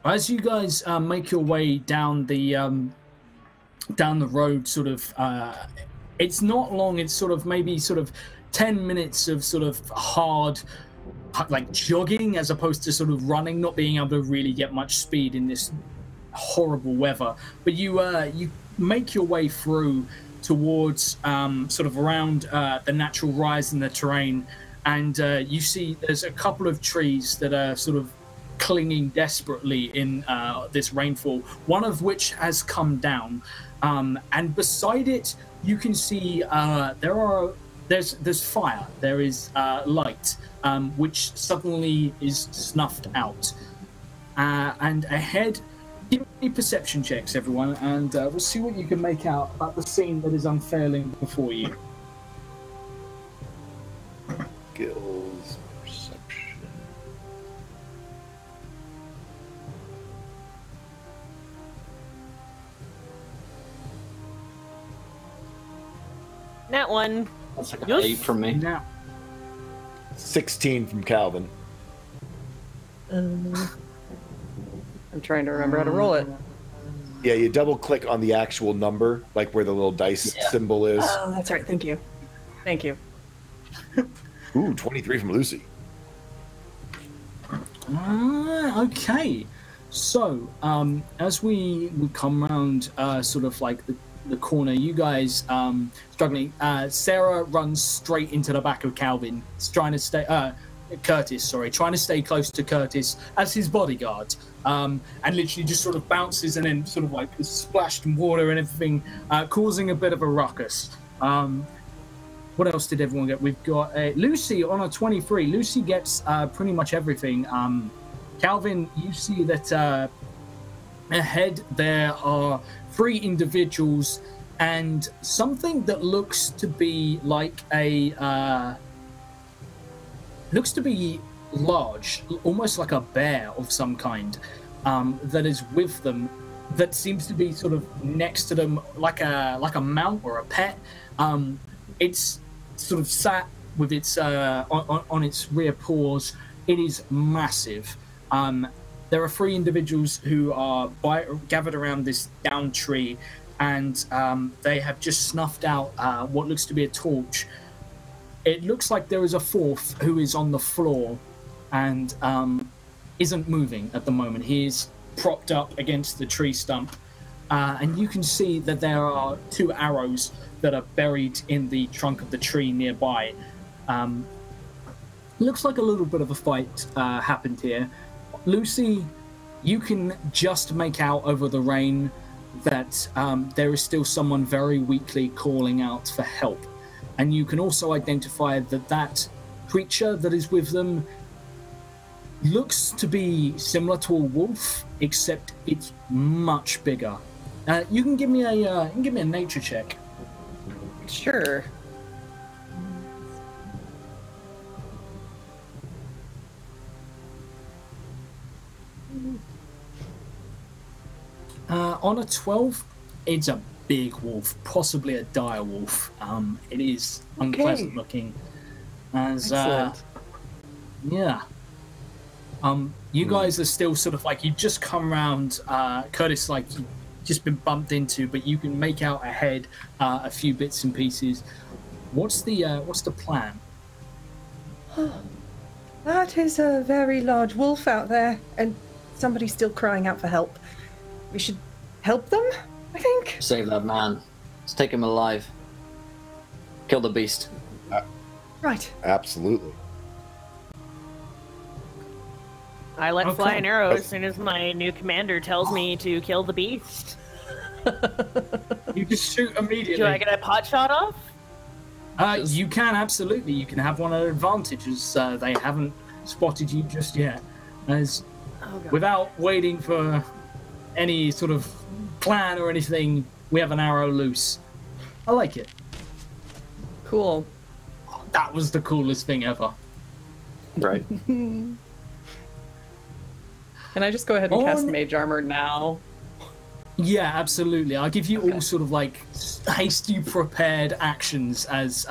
As you guys make your way down the road, sort of, it's not long. It's sort of maybe 10 minutes of sort of hard, like jogging, as opposed to sort of running, not being able to really get much speed in this horrible weather. But you make your way through towards sort of around the natural rise in the terrain, and you see there's a couple of trees that are sort of clinging desperately in this rainfall, one of which has come down, and beside it you can see there's fire, there is light, which suddenly is snuffed out, and ahead, give me perception checks everyone, and we'll see what you can make out about the scene that is unfurling before you. Skills, perception. that one. That's like an Yes. 8 from me. Now 16 from Calvin. I'm trying to remember how to roll it. Yeah, you double click on the actual number, like where the little dice symbol is. Oh, that's right. Thank you. Thank you. Ooh, 23 from Lucy. Okay, so as we come around sort of like the corner, you guys struggling. Sarah runs straight into the back of Calvin, trying to stay. Curtis, trying to stay close to Curtis as his bodyguard, and literally just sort of bounces and then sort of like is splashed in water and everything, causing a bit of a ruckus. What else did everyone get? We've got Lucy on a 23. Lucy gets pretty much everything. Calvin, you see that ahead there are 3 individuals and something that looks to be like looks to be large, almost like a bear of some kind, that is with them, that seems to be sort of next to them like a mount or a pet. It's sort of sat with its on its rear paws. It is massive. There are 3 individuals who are gathered around this down tree, and they have just snuffed out what looks to be a torch. It looks like there is a 4th who is on the floor and isn't moving at the moment. He is propped up against the tree stump, and you can see that there are 2 arrows that are buried in the trunk of the tree nearby. Looks like a little bit of a fight happened here. Lucy, you can just make out over the rain that there is still someone very weakly calling out for help. And you can also identify that creature that is with them looks to be similar to a wolf, except it's much bigger. You can give me a nature check. Sure. On a 12, it's a big wolf, possibly a dire wolf. It is unpleasant looking. As Excellent. yeah. You guys are still sort of like, you've just come around, Curtis, like you've just been bumped into, but you can make out ahead a few bits and pieces. What's the plan? That is a very large wolf out there, and somebody's still crying out for help. We should help them, I think. Save that man. Let's take him alive. Kill the beast. Right. Absolutely. I let fly an arrow Oh. as soon as my new commander tells me to kill the beast. You just shoot immediately. Do I get a pot shot off? You can, absolutely. You can have one at advantage as they haven't spotted you just yet. As Oh, God. without waiting for any sort of plan or anything, we have an arrow loose. I like it. Cool. That was the coolest thing ever. Right. Can I just go ahead and cast On- Mage Armor now? Yeah, absolutely. I'll give you all sort of like hasty prepared actions as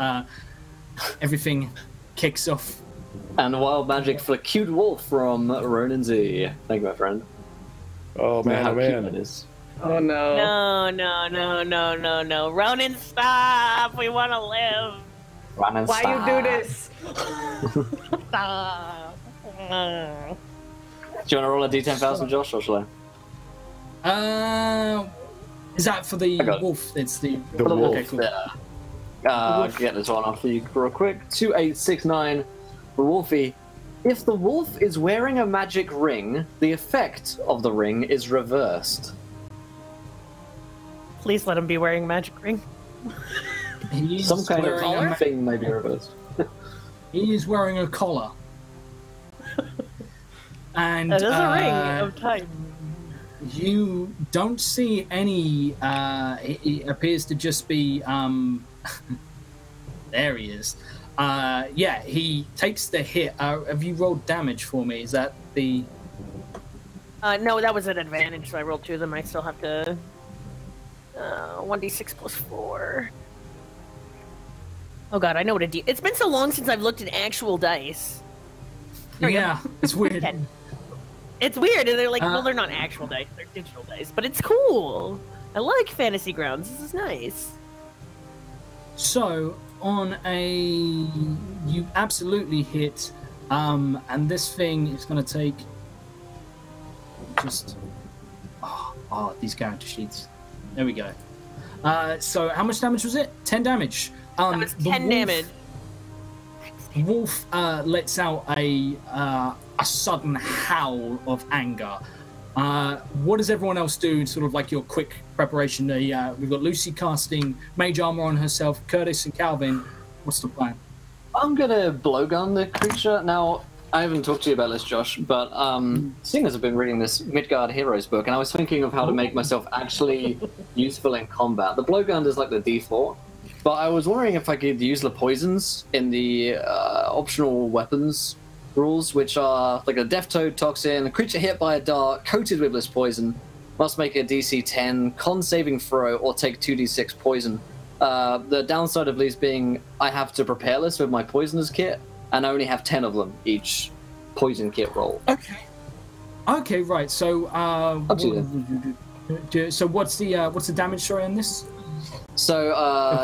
everything kicks off. And wild magic for cute wolf from Ronan Z. Thank you, my friend. Oh man, How oh cute man. that is. Oh no. No. Ronan, stop! We want to live! Ronan, Why stop. you do this? Stop! Do you want to roll a d10,000, Josh, or shall I? Is that for the I got it. wolf? It's the The wolf. Okay, cool. Yeah. I'll get this one off for you real quick. 2869. Wolfie. If the wolf is wearing a magic ring, the effect of the ring is reversed. Please let him be wearing a magic ring. He's Some kind wearing a of thing may be reversed. He is wearing a collar. And That is a ring of time. you don't see any. It appears to just be. There he is. Yeah, he takes the hit. Have you rolled damage for me? Is that the? No, that was an advantage, so I rolled 2 of them. I still have to... 1d6 plus 4. Oh god, I know what a d... It's been so long since I've looked at actual dice. There we go. Yeah, it's weird. 10. It's weird, and they're like, well, they're not actual dice, they're digital dice, but it's cool. I like Fantasy Grounds, this is nice. So on a, you absolutely hit, and this thing is going to take just. Oh, these character sheets. There we go. So how much damage was it? 10 damage. That was the 10 wolf- damage. Wolf lets out a sudden howl of anger. What does everyone else do? Sort of like your quick preparation. We've got Lucy casting Mage Armor on herself. Curtis and Calvin. What's the plan? I'm gonna blowgun the creature. Now, I haven't talked to you about this, Josh, but seeing as I've been reading this Midgard Heroes book, and I was thinking of how to make myself actually useful in combat. The blowgun is like the D4, but I was wondering if I could use the poisons in the optional weapons rules, which are like a Death Toad toxin, a creature hit by a dart coated with this poison must make a DC 10 con saving throw or take 2d6 poison. The downside of these being I have to prepare this with my poisoners kit, and I only have 10 of them each poison kit roll. Okay. Okay, right. So, Up to you. so what's the damage story on this? So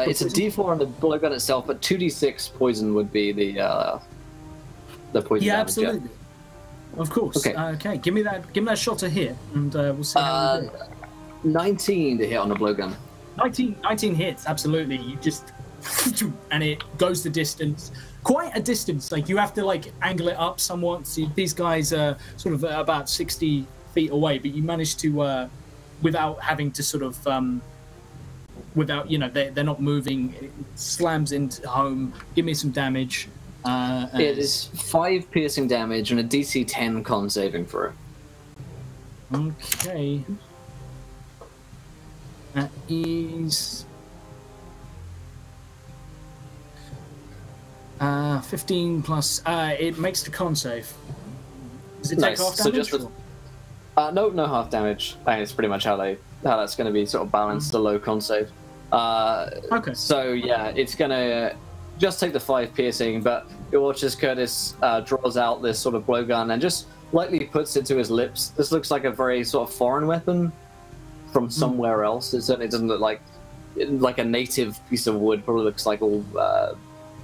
it's a D4 on the blowgun itself, but 2d6 poison would be the poison Yeah, damage. absolutely. Of course. Okay. Okay. Give me that shot to hit, and we'll see how we do. 19 to hit on the blowgun. 19 hits, absolutely. You just and it goes the distance, quite a distance. Like you have to like angle it up somewhat. See, these guys are sort of about 60 feet away, but you manage to, without having to sort of, without they're not moving. It slams into home. Give me some damage. It is 5 piercing damage and a DC 10 con saving throw. Okay. That is 15 plus. It makes the con save. Does it take Nice. half So damage? just no half damage. I think it's pretty much how that's going to be sort of balanced, the low con save. Okay. So yeah, it's going to just take the 5 piercing, but it watches Curtis draws out this sort of blowgun and just lightly puts it to his lips. This looks like a very sort of foreign weapon from somewhere else. It certainly doesn't look like a native piece of wood. Probably looks like all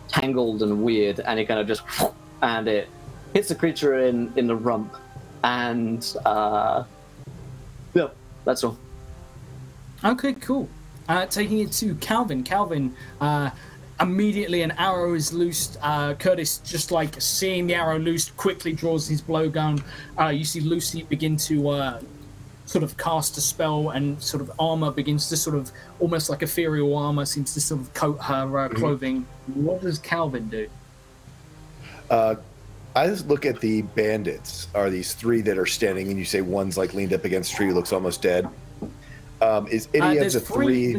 tangled and weird, and it kind of just and it hits the creature in the rump, and yeah, that's all. Okay, cool. Taking it to Calvin. Calvin, immediately an arrow is loosed. Curtis, just like seeing the arrow loosed, quickly draws his blowgun. You see Lucy begin to sort of cast a spell, and sort of armor begins to sort of, almost like ethereal armor, seems to sort of coat her clothing. What does Calvin do? I just look at the bandits. Are these three that are standing, and you say one's like leaned up against a tree, looks almost dead? Is any of the three?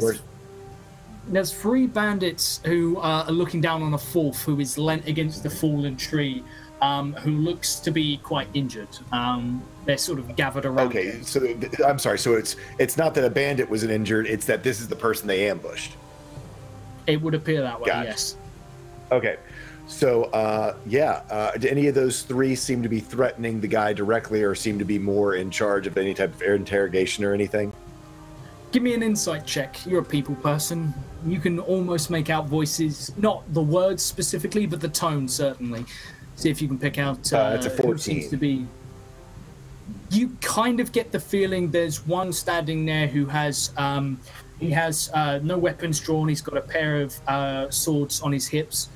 There's three bandits who are looking down on a fourth who is leant against the fallen tree, who looks to be quite injured. They're sort of gathered around. Okay, him. so I'm sorry. So it's not that a bandit was injured; it's that this is the person they ambushed. It would appear that way. Gotcha. Yes. Okay, so do any of those three seem to be threatening the guy directly, or seem to be more in charge of any type of interrogation or anything? Give me an insight check. You're a people person. You can almost make out voices, not the words specifically, but the tone certainly. See if you can pick out it's a 14. who seems to be. You kind of get the feeling there's one standing there who has he has no weapons drawn. He's got a pair of swords on his hips.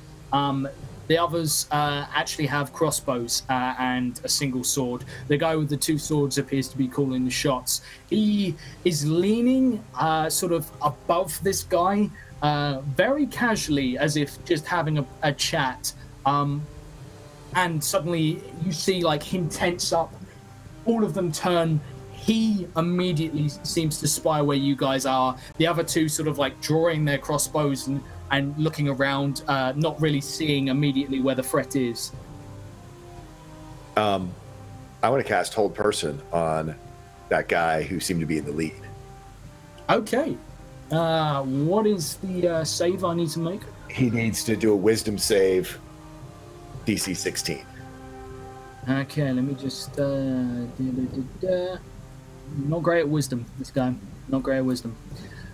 The others actually have crossbows and a single sword. The guy with the two swords appears to be calling the shots. He is leaning sort of above this guy, very casually, as if just having a chat. And suddenly you see like him tense up. All of them turn. He immediately seems to spy where you guys are. The other two sort of like drawing their crossbows and looking around, not really seeing immediately where the threat is. I want to cast Hold Person on that guy who seemed to be in the lead. Okay. What is the save I need to make? He needs to do a Wisdom save, DC 16. Okay, let me just... Not great at wisdom, this guy. Not great at wisdom.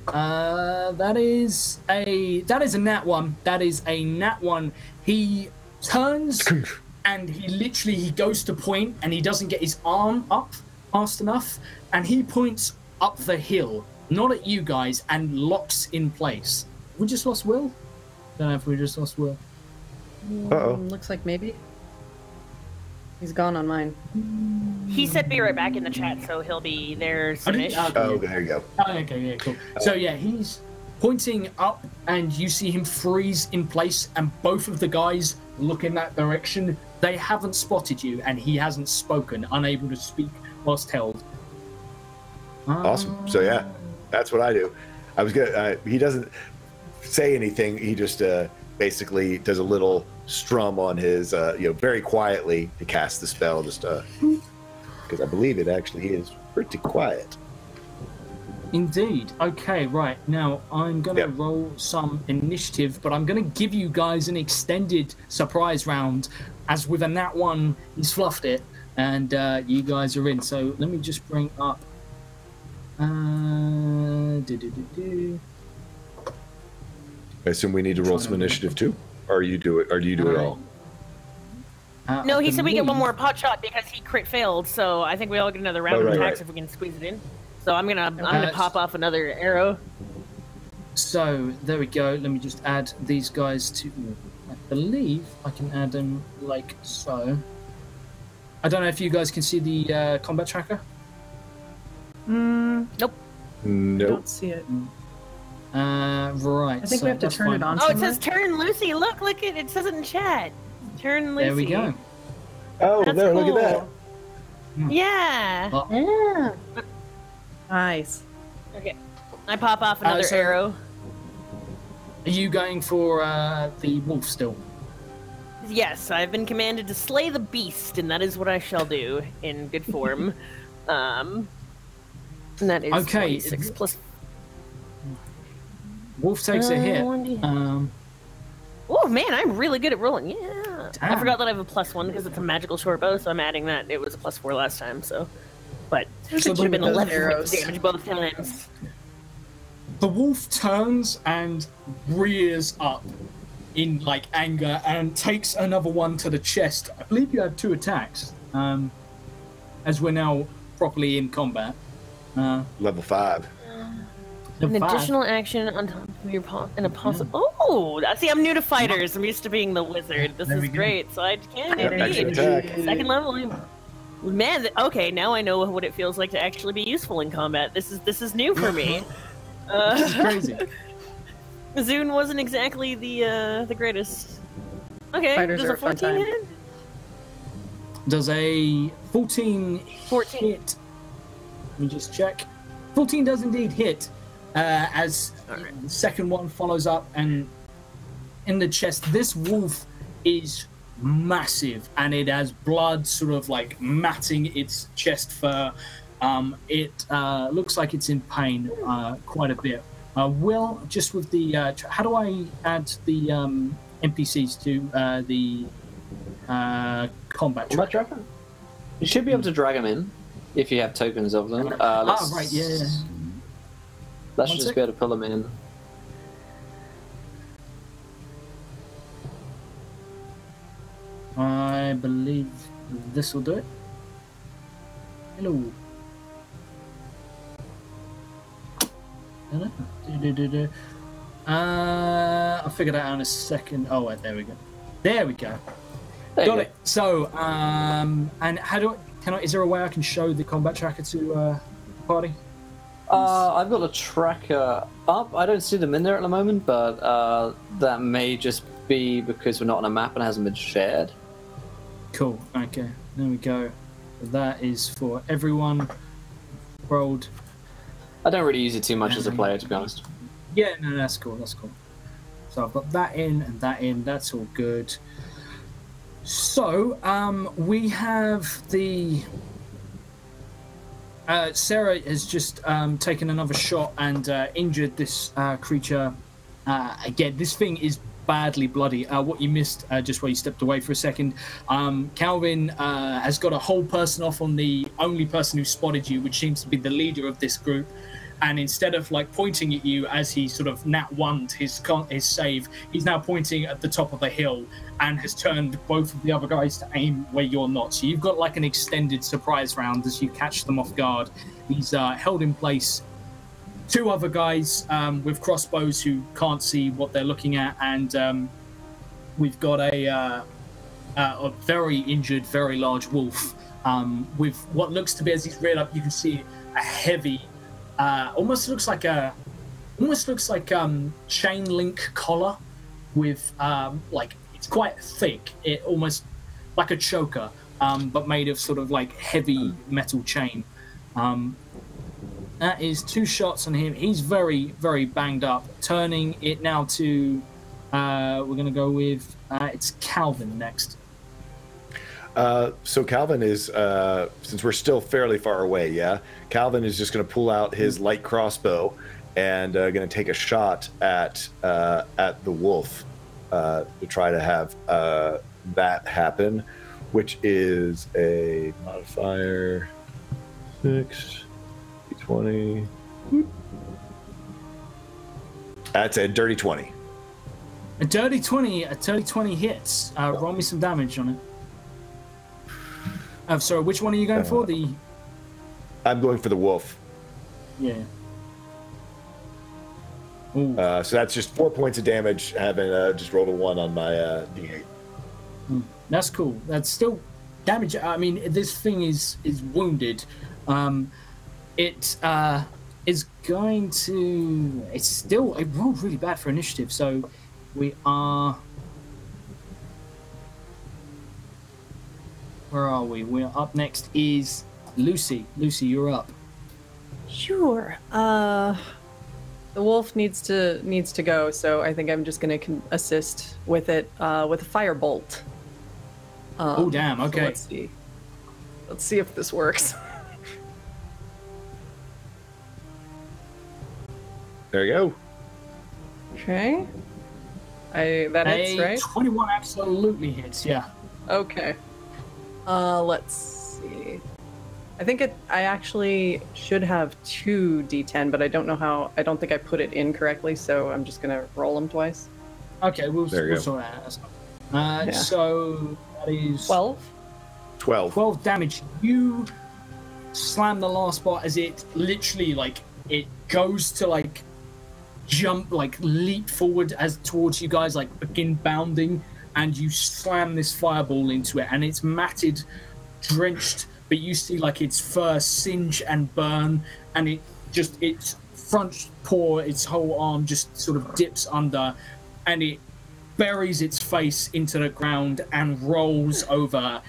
That is a nat 1. That is a nat 1. He turns and he goes to point and he doesn't get his arm up fast enough, and he points up the hill, not at you guys, and locks in place. We just lost Will? Don't know if we just lost Will. Uh-oh. Looks like maybe. He's gone on mine. He said be right back in the chat, so he'll be there soonish. Oh, there you go. Oh, okay, yeah, cool. So yeah, he's pointing up, and you see him freeze in place, and both of the guys look in that direction. They haven't spotted you, and he hasn't spoken, unable to speak whilst held. Awesome. So yeah, that's what I do. I was gonna. He doesn't say anything. He just basically does a little strum on his, very quietly to cast the spell. Just because I believe it actually is pretty quiet. Indeed. Okay, right. Now, I'm going to roll some initiative, but I'm going to give you guys an extended surprise round. As with a nat 1, he's fluffed it, and you guys are in. So let me just bring up... I assume we need to roll some initiative too? Or you do it, or do you do it all? No, he said we get one more pot shot because he crit failed, so I think we all get another round of attacks if we can squeeze it in. So I'm gonna pop off another arrow. So there we go. Let me just add these guys to. I believe I can add them like so. I don't know if you guys can see the combat tracker. Nope. I don't see it. Right. I think we have to turn it on. Oh, it says turn Lucy. Look, it says it in chat. Turn Lucy. There we go. Oh, That's there, cool. look at that. Yeah. Yeah. Nice. Okay. I pop off another arrow. Are you going for the wolf still? Yes, I've been commanded to slay the beast, and that is what I shall do in good form. And that is 26 plus. Wolf takes a hit. Oh man, I'm really good at rolling. Yeah. I forgot that I have a +1 because it's a magical short bow, so I'm adding that. It was a +4 last time, so. But it should have been 11 arrows damage both times. The wolf turns and rears up in like anger and takes another one to the chest. I believe you had 2 attacks. As we're now properly in combat. Level 5. An additional action on top of your and a possible. Oh, see, I'm new to fighters. I'm used to being the wizard. This is great. So I can indeed. Second level. Man, okay, now I know what it feels like to actually be useful in combat. This is new for me. This is crazy. Zune wasn't exactly the greatest. Okay, Fighters does a 14 hit? Does a 14 hit? Let me just check. 14 does indeed hit. As the second one follows up, and in the chest, this wolf is massive, and it has blood sort of like matting its chest fur. It looks like it's in pain quite a bit. Will, just with the how do I add the NPCs to the combat tracker? You should be able to drag them in if you have tokens of them. Right, yeah. That should just be able to pull them in. I believe this will do it. Hello. I'll figure that out in a second. Oh, wait, there we go. There we go. Got it. So, and how do is there a way I can show the combat tracker to the party? I've got a tracker up. I don't see them in there at the moment, but that may just be because we're not on a map and it hasn't been shared. Cool. Okay. There we go. That is for everyone. Rolled. I don't really use it too much as a player, to be honest. Yeah, no, that's cool. That's cool. So I've got that in and that in. That's all good. So we have the. Sarah has just taken another shot and injured this creature. Again, this thing is badly bloody. What you missed just where you stepped away for a second. Calvin has got a whole person off on the only person who spotted you, which seems to be the leader of this group. And instead of like pointing at you as he sort of nat one'd his save, he's now pointing at the top of a hill and has turned both of the other guys to aim where you're not. So you've got like an extended surprise round as you catch them off guard. He's held in place. Two other guys with crossbows who can't see what they're looking at, and we've got a very injured, very large wolf with what looks to be, as he's reared up, you can see a heavy. Almost looks like chain link collar with like it's quite thick. It almost like a choker, but made of sort of like heavy metal chain. That is 2 shots on him. He's very, very banged up. Turning it now to we're gonna go with it's Calvin next. So Calvin is, since we're still fairly far away, Calvin is just going to pull out his light crossbow and going to take a shot at the wolf to try to have that happen, which is a modifier 6, 20. That's a dirty 20. A dirty 20 hits. Roll me some damage on it. Sorry, which one are you going for? I'm going for the wolf. Yeah. So that's just 4 points of damage, having just rolled a 1 on my D8. That's cool. That's still damage. I mean, this thing is wounded. It is going to. It's still. It rolled really bad for initiative, so we are. Where are we? We're up next is Lucy. Lucy, you're up. Sure. The wolf needs to go, so I think I'm just going to assist with it with a firebolt. Oh damn! Okay. So let's see if this works. There you go. Okay. That hits, right? 21 absolutely hits. Yeah. Okay. Let's see. I think I actually should have 2 D10, but I don't know how. I don't think I put it in correctly, so I'm just gonna roll them twice. Okay, we'll sort that out. So that is 12. 12 damage. You slam the last spot as it literally it goes to leap forward as towards you guys, like begin bounding, and you slam this fireball into it, and it's matted, drenched, but you see like its fur singe and burn, and its front paw, its whole arm just sort of dips under, and it buries its face into the ground and rolls over,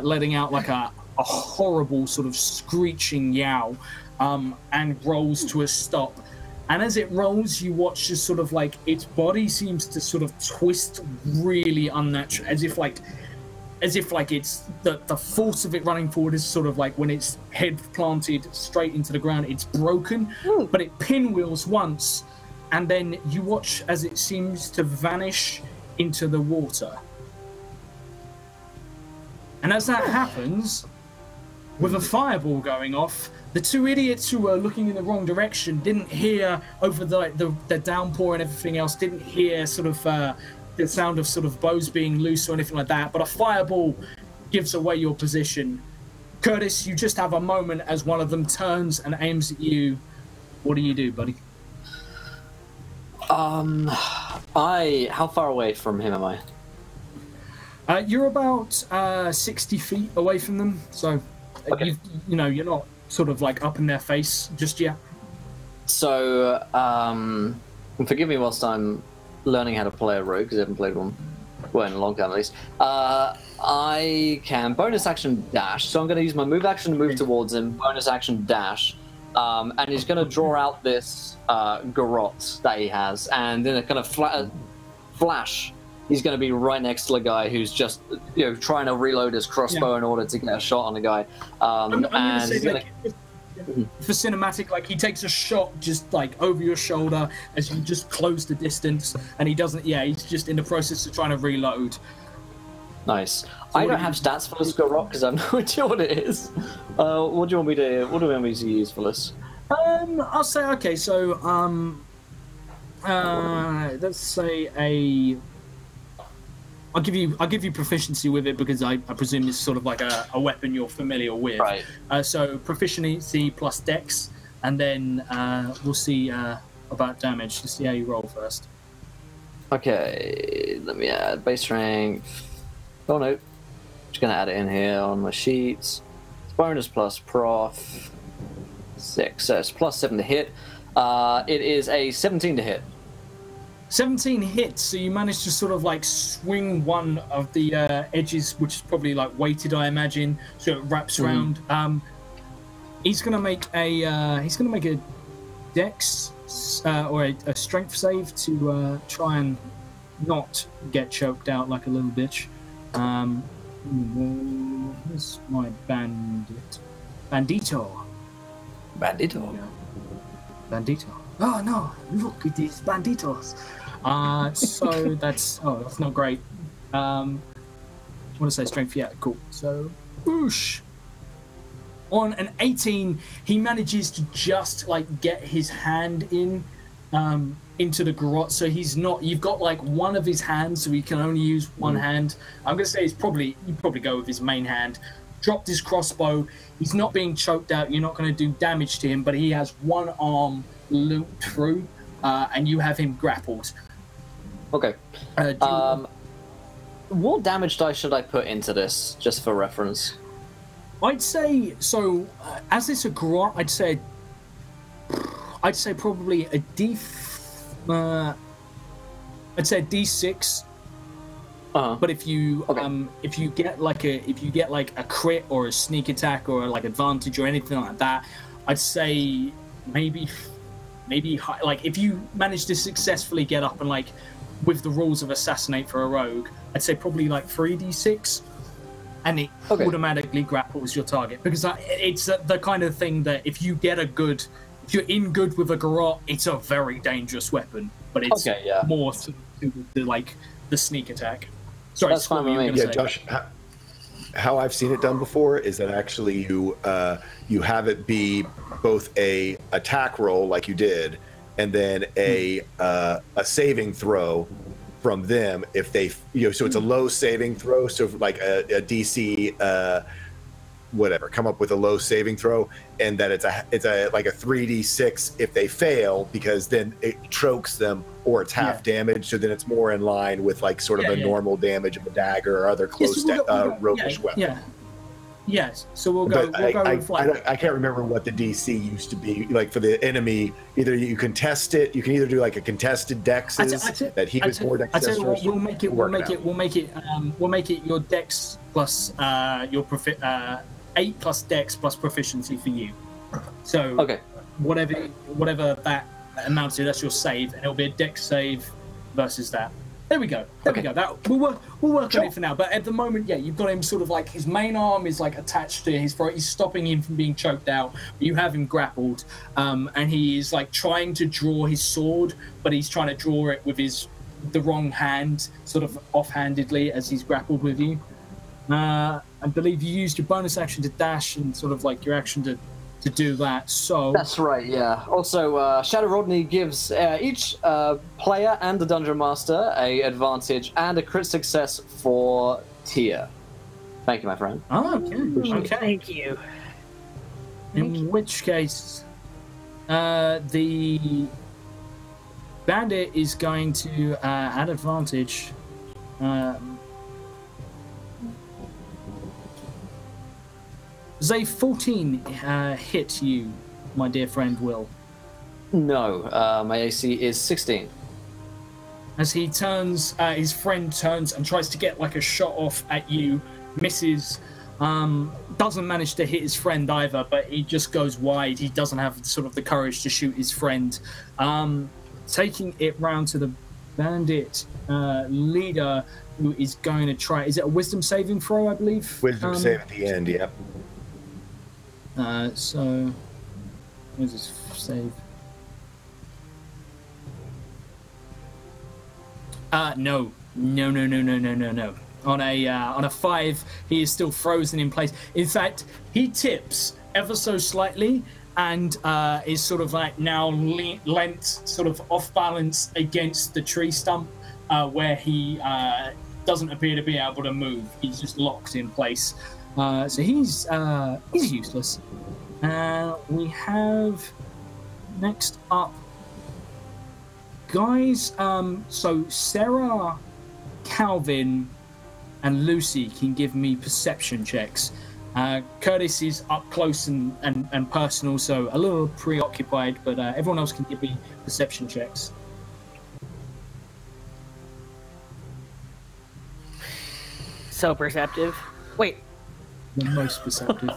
letting out like a horrible sort of screeching yowl, and rolls to a stop. And as it rolls, you watch just sort of like its body seems to sort of twist really unnatural, as if like it's the force of it running forward is sort of like when its head planted straight into the ground, it's broken. Ooh. But it pinwheels once, and then you watch as it seems to vanish into the water. And as that happens, with a fireball going off, the two idiots who were looking in the wrong direction didn't hear, over the downpour and everything else, didn't hear sort of the sound of sort of bows being loose or anything like that, but a fireball gives away your position. Curtis, you just have a moment as one of them turns and aims at you. What do you do, buddy? How far away from him am I? You're about 60 feet away from them, so Okay. you're not sort of like up in their face just yet. So, forgive me whilst I'm learning how to play a rogue, because I haven't played one, well, in a long time at least. I can bonus action dash, so I'm going to use my move action to move towards him, bonus action dash, and he's going to draw out this garrote that he has, and then a kind of flash, he's going to be right next to the guy who's just, trying to reload his crossbow in order to get a shot on the guy. I'm going to and say, he's like, for cinematic, like, he takes a shot just, like, over your shoulder as you just close the distance, and he doesn't, he's just in the process of trying to reload. Nice. I don't have stats for this garrote because I have no idea what it is. What do you want me to use for this? I'll say, okay, so, let's say I'll give you proficiency with it because I presume it's sort of like a weapon you're familiar with. Right. So proficiency plus dex, and then we'll see about damage to see how you roll first. Okay, let me add base strength. Oh no, just gonna add it in here on my sheets. It's bonus plus prof 6, so it's plus 7 to hit. It is a 17 to hit. 17 hits, so you managed to sort of like swing one of the edges, which is probably like weighted, I imagine, so it wraps around. He's gonna make a dex or a strength save to try and not get choked out like a little bitch. Where's my bandito? Oh no, look at these banditos. So that's not great. I want to say strength, yeah, cool. So, whoosh. On an 18, he manages to just like get his hand into the garrote. So you've got like one of his hands, so he can only use one hand. I'm gonna say you probably go with his main hand. Dropped his crossbow. He's not being choked out. You're not going to do damage to him, but he has one arm looped through, and you have him grappled. Okay. What damage dice should I put into this, just for reference? I'd say so. As it's a garrote, I'd say probably a D6. But if you get like a crit or a sneak attack or like advantage or anything like that, I'd say maybe like if you manage to successfully get up and like with the rules of assassinate for a rogue, I'd say probably like 3d6, and it automatically grapples your target, because it's the kind of thing that if you're in good with a garrote, it's a very dangerous weapon, but it's more to like the sneak attack. Sorry, that's fine with me. Yeah, Josh, how I've seen it done before is that actually you have it be both a attack roll like you did, and then a saving throw from them if they so it's a low saving throw, so like a DC whatever, come up with a low saving throw, and that it's a like a 3d6 if they fail, because then it chokes them, or it's half damage, so then it's more in line with like sort of a normal damage of a dagger or other close roguish weapon. Yes, so we'll go. I can't remember what the DC used to be like for the enemy. Either you contest it, you can either do like a contested dexes that he was more dexterous. We'll make it your dex plus your 8 plus dex plus proficiency for you. So whatever that amounts to, that's your save, and it'll be a dex save versus that. There we go. There we go. That we'll work on it for now. But at the moment, you've got him sort of like his main arm is like attached to his throat. He's stopping him from being choked out. You have him grappled, and he is like trying to draw his sword, but he's trying to draw it with the wrong hand, sort of offhandedly as he's grappled with you. I believe you used your bonus action to dash and sort of like your action to do that. So that's right. Yeah. Also, Shadow Rodney gives each player and the dungeon master a advantage and a crit success for tier. Thank you, my friend. Oh, okay. Thank you. In which case, the bandit is going to add advantage. Does a 14 hit you, my dear friend Will? No, my AC is 16. As he turns, his friend turns and tries to get like a shot off at you, misses, doesn't manage to hit his friend either, but he just goes wide. He doesn't have sort of the courage to shoot his friend. Taking it round to the bandit leader, who is going to try. Is it a wisdom saving throw, I believe? Wisdom save at the end, yeah. So, where's his save? No. On a 5, he is still frozen in place. In fact, he tips ever so slightly and is sort of like now lent sort of off balance against the tree stump, where he doesn't appear to be able to move. He's just locked in place. So he's useless. We have next up, guys. So Sarah, Calvin, and Lucy can give me perception checks. Curtis is up close and personal, so a little preoccupied, but everyone else can give me perception checks. So perceptive. Wait. The most perceptive.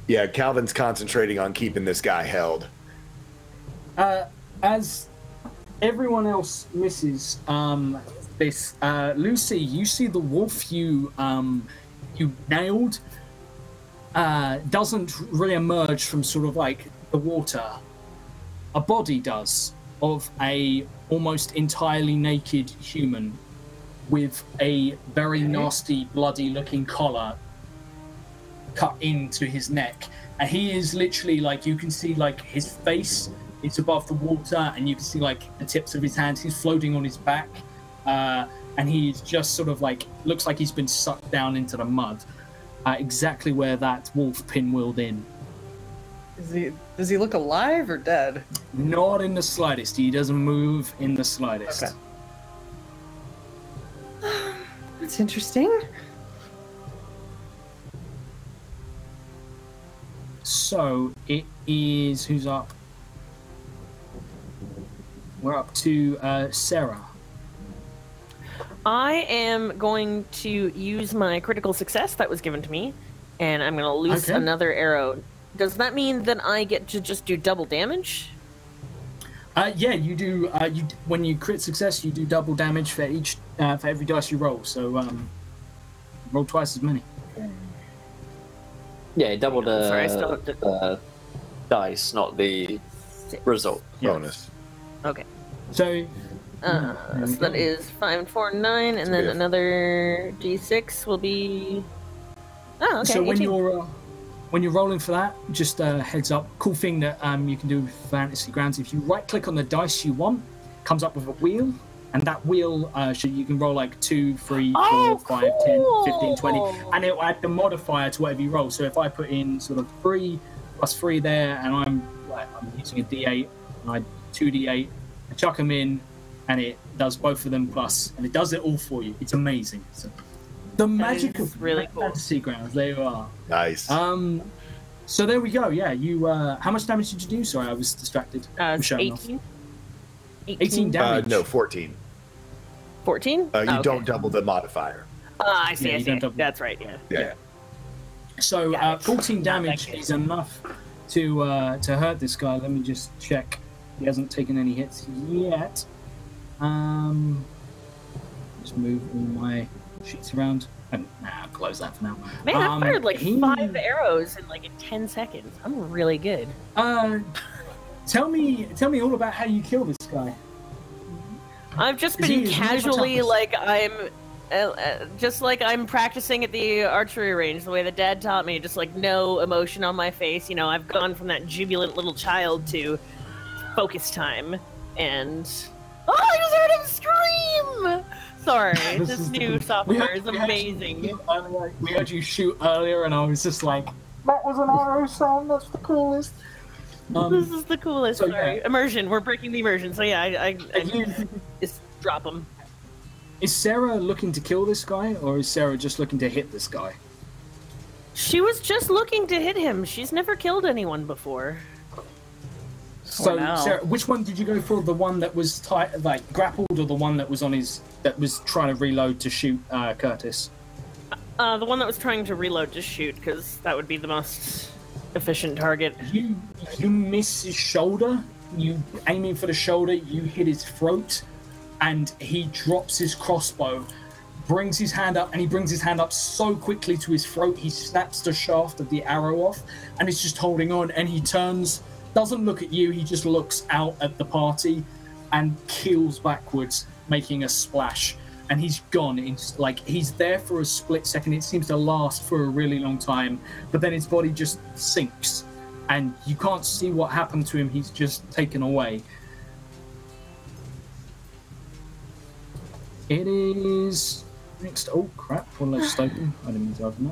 Yeah, Calvin's concentrating on keeping this guy held. As everyone else misses this, Lucy, you see the wolf you nailed doesn't re-emerge from sort of like the water. A body does, of a almost entirely naked human with a very nasty, bloody-looking collar cut into his neck, and he is literally like, you can see like his face is above the water, and you can see like the tips of his hands. He's floating on his back, and he's just sort of like, looks like he's been sucked down into the mud, exactly where that wolf pinwheeled in. Does he look alive or dead? Not in the slightest. He doesn't move in the slightest. Okay. That's interesting. So it is, who's up? We're up to Sarah. I am going to use my critical success that was given to me, and I'm going to loose another arrow. Does that mean that I get to just do double damage? Yeah, you do. When you crit success, you do double damage for every dice you roll. So roll twice as many. Yeah, double the dice, not the result. Bonus. Okay. So so that is 5 and 4, 9, and then another d6 will be. Oh, okay. So when you're rolling for that, just heads up. Cool thing that you can do with Fantasy Grounds: if you right-click on the dice you want, it comes up with a wheel. and that wheel, you can roll like 2, 3, 4, Oh, 5, 10, 15, 20, cool. and it'll add the modifier to whatever you roll. So if I put in sort of 3 plus 3 there, and I'm using a D8, and I 2D8, I chuck them in, and it does both of them plus, and it does it all for you. It's amazing. So, the magic of really cool. fantasy grounds. There you are. Nice. So there we go. Yeah, you. How much damage did you do? Sorry, I was distracted. It's Showing off. 18. 18 damage. No, 14. 14? You don't double the modifier. I see. Yeah, I you see. don't double- That's right. Yeah. Yeah. So Got it. 14 damage Not that good. is enough to hurt this guy. Let me just check. He hasn't taken any hits yet. Just move all my sheets around. I'll close that for now. Man, I fired like he- 5 arrows in 10 seconds. I'm really good. Tell me all about how you kill this guy. I've just Is been he- is he casually toughness? just like I'm practicing at the archery range the way that Dad taught me. Just like no emotion on my face. You know, I've gone from that jubilant little child to focus time, and I just heard him scream. Sorry, this new software is amazing. We heard you shoot earlier, and I was just like, that was an arrow sound. That's the coolest. This is the coolest. so, Sorry, yeah. immersion. We're breaking the immersion. So yeah, I you- just drop him. Is Sarah looking to kill this guy, or is Sarah just looking to hit this guy? She was just looking to hit him. She's never killed anyone before. So, now. Sarah, which one did you go for? The one that was grappled, or the one that was that was trying to reload to shoot Curtis? The one that was trying to reload to shoot, because that would be the most efficient target. You miss his shoulder. You aiming for the shoulder. You hit his throat, and he drops his crossbow, brings his hand up, and he brings his hand up so quickly to his throat, he snaps the shaft of the arrow off, and he's just holding on. And he turns, doesn't look at you. He just looks out at the party, and keels backwards, making a splash. And he's gone. It's like he's there for a split second. It seems to last for a really long time, but then his body just sinks, and you can't see what happened to him. He's just taken away. It is next. Oh crap! What did I just open? I didn't mean to open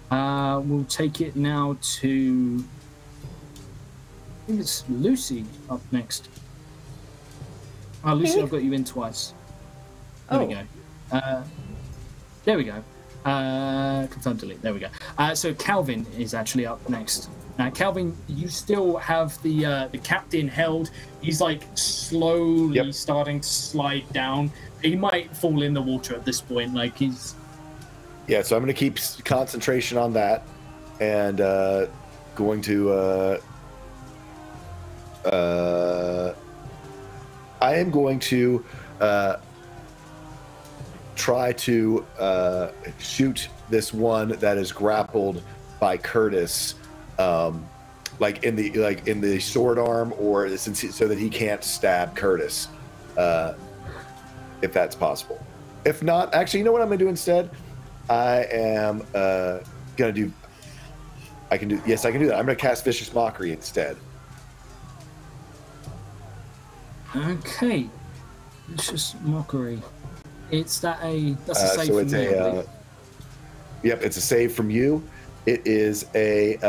that. We'll take it now to. I think it's Lucy up next. Oh, Lucy, I've got you in twice. There we go. There we go. Confirm delete. There we go. So Calvin is actually up next. Now, Calvin, you still have the captain held. He's like slowly starting to slide down. He might fall in the water at this point. Like he's. Yeah, so I'm going to keep concentration on that, and going to. I am going to. Try to shoot this one that is grappled by Curtis, like in the sword arm, or so that he can't stab Curtis, if that's possible. If not, actually, you know what I'm gonna do instead? I am gonna do. I can do that. I'm gonna cast Vicious Mockery instead. Okay, Vicious Mockery. That's a save So from it's me, I believe. it's a save from you. It is it's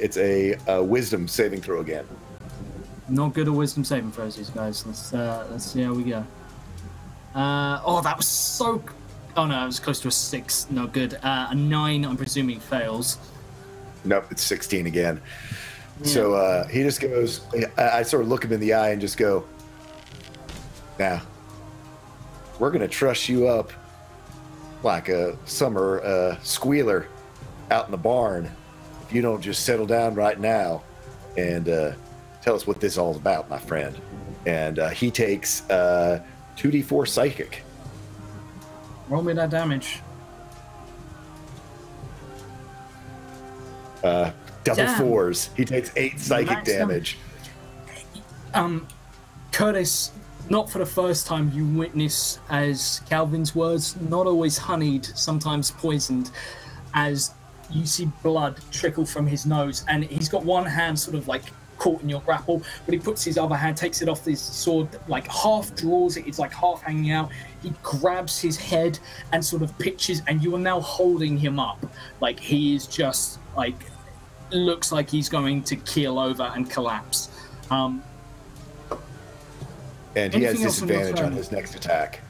a wisdom saving throw again. Not good at wisdom saving throws, these guys. Let's see how we go. That was so. Oh no, it was close to a 6. No good. A 9, I'm presuming, fails. Nope, it's 16 again. Yeah. So he just goes. I sort of look him in the eye and just go. Now, we're gonna truss you up like a summer squealer out in the barn if you don't just settle down right now and tell us what this is all about, my friend. And he takes 2d4 psychic. Roll me that damage. Double Damn. 4s. He takes 8 psychic damage. Curtis, not for the first time, you witness as Calvin's words, not always honeyed, sometimes poisoned, as you see blood trickle from his nose, and he's got one hand sort of like caught in your grapple, but he puts his other hand, takes it off his sword, like half draws it, it's like half hanging out. He grabs his head and sort of pitches, and you are now holding him up. Like he is just like, looks like he's going to keel over and collapse. And he has disadvantage on his next attack.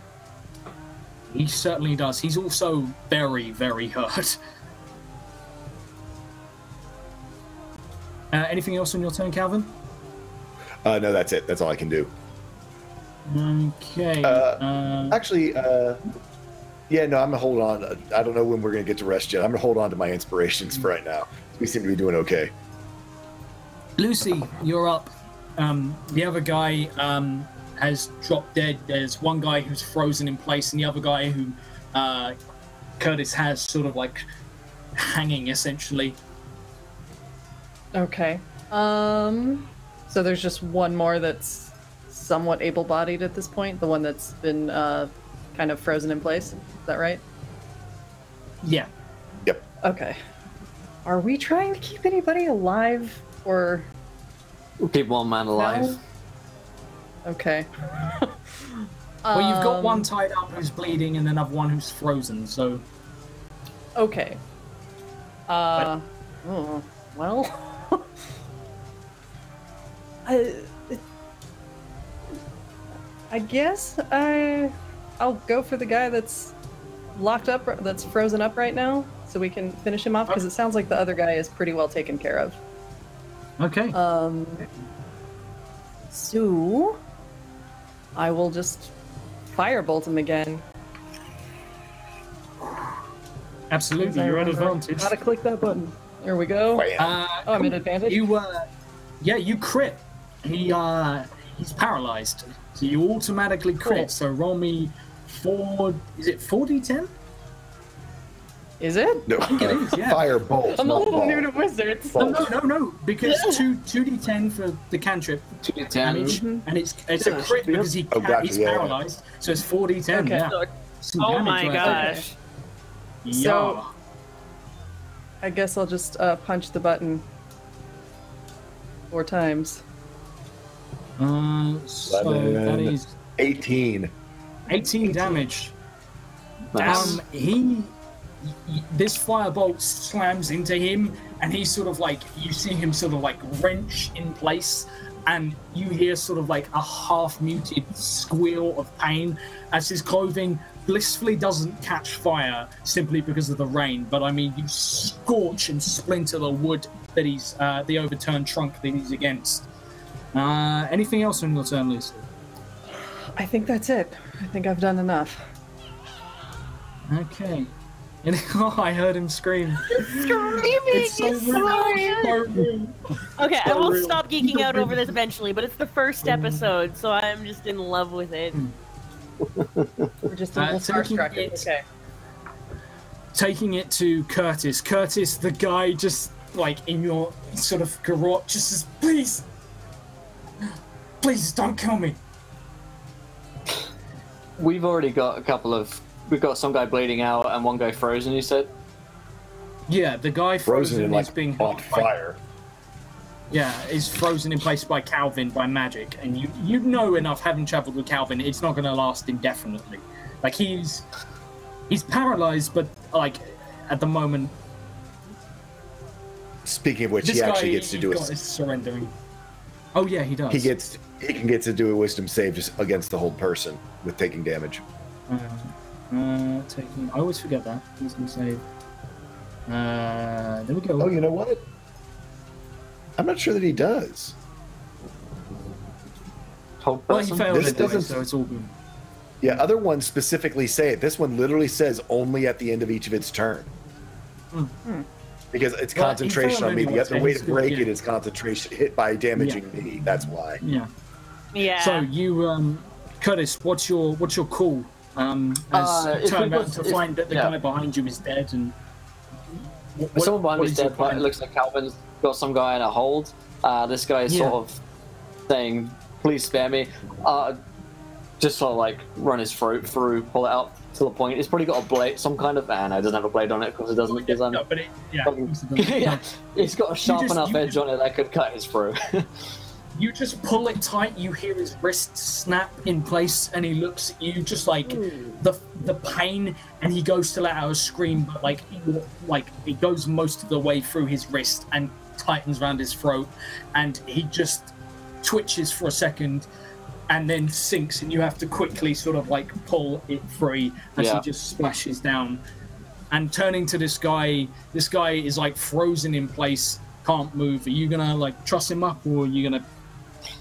He certainly does. He's also very, very hurt. Anything else on your turn, Calvin? No, that's it. That's all I can do. Okay. Actually, yeah, no, I'm gonna hold on. I don't know when we're gonna get to rest yet. I'm gonna hold on to my inspirations for right now. We seem to be doing okay. Lucy, you're up. The other guy has dropped dead. There's one guy who's frozen in place, and the other guy who Curtis has sort of like hanging, essentially. Okay. So there's just one more that's somewhat able-bodied at this point, the one that's been kind of frozen in place. Is that right? Yeah. Yep. Okay. Are we trying to keep anybody alive, or... We'll keep one man alive. No? Okay. Well, you've got one tied up who's bleeding and another one who's frozen, so... Okay. Well... I guess I'll go for the guy that's locked up, that's frozen up right now, so we can finish him off, because it sounds like the other guy is pretty well taken care of. Okay. So I will just firebolt him again. Absolutely, you're at advantage. Gotta click that button. There we go. I'm at advantage. You crit. He's paralyzed, so you automatically crit. Cool. So roll me 4d10? Is it? No, I think it is, yeah. Firebolt. I'm a little new to wizards. No, because 2d10 for the cantrip 2d10 damage, and it's a crit because he's paralyzed, so it's 4d10. Okay. Yeah. Oh my gosh. Yeah. So I guess I'll just punch the button 4 times. So that is 18 damage. Nice. This firebolt slams into him, and he's sort of like, you see him sort of like wrench in place, and you hear sort of like a half-muted squeal of pain as his clothing blissfully doesn't catch fire simply because of the rain, but I mean, you scorch and splinter the wood that he's, the overturned trunk that he's against. Anything else on your turn, Lucy? I think that's it. I think I've done enough. Okay. Oh, I heard him scream. Screaming! It's so weird. Okay, I will stop geeking out over this eventually, but it's the first episode, so I'm just in love with it. We're just a little starstruck. Okay. Taking it to Curtis. Curtis, the guy just like in your sort of garrote, just says, please don't kill me. We've already got we've got some guy bleeding out and one guy frozen, you said? Yeah, the guy frozen like is being on fire. Yeah, is frozen in place by Calvin by magic, and you know enough, having traveled with Calvin, it's not going to last indefinitely. Like he's paralyzed, but like at the moment. Speaking of which, he actually gets to do it. Is surrendering. Oh yeah, he does. He can get to do a wisdom save just against the whole person with taking damage. Taking. I always forget that wisdom save. There we go. Oh, you know what? I'm not sure that he does. Well, he failed it anyway, so it's all good. Yeah, other ones specifically say it. This one literally says only at the end of each of its turn. Because it's concentration on me. The way to break it is concentration hit by damaging me. That's why. Yeah. So you, Curtis, what's your call? As you turn around to find that the guy behind you is dead, and someone behind me is dead, but it looks like Calvin's got some guy in a hold. This guy is sort of saying, "Please spare me." Just sort of like run his throat through, pull it out to the point. It's probably got a blade, some kind of. No, it doesn't have a blade on it because it doesn't. Because No, but yeah, yeah, it's got a sharp enough edge on it that could cut his throat. You just pull it tight, you hear his wrist snap in place, and he looks at you just like the pain, and he goes to let out a scream, but like it goes most of the way through his wrist and tightens around his throat, and he just twitches for a second and then sinks, and you have to quickly sort of like pull it free as he just splashes down. And turning to this guy is like frozen in place, can't move. Are you gonna like truss him up, or are you gonna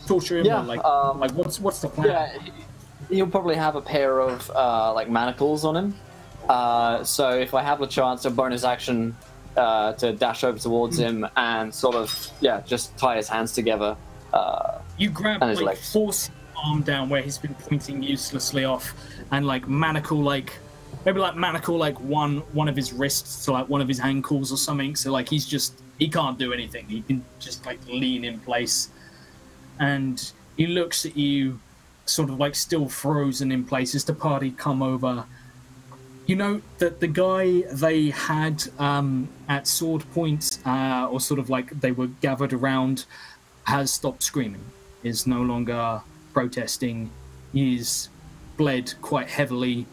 torture him? Yeah, or, like what's the plan? Yeah, he'll probably have a pair of like manacles on him. So if I have a chance, a bonus action to dash over towards him and sort of just tie his hands together. You grab like force his arm down where he's been pointing uselessly off, and like manacle like one of his wrists to like one of his ankles or something. So like he can't do anything. He can just like lean in place. And he looks at you, sort of like still frozen in place as the party come over. You know that the guy they had at sword point, or sort of like they were gathered around, has stopped screaming, is no longer protesting. He's bled quite heavily.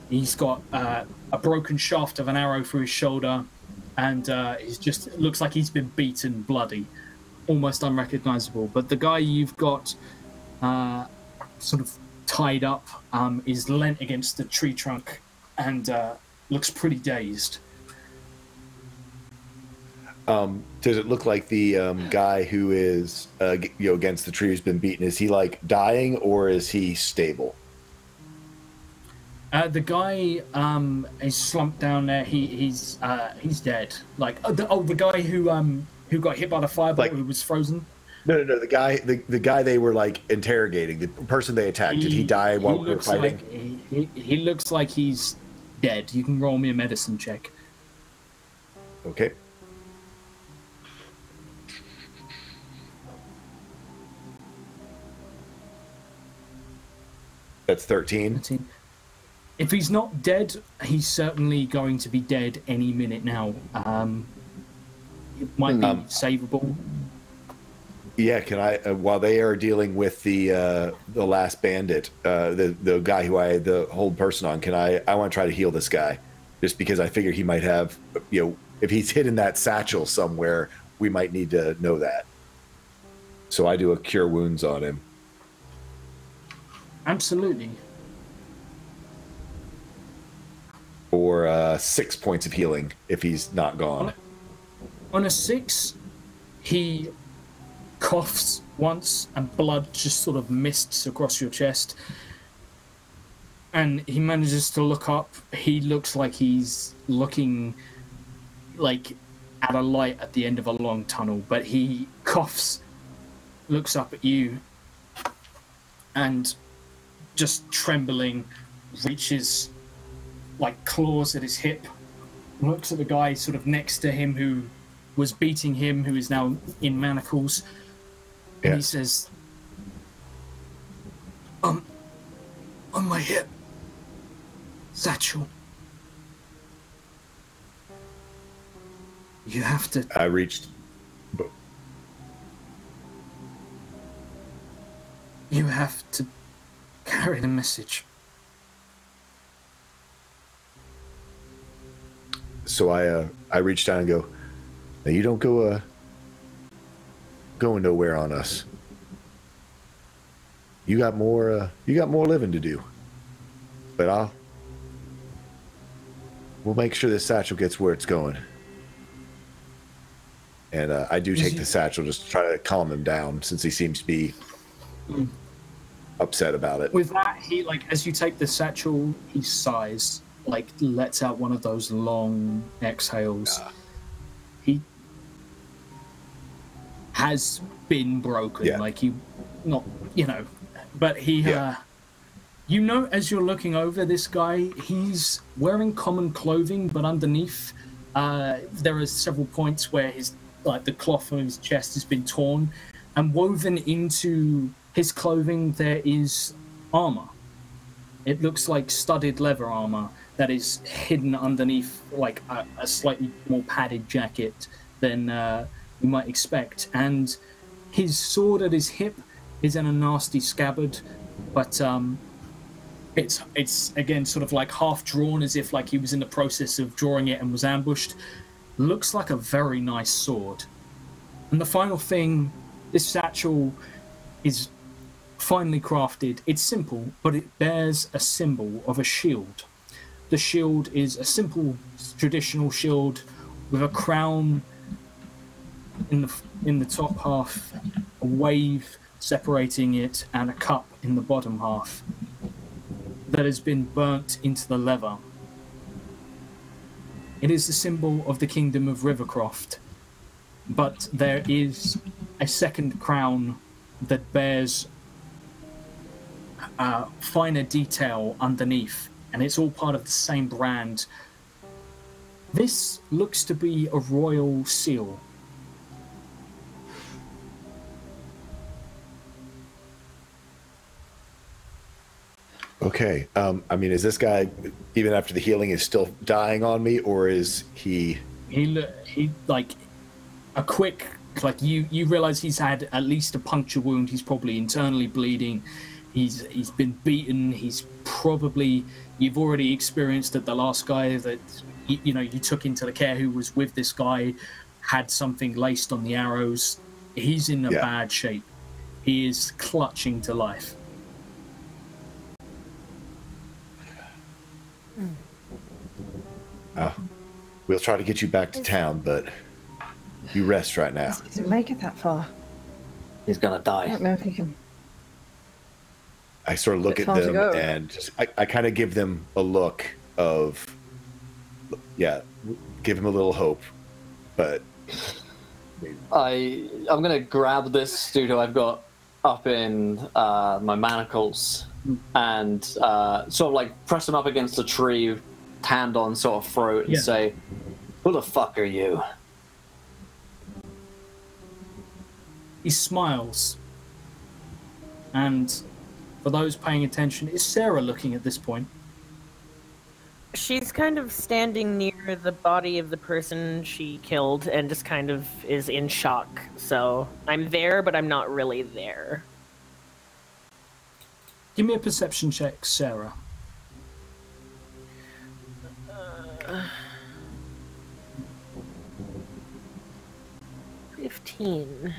He's got a broken shaft of an arrow through his shoulder, and it looks like he's been beaten bloody. Almost unrecognizable. But the guy you've got sort of tied up is leant against the tree trunk and looks pretty dazed. Does it look like the guy who is against the tree who's been beaten, is he like dying or is he stable? The guy is slumped down there. He's dead. Like the guy who got hit by the fireball, who was frozen. No. The guy they were like interrogating, the person they attacked. Did he die while we were fighting? He looks like he's dead. You can roll me a medicine check. Okay. That's 13. If he's not dead, he's certainly going to be dead any minute now. It might be savable. Yeah, can I? While they are dealing with the last bandit, the guy who I had the hold person on, can I want to try to heal this guy, just because I figure he might have, if he's hidden that satchel somewhere, we might need to know that. So I do a cure wounds on him. Absolutely. Or 6 points of healing if he's not gone. On a 6, he coughs once and blood just sort of mists across your chest. And he manages to look up. He looks like he's looking like at a light at the end of a long tunnel, but he coughs, looks up at you, and just trembling reaches like claws at his hip, looks at the guy sort of next to him who was beating him, who is now in manacles, and he says, on my hip, satchel. You have to... I reached... You have to carry the message. So I reached down and go, now you don't go going nowhere on us. You got more living to do. But we'll make sure this satchel gets where it's going. And I do take the satchel just to try to calm him down, since he seems to be upset about it. With that, he, like, as you take the satchel, he sighs, like, lets out one of those long exhales. He has been broken, like, he, not, but he, as you're looking over this guy, he's wearing common clothing, but underneath, there are several points where the cloth on his chest has been torn, and woven into his clothing there is armor. It looks like studded leather armor that is hidden underneath like a slightly more padded jacket than you might expect. And his sword at his hip is in a nasty scabbard, but it's again sort of like half drawn as if like he was in the process of drawing it and was ambushed. Looks like a very nice sword. And the final thing, this satchel is finely crafted. It's simple, but it bears a symbol of a shield. The shield is a simple traditional shield with a crown in the top half, a wave separating it, and a cup in the bottom half that has been burnt into the leather. It is the symbol of the kingdom of Rivercroft, but there is a second crown that bears finer detail underneath, and it's all part of the same brand. This looks to be a royal seal. Okay. I mean, is this guy, even after the healing, is still dying on me, or is he? He like a quick like you realize he's had at least a puncture wound. He's probably internally bleeding. He's been beaten. He's probably, you've already experienced that the last guy that you took into the care who was with this guy had something laced on the arrows. He's in a bad shape. He is clutching to life. We'll try to get you back to town, but you rest right now. He didn't make it that far. He's gonna die. I don't know if he can. I sort of look at them and I kind of give them a look of, give him a little hope, but I'm gonna grab this dude who I've got up in my manacles and sort of like press him up against a tree, hand on sort of throat, and say, "Who the fuck are you?" He smiles, and for those paying attention, is Sarah looking at this point? She's kind of standing near the body of the person she killed and just kind of is in shock. So I'm there, but I'm not really there. Give me a perception check, Sarah. 15.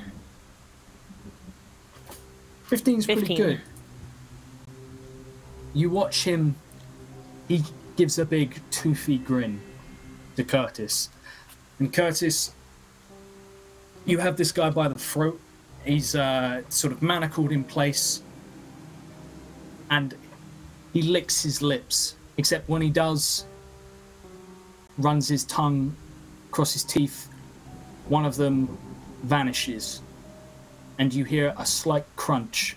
15's pretty 15. good. You watch him, he gives a big toothy grin to Curtis. And Curtis, you have this guy by the throat. He's sort of manacled in place. And he licks his lips. Except when he does, runs his tongue across his teeth, one of them vanishes. And you hear a slight crunch.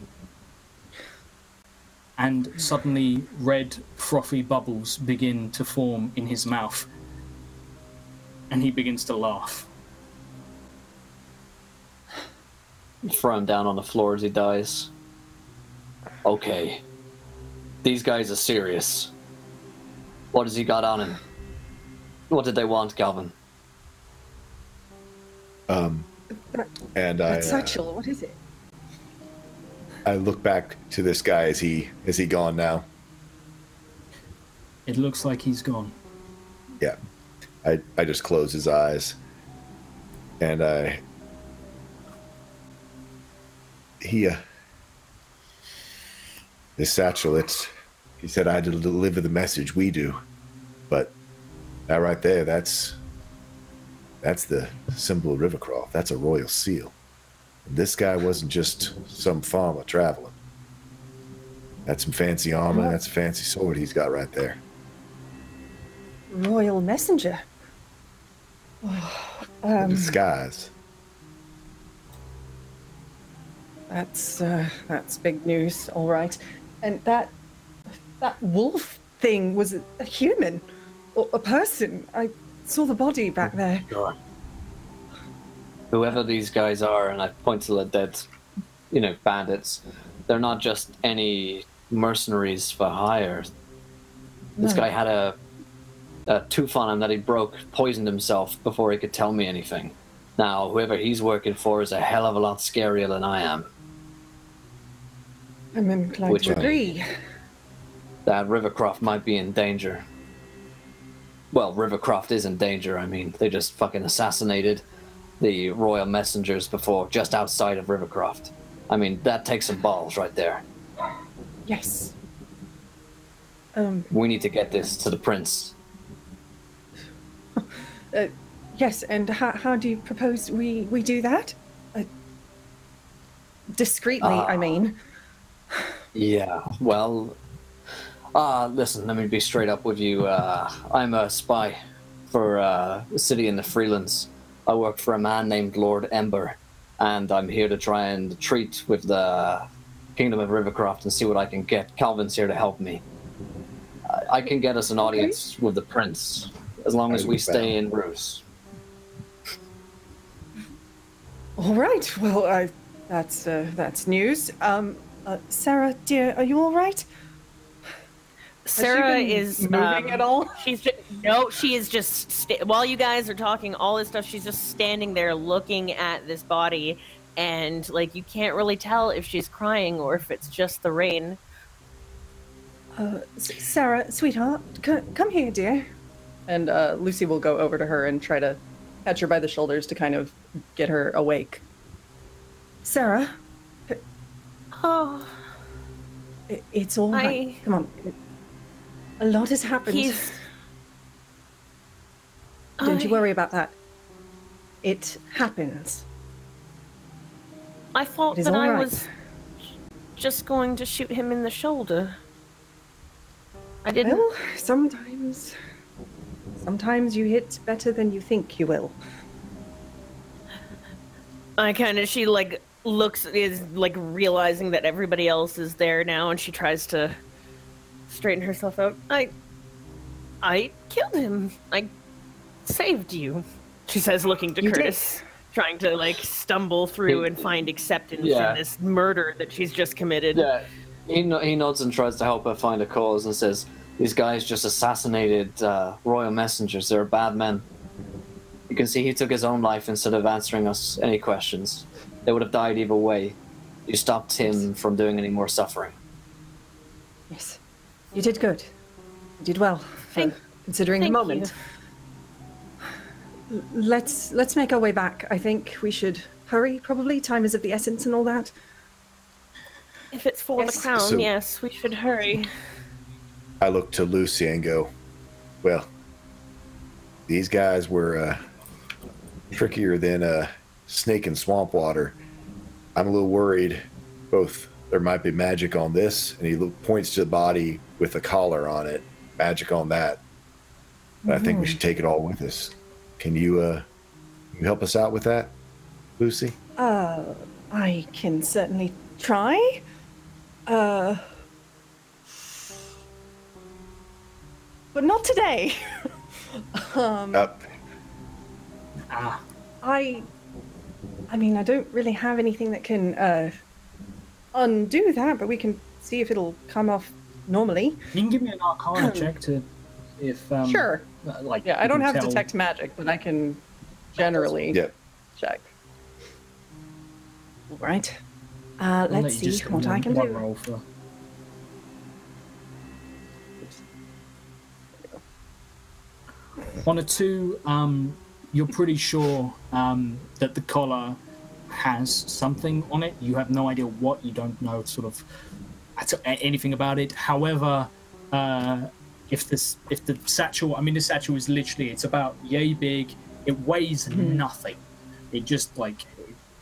And suddenly red, frothy bubbles begin to form in his mouth. And he begins to laugh. Throw him down on the floor as he dies. Okay. These guys are serious. What has he got on him? What did they want, Calvin? And I satchel, what is it? I look back to this guy. Is he gone now? It looks like he's gone. Yeah. I just close his eyes. And this satchel, he said I had to deliver the message. We do. But that right there, that's the symbol of Rivercroft. That's a royal seal. And this guy wasn't just some farmer traveling. That's some fancy armor. That's a fancy sword he's got right there. Royal messenger. Disguise. That's big news. All right, and that wolf thing was a human or a person. I saw the body back there. God. Whoever these guys are, and I point to the dead, bandits, they're not just any mercenaries for hire. This guy had a tooth on him that he broke, poisoned himself before he could tell me anything. Now, whoever he's working for is a hell of a lot scarier than I am. I'm inclined to agree. That Rivercroft might be in danger. Well, Rivercroft is in danger. I mean, they just fucking assassinated the royal messengers before, just outside of Rivercroft. I mean, that takes some balls right there. Yes. We need to get this to the prince. Yes, and how do you propose we do that? Discreetly, I mean. Yeah, well... listen, let me be straight up with you. I'm a spy for a city in the Freelands. I work for a man named Lord Ember, and I'm here to try and treat with the Kingdom of Rivercroft and see what I can get. Calvin's here to help me. I can get us an audience with the prince, as long as we stay in Ruse. All right, well, that's news. Sarah, dear, are you all right? Sarah is moving at all? She's just, no, she is just while you guys are talking all this stuff, she's just standing there looking at this body, and like you can't really tell if she's crying or if it's just the rain. Sarah, sweetheart, come here, dear. And Lucy will go over to her and try to catch her by the shoulders to kind of get her awake. Sarah. Oh. It's all right. Come on. A lot has happened. Don't you worry about that. It happens. I thought that I was just going to shoot him in the shoulder. I didn't. Well, sometimes you hit better than you think you will. She like is like realizing that everybody else is there now, and she tries to straighten herself out. I killed him. I saved you, she says, looking to Curtis, trying to like stumble through and find acceptance in this murder that she's just committed. Yeah, he nods and tries to help her find a cause and says, these guys just assassinated royal messengers. They're bad men. You can see he took his own life instead of answering us any questions. They would have died either way. You stopped him from doing any more suffering. Yes. You did good. You did well, considering the moment. Let's make our way back. I think we should hurry, probably. Time is of the essence and all that. If it's for the crown, yes, we should hurry. I look to Lucy and go, well, these guys were trickier than snake in swamp water. I'm a little worried. Both there might be magic on this, and he points to the body with a collar on it. Magic on that. But I think we should take it all with us. Can you help us out with that, Lucy? I can certainly try. But not today. I mean, I don't really have anything that can undo that, but we can see if it'll come off normally. You can give me an Arcana check to see if sure. Yeah, I don't have detect magic, but I can generally check. All right. Let's see what I can do. Roll for... On a 2, you're pretty sure that the collar has something on it. You have no idea what. You don't know sort of anything about it. However, if the satchel, I mean, the satchel is literally, it's about yay big. It weighs nothing. It just like,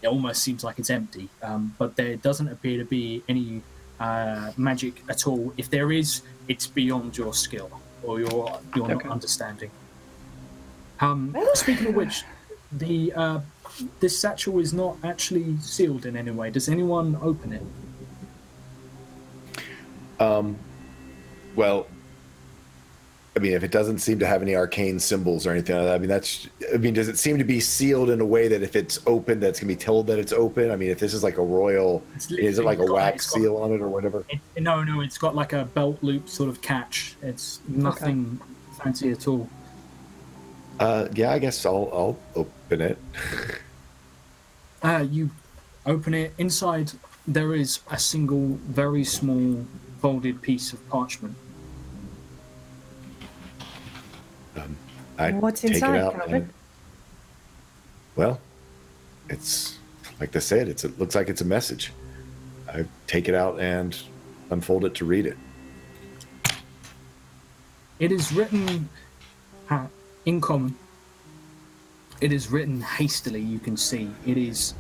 it almost seems like it's empty. But there doesn't appear to be any magic at all. If there is, it's beyond your skill or your not understanding. Speaking of which, this satchel is not actually sealed in any way. Does anyone open it? Well, I mean, if it doesn't seem to have any arcane symbols or anything like that, I mean, does it seem to be sealed in a way that if it's open, that's going to be told that it's open? I mean, if this is like a royal, is it like a wax seal on it or whatever? No, it's got like a belt loop sort of catch. It's nothing fancy at all. Yeah, I guess I'll open it. You open it. Inside, there is a single, very small, folded piece of parchment. What's take inside, it out Calvin? and, well, it's like they said. It looks like it's a message. I take it out and unfold it to read it. It is written in common. It is written hastily. You can see it is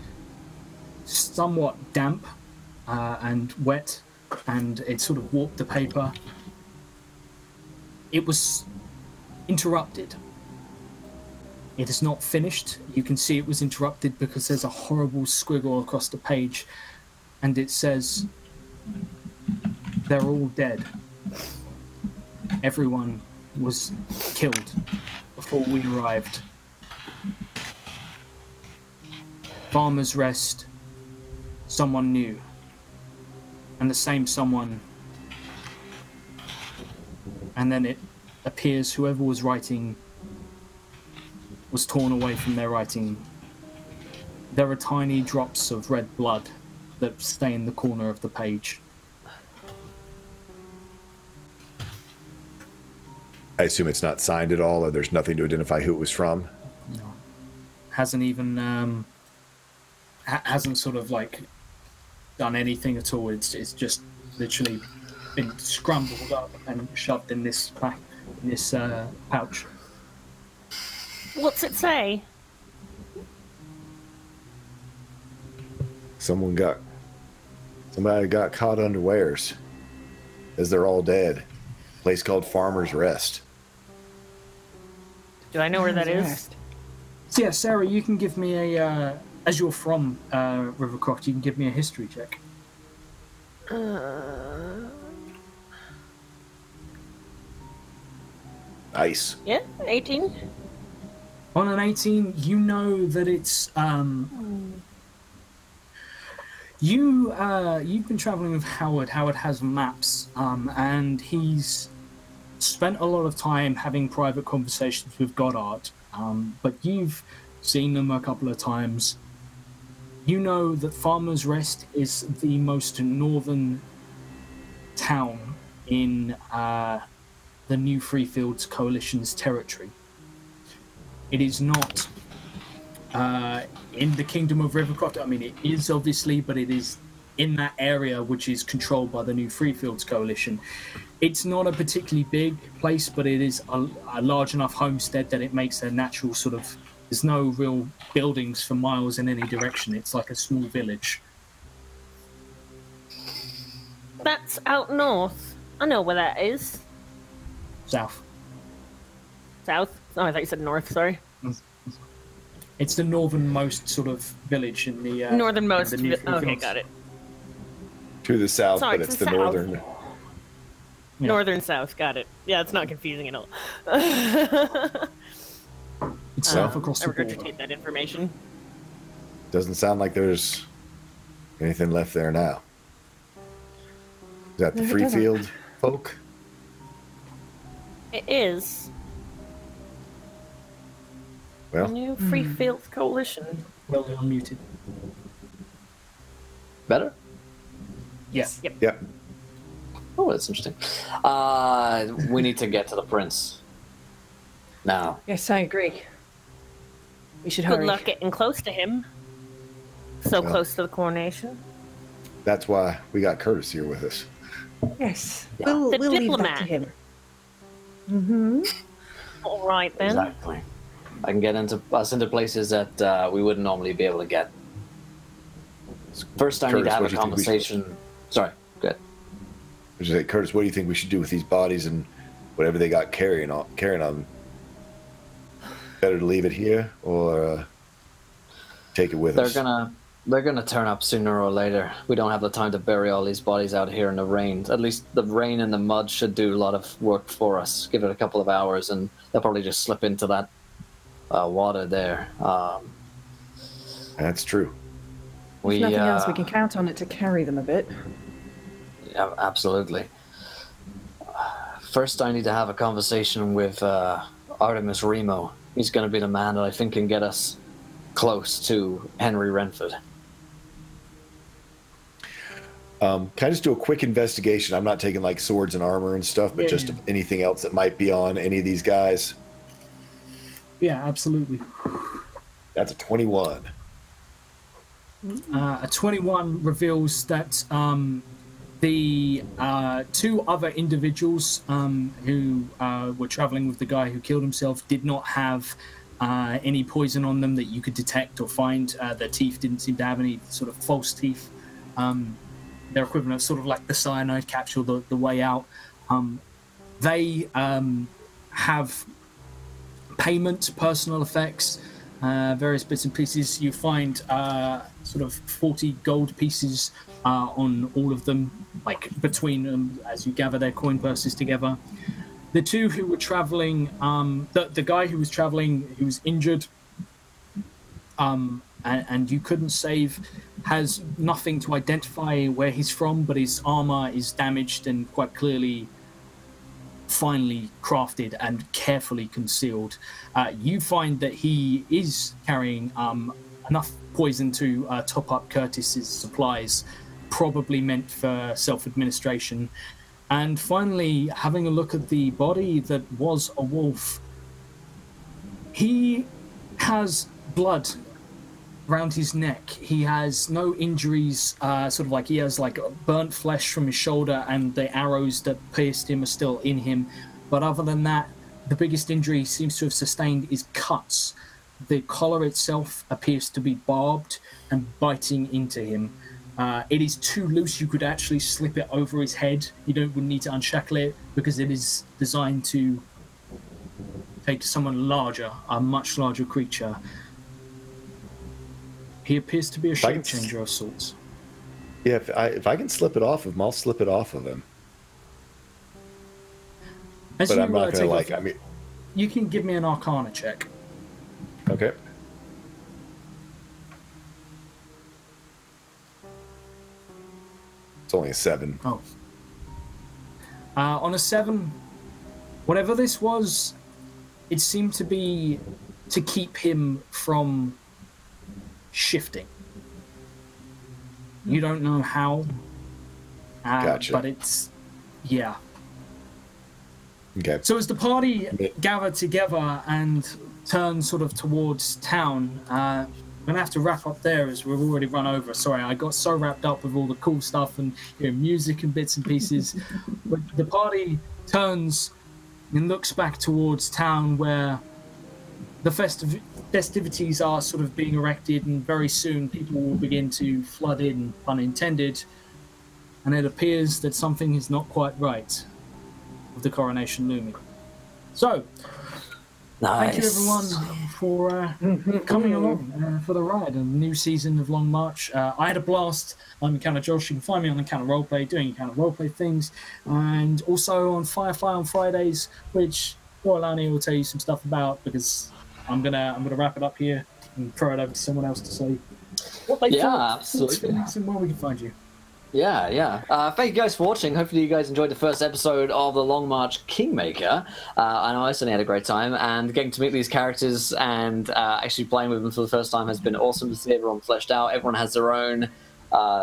somewhat damp and wet, and it sort of warped the paper. It was interrupted. It is not finished. You can see it was interrupted because there's a horrible squiggle across the page, and it says, "They're all dead. Everyone was killed before we arrived. Farmer's Rest, someone new, and the same someone." And then it appears whoever was writing was torn away from their writing. There are tiny drops of red blood that stain the corner of the page. I assume it's not signed at all, or there's nothing to identify who it was from. No. Hasn't even hasn't sort of like done anything at all. It's just literally been scrambled up and shoved in this pouch. What's it say? Somebody got caught unawares, as they're all dead. Place called Farmer's Rest. Do I know where that is? So yeah, Sarah, you can give me a as you're from Rivercroft, you can give me a history check. Nice. Yeah, 18. On an 18, you know that it's you've been traveling with Howard. Howard has maps, and he's spent a lot of time having private conversations with Goddard. But you've seen them a couple of times. You know that Farmer's Rest is the most northern town in the New Freefields Coalition's territory. It is not in the Kingdom of Rivercroft. I mean, it is obviously, but it is in that area which is controlled by the New Freefields Coalition. It's not a particularly big place, but it is a large enough homestead that it makes a natural sort of... There's no real buildings for miles in any direction. It's like a small village. That's out north. I know where that is. South. South? Oh, I thought you said north, sorry. It's the northernmost sort of village in the... Northernmost. New Okay, Freefields. got it. To the south, Sorry, but to it's the the south. northern. Yeah. Northern south, got it. Yeah, it's not confusing at all. It's south across I the border. regurgitate that information. Doesn't sound like there's anything left there now. Is that the No, it doesn't. Freefield folk? It is. Well, New Freefields Coalition. Well, they're unmuted. Better? Yes. Yep. yeah. Oh, that's interesting. We need to get to the prince. Now. Yes, I agree. We should Good hurry. luck getting close to him. So Well. close to the coronation. That's why we got Curtis here with us. Yes, Yeah. we'll The leave that diplomat. to him. Mm-hmm. All right, then. Exactly. I can get us into places that we wouldn't normally be able to get. First, I need Curtis, to have what a do you think we should- conversation. Sorry, good. I should say, Curtis, what do you think we should do with these bodies and whatever they got carrying on them? Better to leave it here or take it with They're us? gonna They're going to turn up sooner or later. We don't have the time to bury all these bodies out here in the rain. At least the rain and the mud should do a lot of work for us. Give it a couple of hours, and they'll probably just slip into that water there. That's true. If nothing else, we can count on it to carry them a bit. Yeah, absolutely. First, I need to have a conversation with Artemis Remo. He's going to be the man that I think can get us close to Henry Renford. Can I just do a quick investigation? I'm not taking like swords and armor and stuff, but just anything else that might be on any of these guys. Yeah, absolutely. That's a 21. A 21 reveals that the two other individuals who were traveling with the guy who killed himself did not have any poison on them that you could detect or find. Their teeth didn't seem to have any sort of false teeth. Their equivalent of sort of like the cyanide capsule, the way out. They have payment, personal effects, various bits and pieces. You find sort of 40 gold pieces on all of them, like between them as you gather their coin purses together. The two who were traveling, the guy who was traveling, who was injured, and you couldn't save, has nothing to identify where he's from, but his armor is damaged and quite clearly finely crafted and carefully concealed. You find that he is carrying enough poison to top up Curtis's supplies, probably meant for self-administration. And finally, having a look at the body that was a wolf, he has blood around his neck. He has no injuries, sort of like he has like burnt flesh from his shoulder, and the arrows that pierced him are still in him. But other than that, the biggest injury he seems to have sustained is cuts. The collar itself appears to be barbed and biting into him. It is too loose. You could actually slip it over his head. You wouldn't need to unshackle it because it is designed to take someone larger, a much larger creature. He appears to be a shape changer of sorts. Yeah, if I can slip it off of him, I'll slip it off of him. But I'm not going to you can give me an Arcana check. Okay. It's only a 7. Oh. On a 7, whatever this was, it seemed to be to keep him from shifting. You don't know how. Gotcha. But it's, yeah. Okay. So as the party gather together and turn sort of towards town, I'm going to have to wrap up there as we've already run over. Sorry, I got so wrapped up with all the cool stuff and music and bits and pieces. But the party turns and looks back towards town where the festivities are sort of being erected, and very soon people will begin to flood in, pun intended, and it appears that something is not quite right with the coronation looming. So, nice. Thank you everyone for coming along for the ride, a new season of Long March. I had a blast. I'm Encounter Josh. You can find me on Encounter Roleplay, doing Encounter Roleplay things, and also on Firefly on Fridays, which Orlani will tell you some stuff about, because I'm gonna wrap it up here and throw it over to someone else to say what they thought. Absolutely. And where we can find you. Yeah. Thank you guys for watching. Hopefully you guys enjoyed the first episode of the Long March Kingmaker. I know I certainly had a great time, and getting to meet these characters and actually playing with them for the first time has been awesome to see everyone fleshed out. Everyone has their own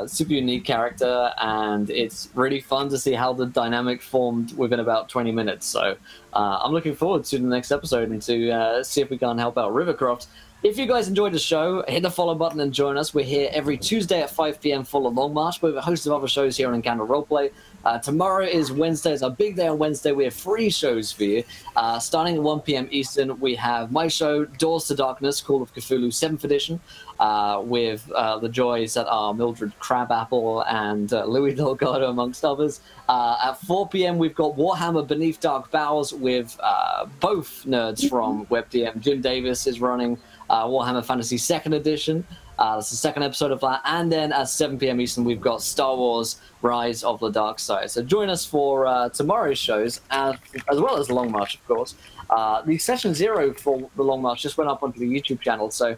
super unique character, and it's really fun to see how the dynamic formed within about 20 minutes. So I'm looking forward to the next episode and to see if we can help out Rivercroft. If you guys enjoyed the show, hit the follow button and join us. We're here every Tuesday at 5 p.m. for the Long March, but we have a host of other shows here on Encounter Roleplay. Tomorrow is Wednesday. It's a big day on Wednesday. We have 3 shows for you. Starting at 1 p.m. Eastern, we have my show, Doors to Darkness, Call of Cthulhu 7th edition, with the joys that are Mildred Crabapple and Louis Delgado, amongst others. At 4 p.m., we've got Warhammer Beneath Dark Bowers with both nerds from WebDM. Jim Davis is running Warhammer Fantasy 2nd edition. That's the second episode of that. And then at 7 p.m. Eastern, we've got Star Wars Rise of the Dark Side. So join us for tomorrow's shows, as well as the Long March, of course. The session 0 for the Long March just went up onto the YouTube channel. So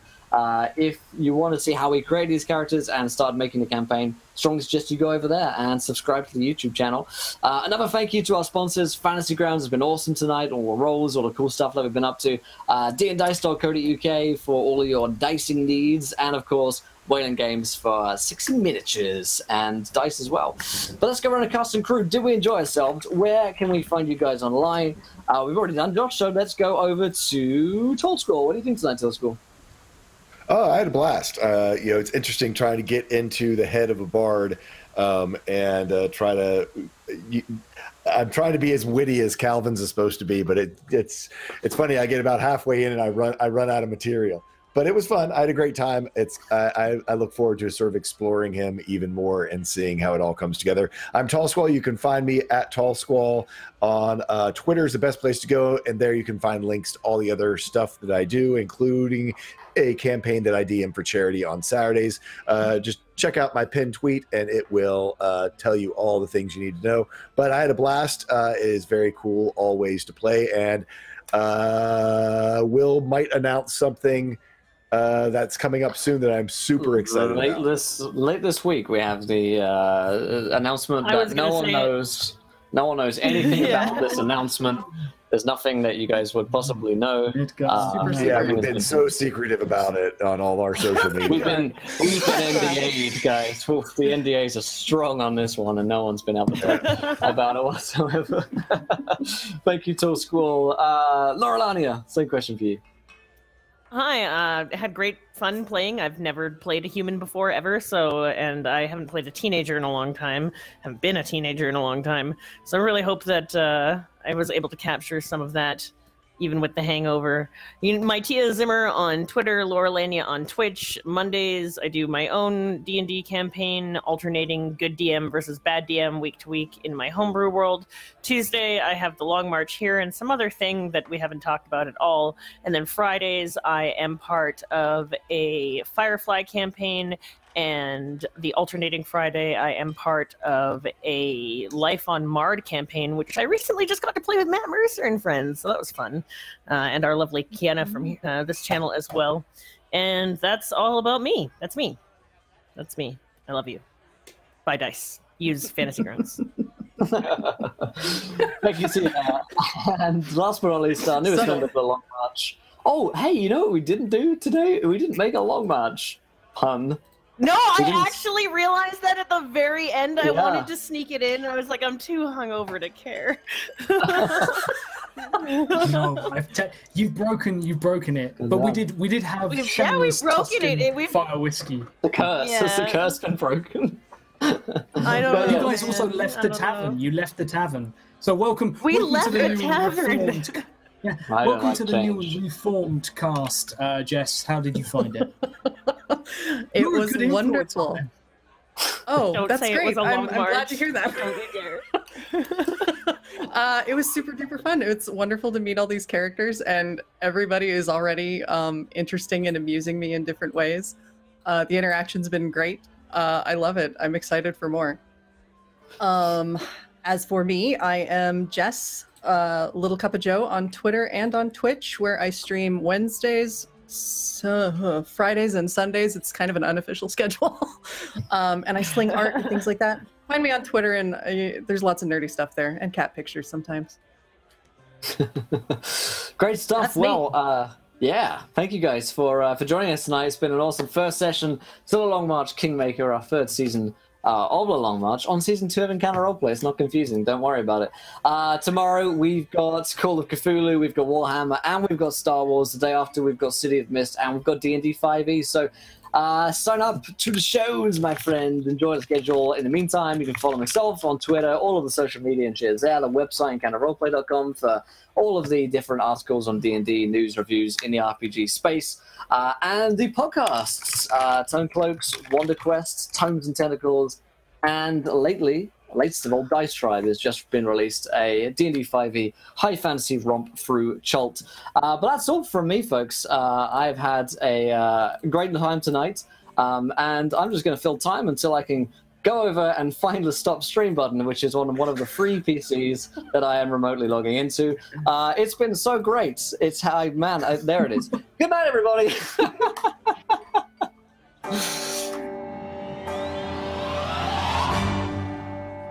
if you want to see how we create these characters and start making the campaign, strongly suggest you go over there and subscribe to the YouTube channel. Another thank you to our sponsors. Fantasy Grounds has been awesome tonight. All the rolls, all the cool stuff that we've been up to. D&Dice.co.uk for all of your dicing needs. And, of course, Wagon Games for 60 miniatures and dice as well. But let's go around the cast and crew. Did we enjoy ourselves? Where can we find you guys online? We've already done Josh, so let's go over to Tall School. What do you think tonight, Tall School? Oh, I had a blast. It's interesting trying to get into the head of a bard and try to. I'm trying to be as witty as Calvin's is supposed to be, but it's funny. I get about halfway in and I run out of material. But it was fun. I had a great time. I look forward to sort of exploring him even more and seeing how it all comes together. I'm Tall Squall. You can find me at Tall Squall on Twitter is the best place to go, and there you can find links to all the other stuff that I do, including a campaign that I DM for charity on Saturdays. Just check out my pinned tweet, and it will tell you all the things you need to know. But I had a blast. It is very cool always to play, and Will might announce something that's coming up soon that I'm super excited about. Late this week, we have the announcement that no one knows anything about this announcement. There's nothing that you guys would possibly know. We've been so secretive about it on all our social media. We've been NDA'd, guys. Oof, the NDAs are strong on this one, and no one's been able to talk about it whatsoever. Thank you, Tall Squall. Laurelania, same question for you. Hi, had great fun playing. I've never played a human before, ever, and I haven't played a teenager in a long time. Haven't been a teenager in a long time. So I really hope that I was able to capture some of that, even with the hangover. My Tia Zimmer on Twitter, Laurelania on Twitch. Mondays, I do my own D&D campaign, alternating good DM versus bad DM week to week in my homebrew world. Tuesday, I have the Long March here and some other thing that we haven't talked about at all. And then Fridays, I am part of a Firefly campaign, and the alternating Friday, I am part of a Life on Mard campaign, which I recently just got to play with Matt Mercer and friends, so that was fun. And our lovely Kiana from this channel as well. And that's all about me. That's me. That's me. I love you. Buy dice. Use Fantasy Grounds. Thank you, Tina. And last but not least, our newest member of the Long March. Oh, hey, you know what we didn't do today? We didn't make a Long March pun. No, I actually realized that at the very end. I wanted to sneak it in. I was like, I'm too hungover to care. No, you've broken it. But we did have shameless Tuscan fire whiskey. The curse has the curse been broken. I know. But you guys also left the tavern. You left the tavern. So welcome. We left to the tavern. Yeah. Welcome to the new reformed cast, Jess. How did you find it? It was wonderful. Oh, that's great. I'm glad to hear that. It was super duper fun. It's wonderful to meet all these characters, and everybody is already interesting and amusing me in different ways. The interaction's been great. I love it. I'm excited for more. As for me, I am Jess, Little Cup of Joe on Twitter and on Twitch, where I stream Wednesdays, Fridays, and Sundays. It's kind of an unofficial schedule. And I sling art and things like that. Find me on Twitter, and there's lots of nerdy stuff there, and cat pictures sometimes. Great stuff. Well, yeah, thank you guys for joining us tonight. It's been an awesome first session to the Long March Kingmaker, our third season of the Long March on season 2 of Encounter Roleplay. It's not confusing, don't worry about it. Tomorrow we've got Call of Cthulhu, we've got Warhammer, and we've got Star Wars. The day after we've got City of Mist, and we've got D&D5E. So sign up to the shows, my friend. Enjoy the schedule. In the meantime, you can follow myself on Twitter, all of the social media and shit is there. The website, encounterroleplay.com, for all of the different articles on D&D, news, reviews in the RPG space. And the podcasts, Tone Cloaks, Wonder Quests, Tomes and Tentacles, and latest of all, Dice Tribe has just been released, a D&D5E high fantasy romp through Chult. But that's all from me, folks. I've had a great time tonight. And I'm just going to fill time until I can go over and find the stop stream button, which is on one of the free PCs that I am remotely logging into. It's been so great. It's how, man, there it is. Good night, everybody.